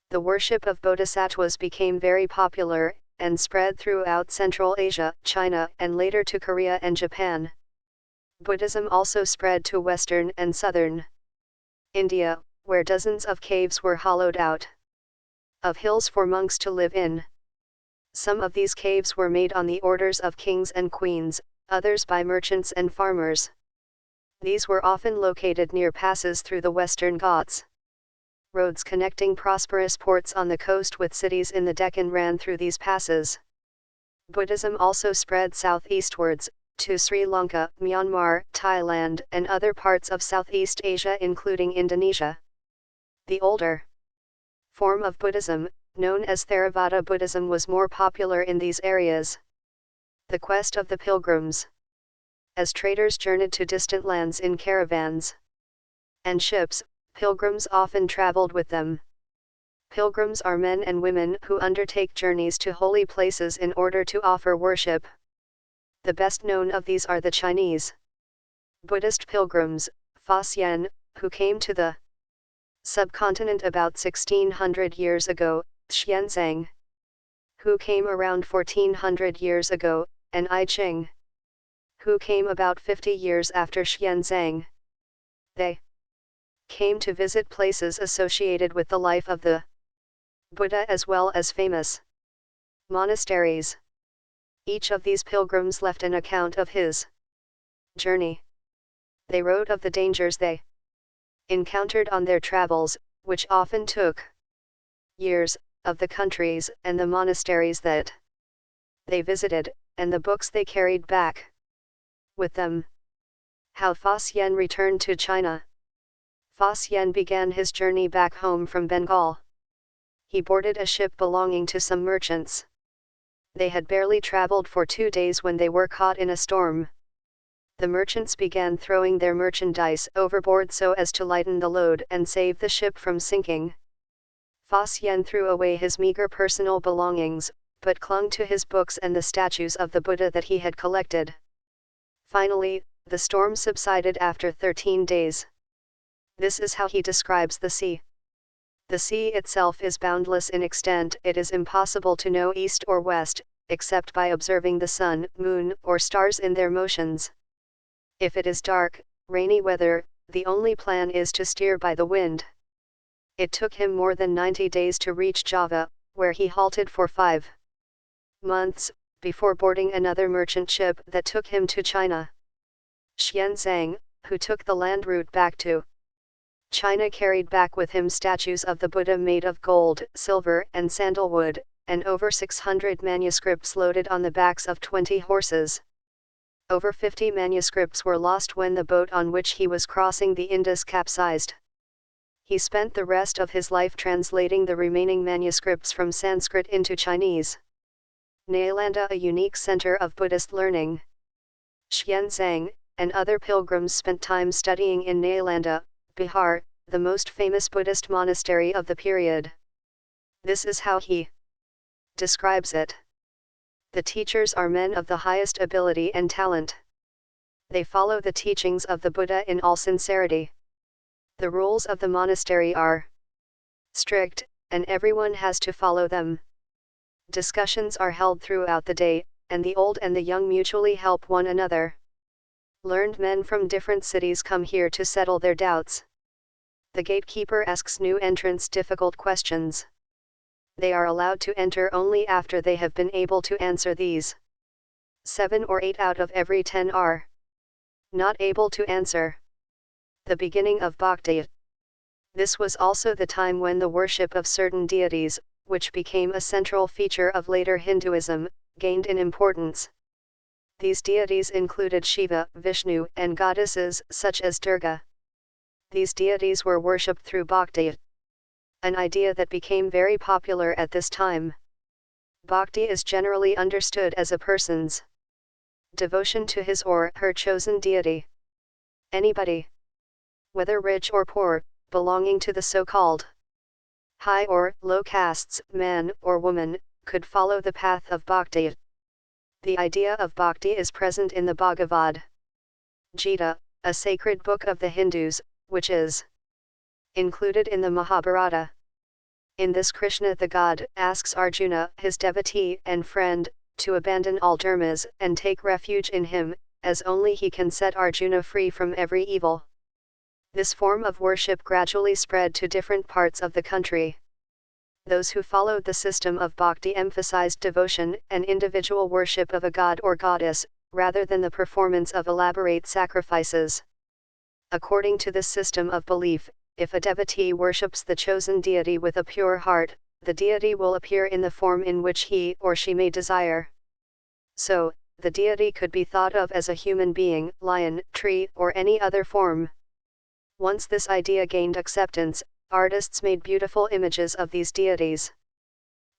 The worship of bodhisattvas became very popular, and spread throughout Central Asia, China, and later to Korea and Japan. Buddhism also spread to Western and Southern India, where dozens of caves were hollowed out of hills for monks to live in. Some of these caves were made on the orders of kings and queens, others by merchants and farmers. These were often located near passes through the Western Ghats. Roads connecting prosperous ports on the coast with cities in the Deccan ran through these passes. Buddhism also spread southeastwards, to Sri Lanka, Myanmar, Thailand, and other parts of Southeast Asia including Indonesia. The older form of Buddhism, known as Theravada Buddhism, was more popular in these areas. The quest of the pilgrims. As traders journeyed to distant lands in caravans and ships, pilgrims often traveled with them. Pilgrims are men and women who undertake journeys to holy places in order to offer worship. The best known of these are the Chinese Buddhist pilgrims, Faxian, who came to the subcontinent about 1600 years ago, Xianzang, who came around 1400 years ago, and I Ching, who came about 50 years after Xianzang. They came to visit places associated with the life of the Buddha as well as famous monasteries. Each of these pilgrims left an account of his journey. They wrote of the dangers they encountered on their travels, which often took years, of the countries and the monasteries that they visited, and the books they carried back with them. How Faxian returned to China. Faxian began his journey back home from Bengal. He boarded a ship belonging to some merchants. They had barely traveled for 2 days when they were caught in a storm. The merchants began throwing their merchandise overboard so as to lighten the load and save the ship from sinking. Faxian threw away his meager personal belongings, but clung to his books and the statues of the Buddha that he had collected. Finally, the storm subsided after 13 days. This is how he describes the sea. The sea itself is boundless in extent. It is impossible to know east or west, except by observing the sun, moon, or stars in their motions. If it is dark, rainy weather, the only plan is to steer by the wind. It took him more than 90 days to reach Java, where he halted for 5 months, before boarding another merchant ship that took him to China. Xuanzang, who took the land route back to China, carried back with him statues of the Buddha made of gold, silver, and sandalwood, and over 600 manuscripts loaded on the backs of 20 horses. Over 50 manuscripts were lost when the boat on which he was crossing the Indus capsized. He spent the rest of his life translating the remaining manuscripts from Sanskrit into Chinese. Nalanda, a unique center of Buddhist learning. Xuanzang and other pilgrims spent time studying in Nalanda, Bihar, the most famous Buddhist monastery of the period. This is how he describes it. The teachers are men of the highest ability and talent. They follow the teachings of the Buddha in all sincerity. The rules of the monastery are strict, and everyone has to follow them. Discussions are held throughout the day, and the old and the young mutually help one another. Learned men from different cities come here to settle their doubts. The gatekeeper asks new entrants difficult questions. They are allowed to enter only after they have been able to answer these. 7 or 8 out of every 10 are not able to answer. The beginning of Bhakti. This was also the time when the worship of certain deities, which became a central feature of later Hinduism, gained in importance. These deities included Shiva, Vishnu, and goddesses such as Durga. These deities were worshipped through Bhakti, an idea that became very popular at this time. Bhakti is generally understood as a person's devotion to his or her chosen deity. Anybody, whether rich or poor, belonging to the so-called high or low castes, man or woman, could follow the path of Bhakti. The idea of Bhakti is present in the Bhagavad Gita, a sacred book of the Hindus, which is included in the Mahabharata. In this, Krishna the god asks Arjuna, his devotee and friend, to abandon all dharmas and take refuge in him, as only he can set Arjuna free from every evil. This form of worship gradually spread to different parts of the country. Those who followed the system of Bhakti emphasized devotion and individual worship of a god or goddess, rather than the performance of elaborate sacrifices. According to this system of belief, if a devotee worships the chosen deity with a pure heart, the deity will appear in the form in which he or she may desire. So, the deity could be thought of as a human being, lion, tree, or any other form. Once this idea gained acceptance, artists made beautiful images of these deities.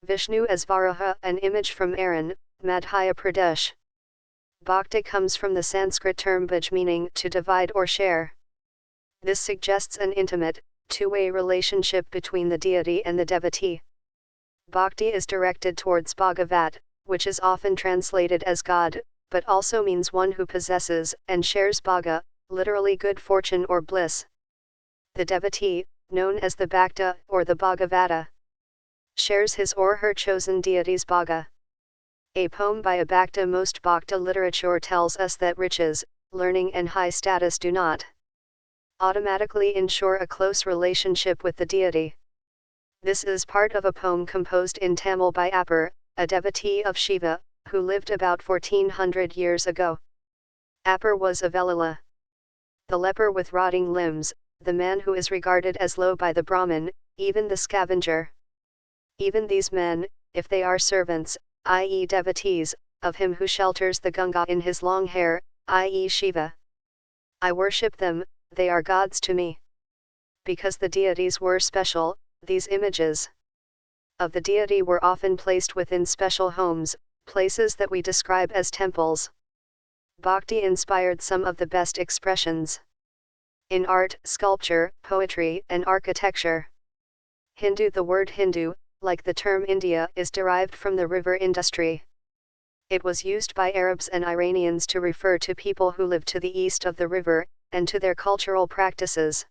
Vishnu as Varaha, an image from Aaron, Madhya Pradesh. Bhakti comes from the Sanskrit term bhaj, meaning to divide or share. This suggests an intimate, two-way relationship between the deity and the devotee. Bhakti is directed towards Bhagavat, which is often translated as God, but also means one who possesses and shares bhaga, literally good fortune or bliss. The devotee, known as the Bhakta or the Bhagavata, shares his or her chosen deity's bhaga. A poem by a Bhakta. Most Bhakta literature tells us that riches, learning and high status do not automatically ensure a close relationship with the deity. This is part of a poem composed in Tamil by Appar, a devotee of Shiva, who lived about 1400 years ago. Appar was a Velila, the leper with rotting limbs, the man who is regarded as low by the Brahmin, even the scavenger. Even these men, if they are servants, i.e. devotees, of him who shelters the Ganga in his long hair, i.e. Shiva. I worship them, they are gods to me. Because the deities were special, these images of the deity were often placed within special homes, places that we describe as temples. Bhakti inspired some of the best expressions in art, sculpture, poetry, and architecture. Hindu. The word Hindu, like the term India, is derived from the river industry. It was used by Arabs and Iranians to refer to people who lived to the east of the river, and to their cultural practices.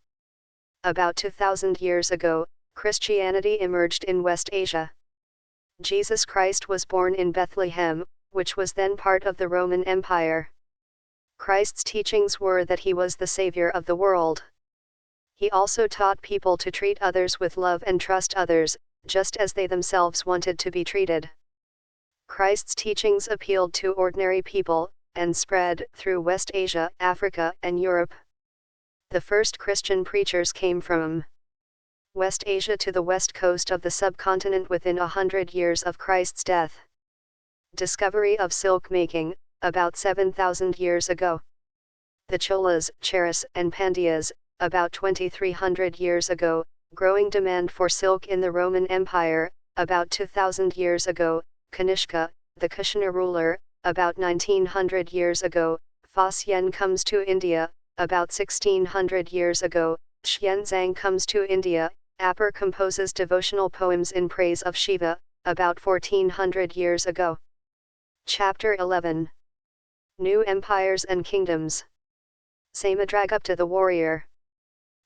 About 2,000 years ago, Christianity emerged in West Asia. Jesus Christ was born in Bethlehem, which was then part of the Roman Empire. Christ's teachings were that he was the Savior of the world. He also taught people to treat others with love and trust others, just as they themselves wanted to be treated. Christ's teachings appealed to ordinary people, and spread through West Asia, Africa, and Europe. The first Christian preachers came from West Asia to the west coast of the subcontinent within 100 years of Christ's death. Discovery of silk making, about 7,000 years ago. The Cholas, Cheras, and Pandyas, about 2,300 years ago. Growing demand for silk in the Roman Empire, about 2,000 years ago. Kanishka, the Kushana ruler, about 1900 years ago. Fasyen comes to India, about 1600 years ago. Xuanzang comes to India. Apar composes devotional poems in praise of Shiva, about 1400 years ago. Chapter 11. New Empires and Kingdoms. Samudragupta the warrior,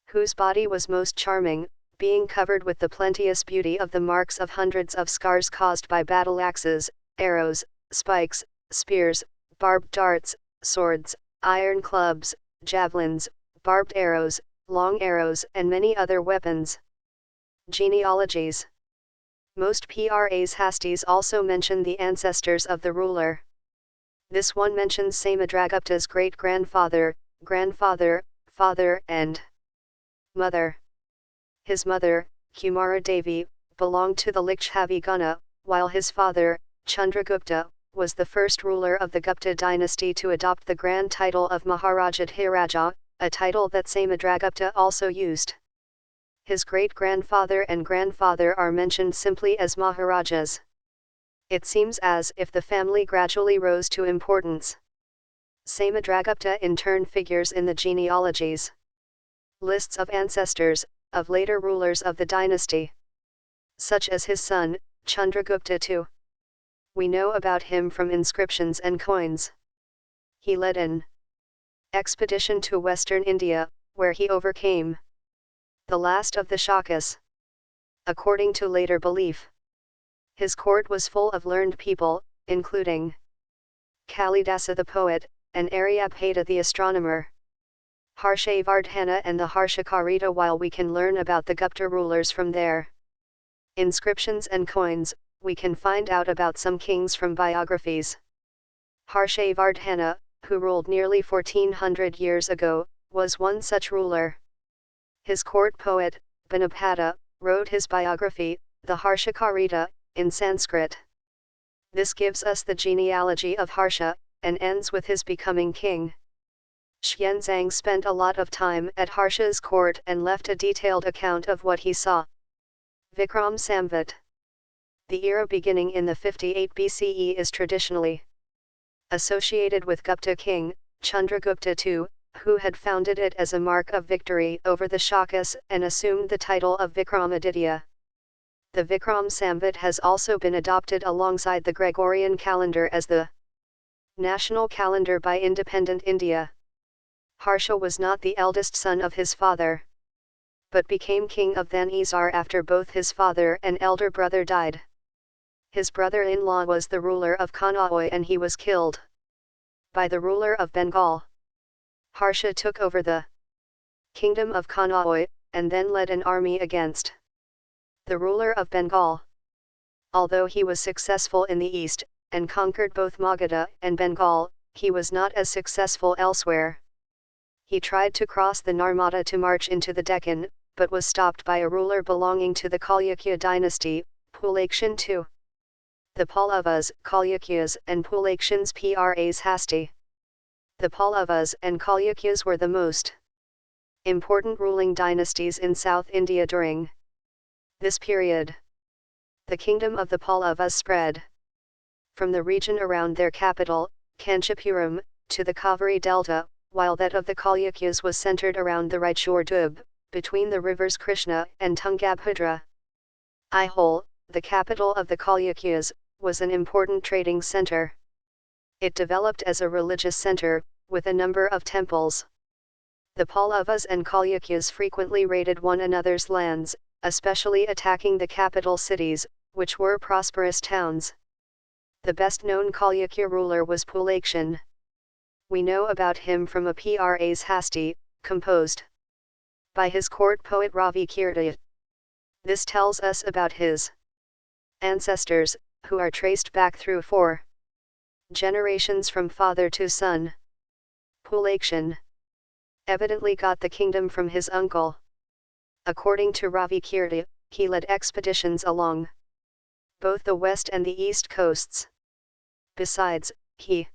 whose body was most charming, being covered with the plenteous beauty of the marks of hundreds of scars caused by battle axes, arrows, spikes, spears, barbed darts, swords, iron clubs, javelins, barbed arrows, long arrows, and many other weapons. Genealogies. Most Pras Hastis also mention the ancestors of the ruler. This one mentions Samudragupta's great-grandfather, grandfather, father, and mother. His mother, Kumara Devi, belonged to the Likshavi Gana, while his father, Chandragupta, was the first ruler of the Gupta dynasty to adopt the grand title of Maharajadhiraja, a title that Samudragupta also used. His great-grandfather and grandfather are mentioned simply as Maharajas. It seems as if the family gradually rose to importance. Samudragupta in turn figures in the genealogies. Lists of ancestors, of later rulers of the dynasty, such as his son, Chandragupta II. We know about him from inscriptions and coins. He led an expedition to western India, where he overcame the last of the Shakas. According to later belief, his court was full of learned people, including Kalidasa the poet, and Aryabhata the astronomer, Harshavardhana and the Harshakarita. While we can learn about the Gupta rulers from their inscriptions and coins, we can find out about some kings from biographies. Harshavardhana, who ruled nearly 1400 years ago, was one such ruler. His court poet, Banapada, wrote his biography, the Harshakarita, in Sanskrit. This gives us the genealogy of Harsha, and ends with his becoming king. Xuanzang spent a lot of time at Harsha's court and left a detailed account of what he saw. Vikram Samvat. The era beginning in the 58 BCE is traditionally associated with Gupta king, Chandragupta II, who had founded it as a mark of victory over the Shakas and assumed the title of Vikramaditya. The Vikram Samvat has also been adopted alongside the Gregorian calendar as the national calendar by independent India. Harsha was not the eldest son of his father, but became king of Thanesar after both his father and elder brother died. His brother-in-law was the ruler of Kanauj and he was killed by the ruler of Bengal. Harsha took over the kingdom of Kanauj, and then led an army against the ruler of Bengal. Although he was successful in the east, and conquered both Magadha and Bengal, he was not as successful elsewhere. He tried to cross the Narmada to march into the Deccan, but was stopped by a ruler belonging to the Chalukya dynasty, Pulakshin II. The Pallavas, Chalukyas, and Pulakshins Pras Hasti. The Pallavas and Chalukyas were the most important ruling dynasties in South India during this period. The kingdom of the Pallavas spread from the region around their capital, Kanchipuram, to the Kaveri Delta, while that of the Chalukyas was centered around the Raichur Dub, between the rivers Krishna and Tungabhadra. Aihole, the capital of the Chalukya's, was an important trading center. It developed as a religious center, with a number of temples. The Pallavas and Chalukyas frequently raided one another's lands, especially attacking the capital cities, which were prosperous towns. The best-known Chalukya ruler was Pulakshin. We know about him from a Pras Hasti, composed by his court poet Ravi Kirti. This tells us about his ancestors, who are traced back through 4 generations from father to son. Pulakshin evidently got the kingdom from his uncle. According to Ravi Kirti, he led expeditions along both the west and the east coasts. Besides, he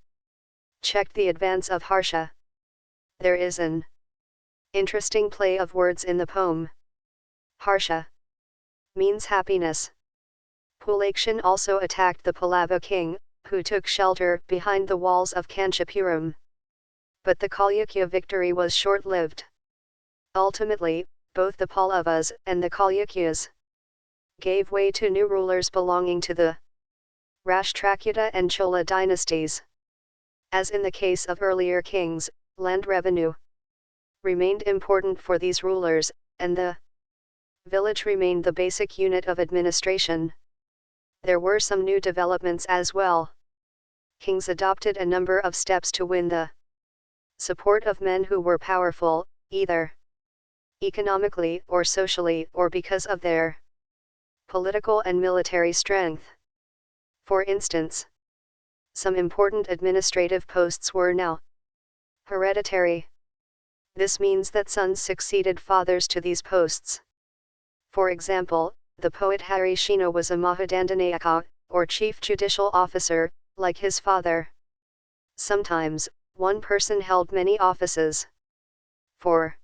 checked the advance of Harsha. There is an interesting play of words in the poem. Harsha means happiness. Pulakshin also attacked the Pallava king, who took shelter behind the walls of Kanchipuram. But the Chalukya victory was short-lived. Ultimately, both the Pallavas and the Chalukyas gave way to new rulers belonging to the Rashtrakuta and Chola dynasties. As in the case of earlier kings, land revenue remained important for these rulers, and the village remained the basic unit of administration. There were some new developments as well. Kings adopted a number of steps to win the support of men who were powerful, either economically or socially or because of their political and military strength. For instance, some important administrative posts were now hereditary. This means that sons succeeded fathers to these posts. For example, the poet Harishina was a Mahadandanaika, or chief judicial officer, like his father. Sometimes, one person held many offices. For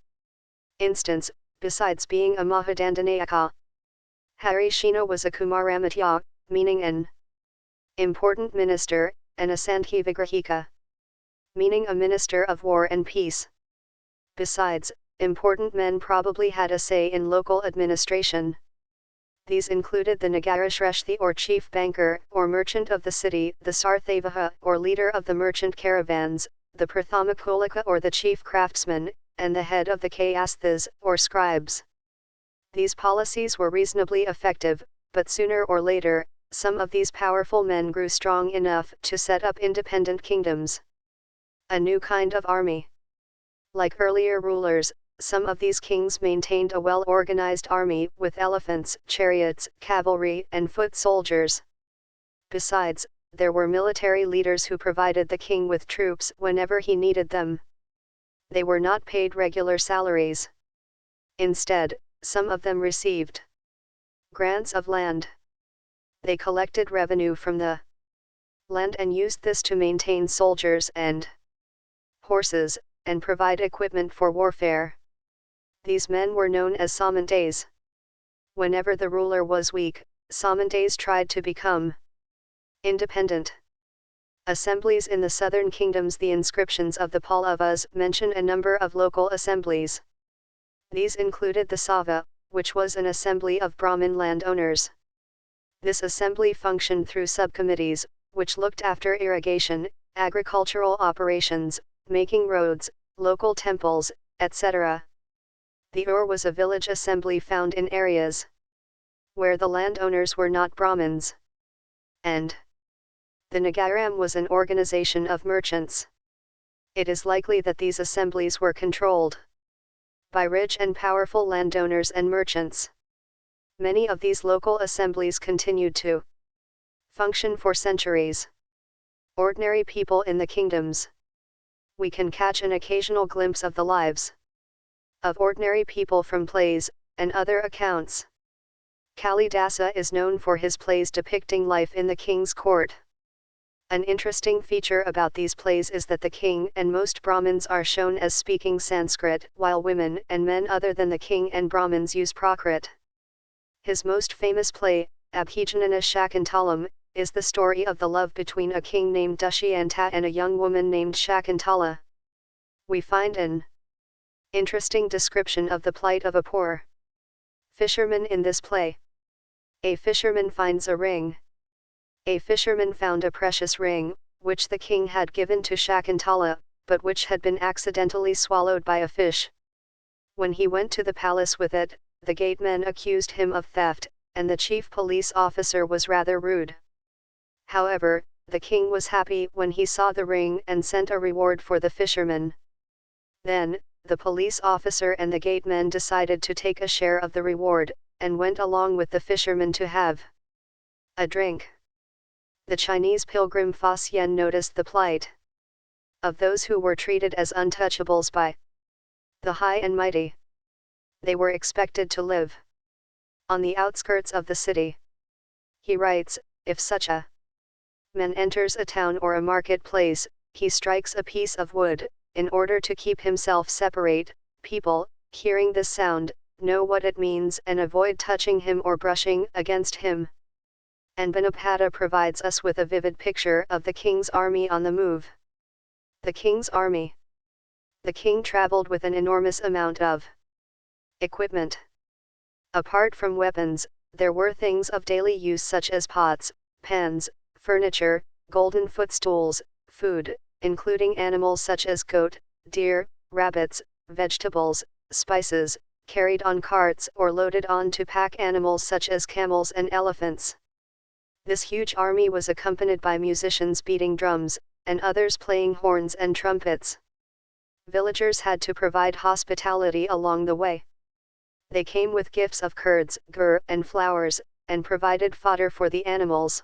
instance, besides being a Mahadandanaika, Harishina was a Kumaramatya, meaning an important minister, and a Sandhi Vigrahika, meaning a minister of war and peace. Besides, important men probably had a say in local administration. These included the Nagarashreshthi or chief banker or merchant of the city, the Sarthavaha or leader of the merchant caravans, the Prathamakulika or the chief craftsman, and the head of the Kayasthas or scribes. These policies were reasonably effective, but sooner or later, some of these powerful men grew strong enough to set up independent kingdoms. A new kind of army. Like earlier rulers, some of these kings maintained a well-organized army with elephants, chariots, cavalry, and foot soldiers. Besides, there were military leaders who provided the king with troops whenever he needed them. They were not paid regular salaries. Instead, some of them received grants of land. They collected revenue from the land and used this to maintain soldiers and horses, and provide equipment for warfare. These men were known as Samantas. Whenever the ruler was weak, Samantas tried to become independent. Assemblies in the southern kingdoms. The inscriptions of the Pallavas mention a number of local assemblies. These included the Sava, which was an assembly of Brahmin landowners. This assembly functioned through subcommittees, which looked after irrigation, agricultural operations, making roads, local temples, etc. The Ur was a village assembly found in areas where the landowners were not Brahmins. And the Nagaram was an organization of merchants. It is likely that these assemblies were controlled by rich and powerful landowners and merchants. Many of these local assemblies continued to function for centuries. Ordinary people in the kingdoms. We can catch an occasional glimpse of the lives of ordinary people from plays and other accounts. Kalidasa is known for his plays depicting life in the king's court. An interesting feature about these plays is that the king and most Brahmins are shown as speaking Sanskrit, while women and men other than the king and Brahmins use Prakrit. His most famous play, Abhijanana Shakuntalam, is the story of the love between a king named Dushyanta and a young woman named Shakuntala. We find an interesting description of the plight of a poor fisherman in this play. A fisherman finds a ring. A fisherman found a precious ring, which the king had given to Shakuntala, but which had been accidentally swallowed by a fish. When he went to the palace with it, the gatemen accused him of theft, and the chief police officer was rather rude. However, the king was happy when he saw the ring and sent a reward for the fisherman. Then, the police officer and the gatemen decided to take a share of the reward, and went along with the fisherman to have a drink. The Chinese pilgrim Fa Xian noticed the plight of those who were treated as untouchables by the high and mighty. They were expected to live on the outskirts of the city. He writes, if such a man enters a town or a marketplace, he strikes a piece of wood, in order to keep himself separate. People, hearing this sound, know what it means and avoid touching him or brushing against him. And Banapada provides us with a vivid picture of the king's army on the move. The king's army. The king traveled with an enormous amount of equipment. Apart from weapons, there were things of daily use such as pots, pans, furniture, golden footstools, food, including animals such as goat, deer, rabbits, vegetables, spices, carried on carts or loaded onto pack animals such as camels and elephants. This huge army was accompanied by musicians beating drums, and others playing horns and trumpets. Villagers had to provide hospitality along the way. They came with gifts of curds, gur, and flowers, and provided fodder for the animals.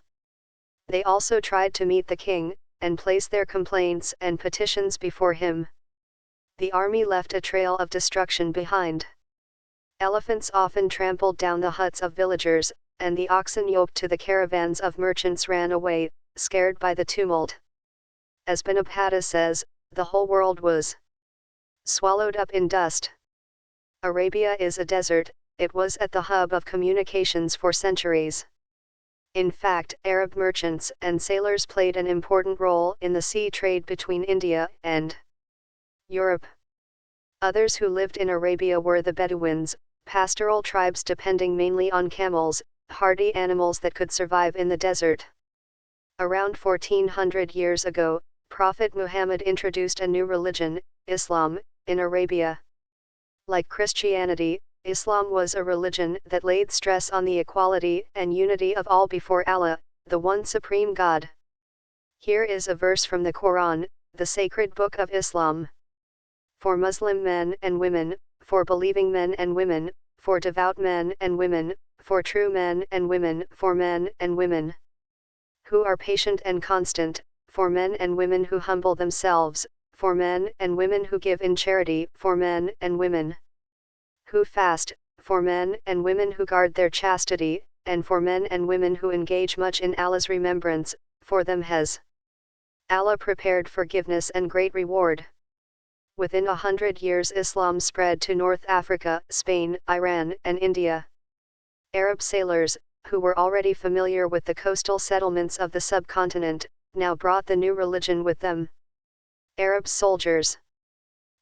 They also tried to meet the king, and place their complaints and petitions before him. The army left a trail of destruction behind. Elephants often trampled down the huts of villagers, and the oxen yoked to the caravans of merchants ran away, scared by the tumult. As Banapada says, the whole world was swallowed up in dust. Arabia is a desert. It was at the hub of communications for centuries. In fact, Arab merchants and sailors played an important role in the sea trade between India and Europe. Others who lived in Arabia were the Bedouins, pastoral tribes depending mainly on camels, hardy animals that could survive in the desert. Around 1400 years ago, Prophet Muhammad introduced a new religion, Islam, in Arabia. Like Christianity, Islam was a religion that laid stress on the equality and unity of all before Allah, the one supreme God. Here is a verse from the Quran, the sacred book of Islam. For Muslim men and women, for believing men and women, for devout men and women, for true men and women, for men and women who are patient and constant, for men and women who humble themselves, for men and women who give in charity, for men and women who fast, for men and women who guard their chastity, and for men and women who engage much in Allah's remembrance. For them has Allah prepared forgiveness and great reward. Within 100 years Islam spread to North Africa, Spain, Iran, and India. Arab sailors, who were already familiar with the coastal settlements of the subcontinent, now brought the new religion with them. Arab soldiers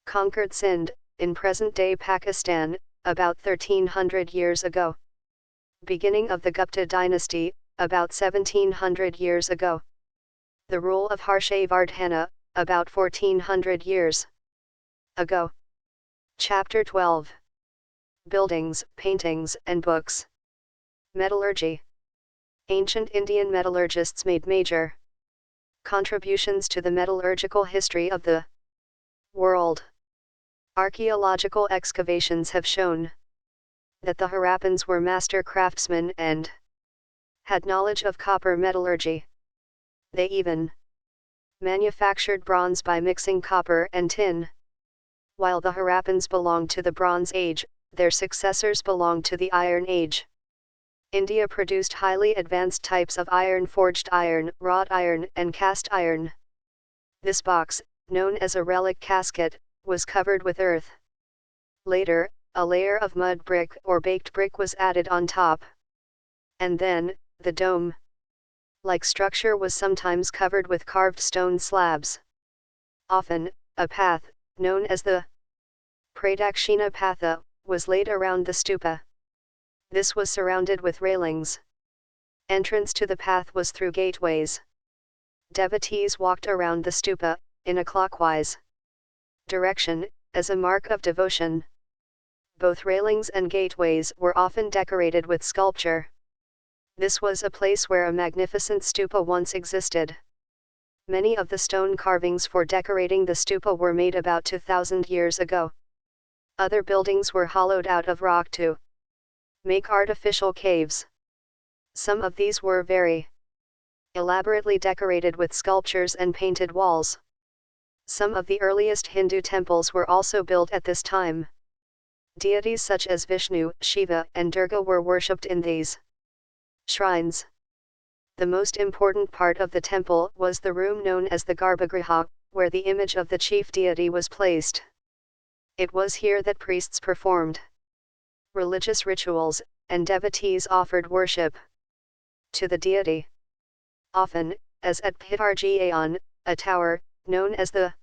conquered Sindh, in present-day Pakistan, about 1300 years ago. Beginning of the Gupta dynasty, about 1700 years ago. The rule of Harshavardhana, about 1400 years ago. Chapter 12. Buildings, Paintings, and Books. Metallurgy. Ancient Indian metallurgists made major contributions to the metallurgical history of the world. Archaeological excavations have shown that the Harappans were master craftsmen and had knowledge of copper metallurgy. They even manufactured bronze by mixing copper and tin. While the Harappans belonged to the Bronze Age, their successors belonged to the Iron Age. India produced highly advanced types of iron, forged iron, wrought iron, and cast iron. This box, known as a relic casket, was covered with earth. Later, a layer of mud brick or baked brick was added on top. And then, the dome-like structure was sometimes covered with carved stone slabs. Often, a path, known as the Pradakshina Patha, was laid around the stupa. This was surrounded with railings. Entrance to the path was through gateways. Devotees walked around the stupa, in a clockwise direction, as a mark of devotion. Both railings and gateways were often decorated with sculpture. This was a place where a magnificent stupa once existed. Many of the stone carvings for decorating the stupa were made about 2,000 years ago. Other buildings were hollowed out of rock to make artificial caves. Some of these were very elaborately decorated with sculptures and painted walls. Some of the earliest Hindu temples were also built at this time. Deities such as Vishnu, Shiva, and Durga were worshipped in these shrines. The most important part of the temple was the room known as the Garbhagriha, where the image of the chief deity was placed. It was here that priests performed religious rituals, and devotees offered worship to the deity. Often, as at Pitarjiyan, a tower, known as the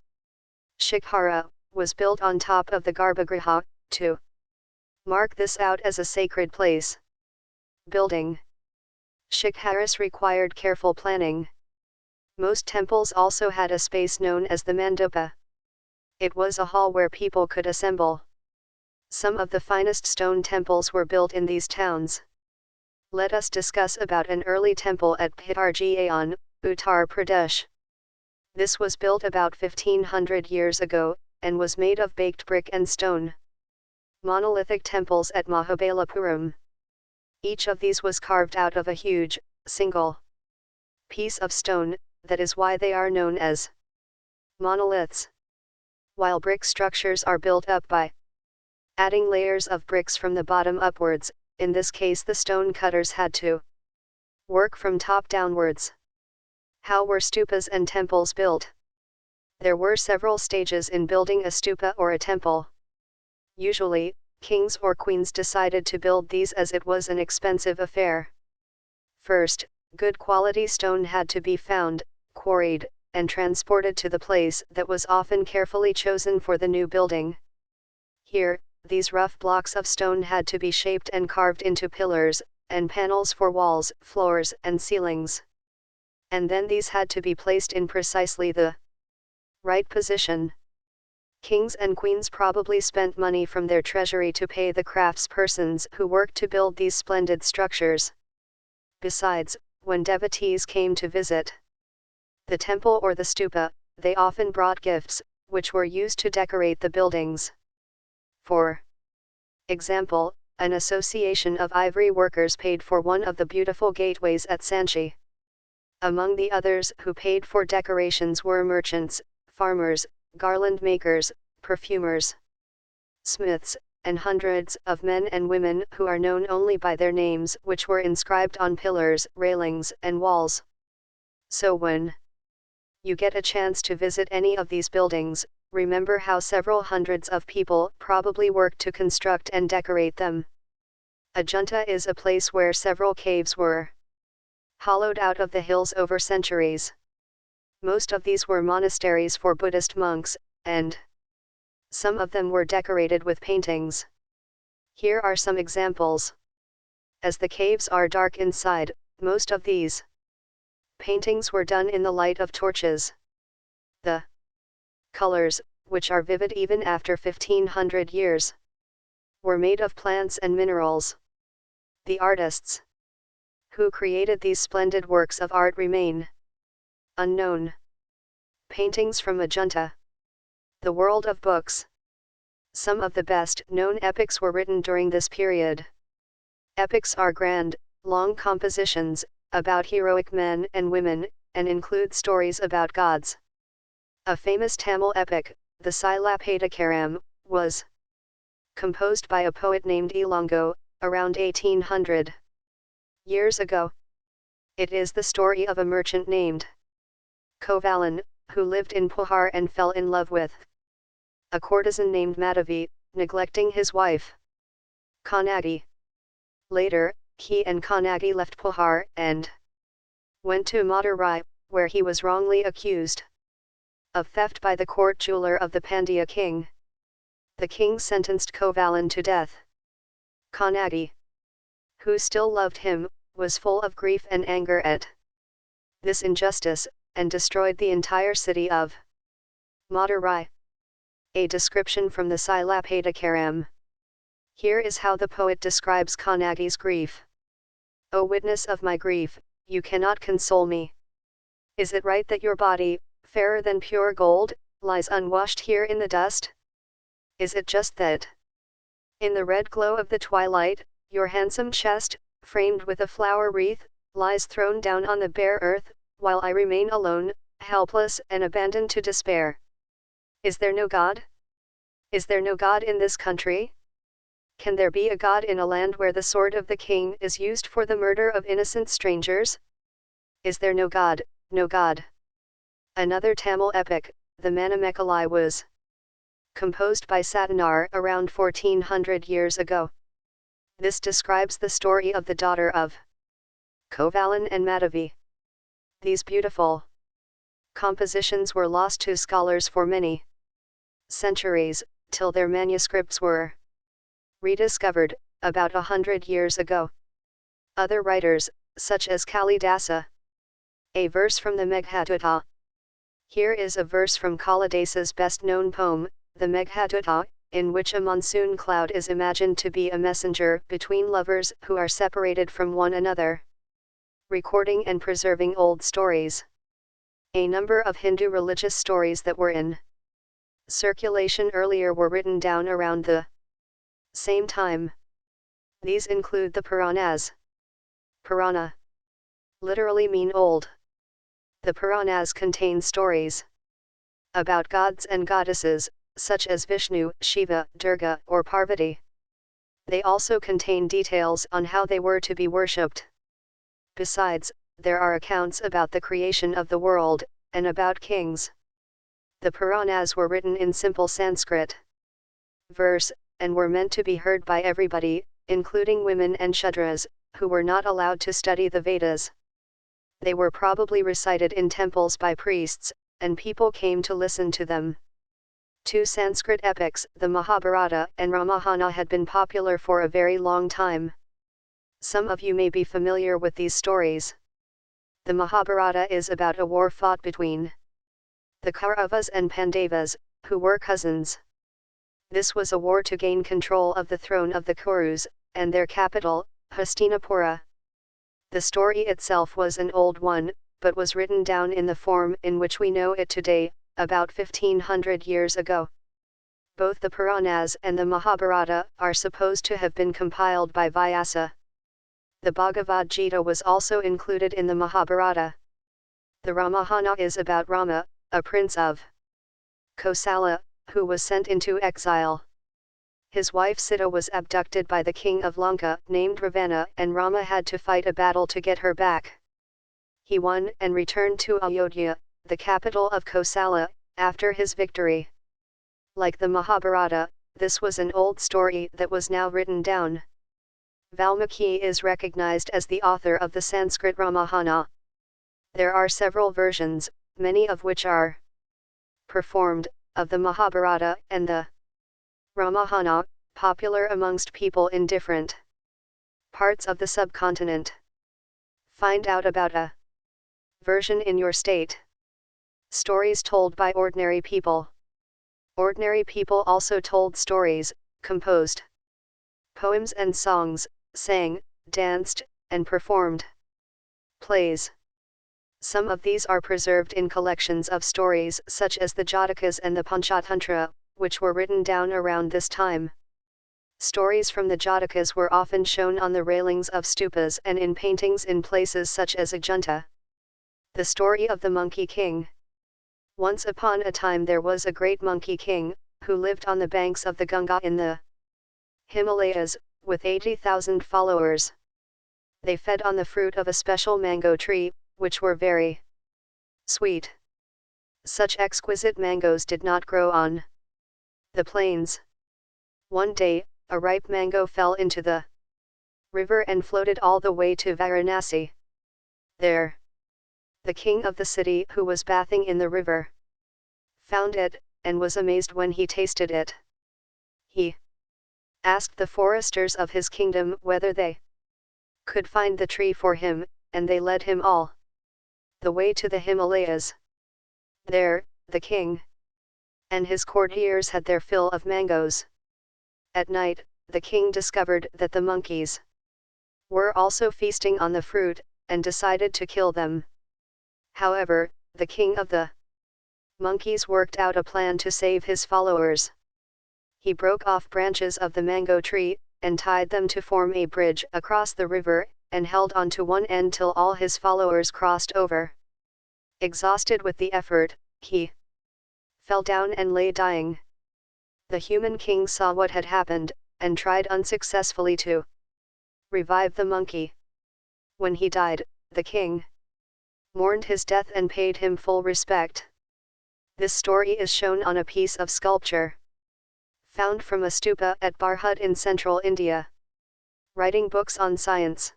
Shikhara, was built on top of the Garbhagriha, to mark this out as a sacred place. Building Shikharas required careful planning. Most temples also had a space known as the Mandupa. It was a hall where people could assemble. Some of the finest stone temples were built in these towns. Let us discuss about an early temple at Pitarjiyan, Uttar Pradesh. This was built about 1500 years ago, and was made of baked brick and stone. Monolithic temples at Mahabalipuram. Each of these was carved out of a huge, single piece of stone, that is why they are known as monoliths. While brick structures are built up by adding layers of bricks from the bottom upwards, in this case the stone cutters had to work from top downwards. How were stupas and temples built? There were several stages in building a stupa or a temple. Usually, kings or queens decided to build these as it was an expensive affair. First, good quality stone had to be found, quarried, and transported to the place that was often carefully chosen for the new building. Here, these rough blocks of stone had to be shaped and carved into pillars, and panels for walls, floors, and ceilings. And then these had to be placed in precisely the right position. Kings and queens probably spent money from their treasury to pay the craftspersons who worked to build these splendid structures. Besides, when devotees came to visit the temple or the stupa, they often brought gifts, which were used to decorate the buildings. For example, an association of ivory workers paid for one of the beautiful gateways at Sanchi. Among the others who paid for decorations were merchants, farmers, garland makers, perfumers, smiths, and hundreds of men and women who are known only by their names, which were inscribed on pillars, railings, and walls. So when you get a chance to visit any of these buildings, remember how several hundreds of people probably worked to construct and decorate them. Ajanta is a place where several caves were hollowed out of the hills over centuries. Most of these were monasteries for Buddhist monks, and some of them were decorated with paintings. Here are some examples. As the caves are dark inside, most of these paintings were done in the light of torches. The colors, which are vivid even after 1500 years, were made of plants and minerals. The artists who created these splendid works of art remain unknown. Paintings from Ajanta. The world of books. Some of the best known epics were written during this period. Epics are grand, long compositions, about heroic men and women, and include stories about gods. A famous Tamil epic, the Silapatikaram, was composed by a poet named Ilango, around 1800 years ago. It is the story of a merchant named Kovalan, who lived in Puhar and fell in love with a courtesan named Madhavi, neglecting his wife Kannagi. Later, he and Kannagi left Puhar and went to Madurai, where he was wrongly accused of theft by the court jeweler of the Pandya king. The king sentenced Kovalan to death. Kannagi, who still loved him, was full of grief and anger at this injustice, and destroyed the entire city of Madurai. A description from the Silapatakaram. Here is how the poet describes Kanagi's grief. O witness of my grief, you cannot console me. Is it right that your body, fairer than pure gold, lies unwashed here in the dust? Is it just that, in the red glow of the twilight, your handsome chest, framed with a flower wreath, lies thrown down on the bare earth, while I remain alone, helpless and abandoned to despair? Is there no God? Is there no God in this country? Can there be a God in a land where the sword of the king is used for the murder of innocent strangers? Is there no God, no God? Another Tamil epic, the Manimekalai, was composed by Satanar around 1400 years ago. This describes the story of the daughter of Kovalan and Madhavi. These beautiful compositions were lost to scholars for many centuries, till their manuscripts were rediscovered, about 100 years ago. Other writers, such as Kalidasa. A verse from the Meghaduta. Here is a verse from Kalidasa's best-known poem, the Meghaduta, in which a monsoon cloud is imagined to be a messenger between lovers who are separated from one another, recording and preserving old stories. A number of Hindu religious stories that were in circulation earlier were written down around the same time. These include the Puranas. Purana literally mean old. The Puranas contain stories about gods and goddesses, such as Vishnu, Shiva, Durga, or Parvati. They also contain details on how they were to be worshipped. Besides, there are accounts about the creation of the world, and about kings. The Puranas were written in simple Sanskrit verse, and were meant to be heard by everybody, including women and Shudras, who were not allowed to study the Vedas. They were probably recited in temples by priests, and people came to listen to them. Two Sanskrit epics, the Mahabharata and Ramayana, had been popular for a very long time. Some of you may be familiar with these stories. The Mahabharata is about a war fought between the Kauravas and Pandavas, who were cousins. This was a war to gain control of the throne of the Kurus, and their capital, Hastinapura. The story itself was an old one, but was written down in the form in which we know it today, about 1500 years ago. Both the Puranas and the Mahabharata are supposed to have been compiled by Vyasa. The Bhagavad Gita was also included in the Mahabharata. The Ramayana is about Rama, a prince of Kosala, who was sent into exile. His wife Sita was abducted by the king of Lanka, named Ravana, and Rama had to fight a battle to get her back. He won and returned to Ayodhya, the capital of Kosala, after his victory. Like the Mahabharata, this was an old story that was now written down. Valmiki is recognized as the author of the Sanskrit Ramayana. There are several versions, many of which are performed, of the Mahabharata and the Ramayana, popular amongst people in different parts of the subcontinent. Find out about a version in your state. Stories told by ordinary people. Ordinary people also told stories, composed poems and songs, sang, danced, and performed plays. Some of these are preserved in collections of stories such as the Jatakas and the Panchatantra, which were written down around this time. Stories from the Jatakas were often shown on the railings of stupas and in paintings in places such as Ajunta. The story of the Monkey King. Once upon a time there was a great monkey king, who lived on the banks of the Ganga in the Himalayas, with 80,000 followers. They fed on the fruit of a special mango tree, which were very sweet. Such exquisite mangoes did not grow on the plains. One day, a ripe mango fell into the river and floated all the way to Varanasi. There, the king of the city, who was bathing in the river, found it, and was amazed when he tasted it. He asked the foresters of his kingdom whether they could find the tree for him, and they led him all the way to the Himalayas. There, the king and his courtiers had their fill of mangoes. At night, the king discovered that the monkeys were also feasting on the fruit, and decided to kill them. However, the king of the monkeys worked out a plan to save his followers. He broke off branches of the mango tree, and tied them to form a bridge across the river, and held on to one end till all his followers crossed over. Exhausted with the effort, he fell down and lay dying. The human king saw what had happened, and tried unsuccessfully to revive the monkey. When he died, the king mourned his death and paid him full respect. This story is shown on a piece of sculpture found from a stupa at Barhut in central India. Writing books on science.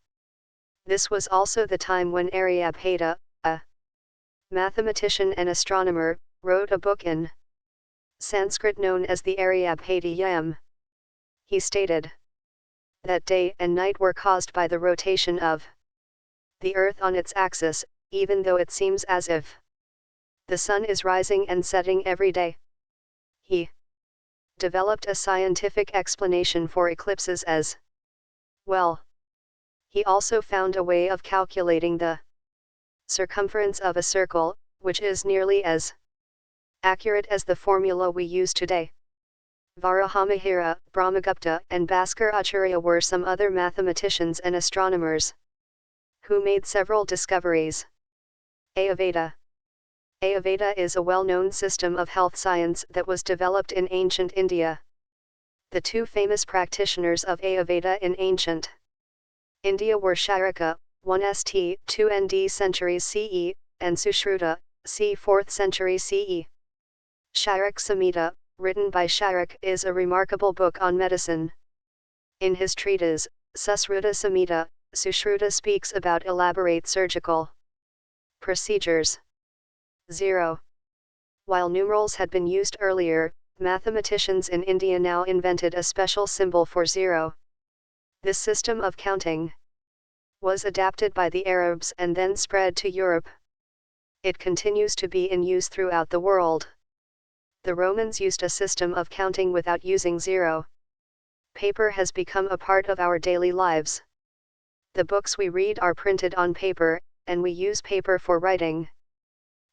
This was also the time when Aryabhata, a mathematician and astronomer, wrote a book in Sanskrit known as the Aryabhatiyam. He stated that day and night were caused by the rotation of the earth on its axis, even though it seems as if the sun is rising and setting every day. He developed a scientific explanation for eclipses as well. He also found a way of calculating the circumference of a circle, which is nearly as accurate as the formula we use today. Varahamihira, Brahmagupta, and Bhaskar Acharya were some other mathematicians and astronomers who made several discoveries. Ayurveda. Ayurveda is a well-known system of health science that was developed in ancient India. The two famous practitioners of Ayurveda in ancient India were Charaka, 1 St. 2 ND centuries CE, and Sushruta, c. 4th century CE. Charak Samhita, written by Charak, is a remarkable book on medicine. In his treatise, Susruta Samhita, Sushruta speaks about elaborate surgical procedures. 0. While numerals had been used earlier, mathematicians in India now invented a special symbol for 0. This system of counting was adapted by the Arabs and then spread to Europe. It continues to be in use throughout the world. The Romans used a system of counting without using 0. Paper has become a part of our daily lives. The books we read are printed on paper, and we use paper for writing.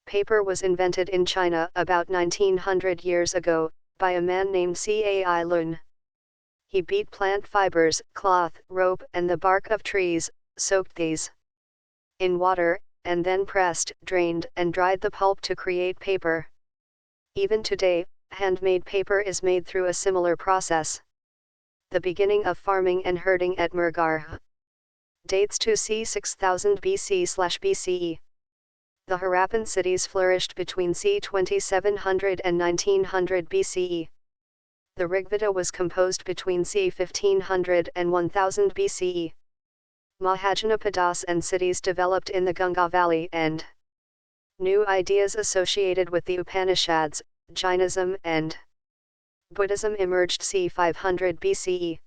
Paper was invented in China about 1900 years ago, by a man named Cai Lun. He beat plant fibers, cloth, rope, and the bark of trees, soaked these in water, and then pressed, drained, and dried the pulp to create paper. Even today, handmade paper is made through a similar process. The beginning of farming and herding at Murgarh dates to c. 6000 BC/BCE. The Harappan cities flourished between c. 2700 and 1900 BCE. The Rigveda was composed between c. 1500 and 1000 BCE. Mahajanapadas and cities developed in the Ganga Valley, and new ideas associated with the Upanishads, Jainism and Buddhism emerged c. 500 BCE.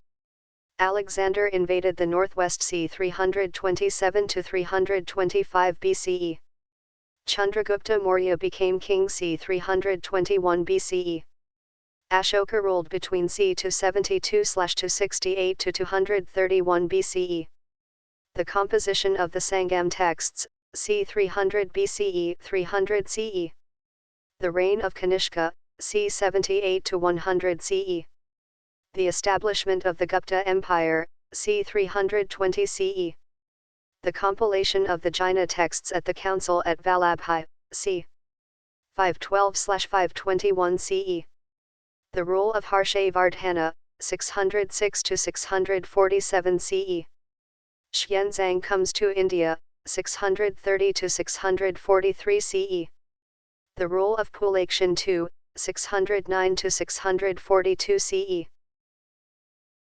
Alexander invaded the northwest c. 327 to 325 BCE. Chandragupta Maurya became king c. 321 BCE. Ashoka ruled between c. 272/268 to 231 BCE. The composition of the Sangam texts, c. 300 BCE, 300 CE. The reign of Kanishka, c. 78 to 100 CE. The establishment of the Gupta Empire, c. 320 CE. The compilation of the Jaina texts at the council at Vallabhi, c. 512/521 CE. The rule of Harshavardhana, 606 to 647 CE. Xuanzang comes to India, 630 to 643 CE. The rule of Pulakshin II, 609 to 642 CE.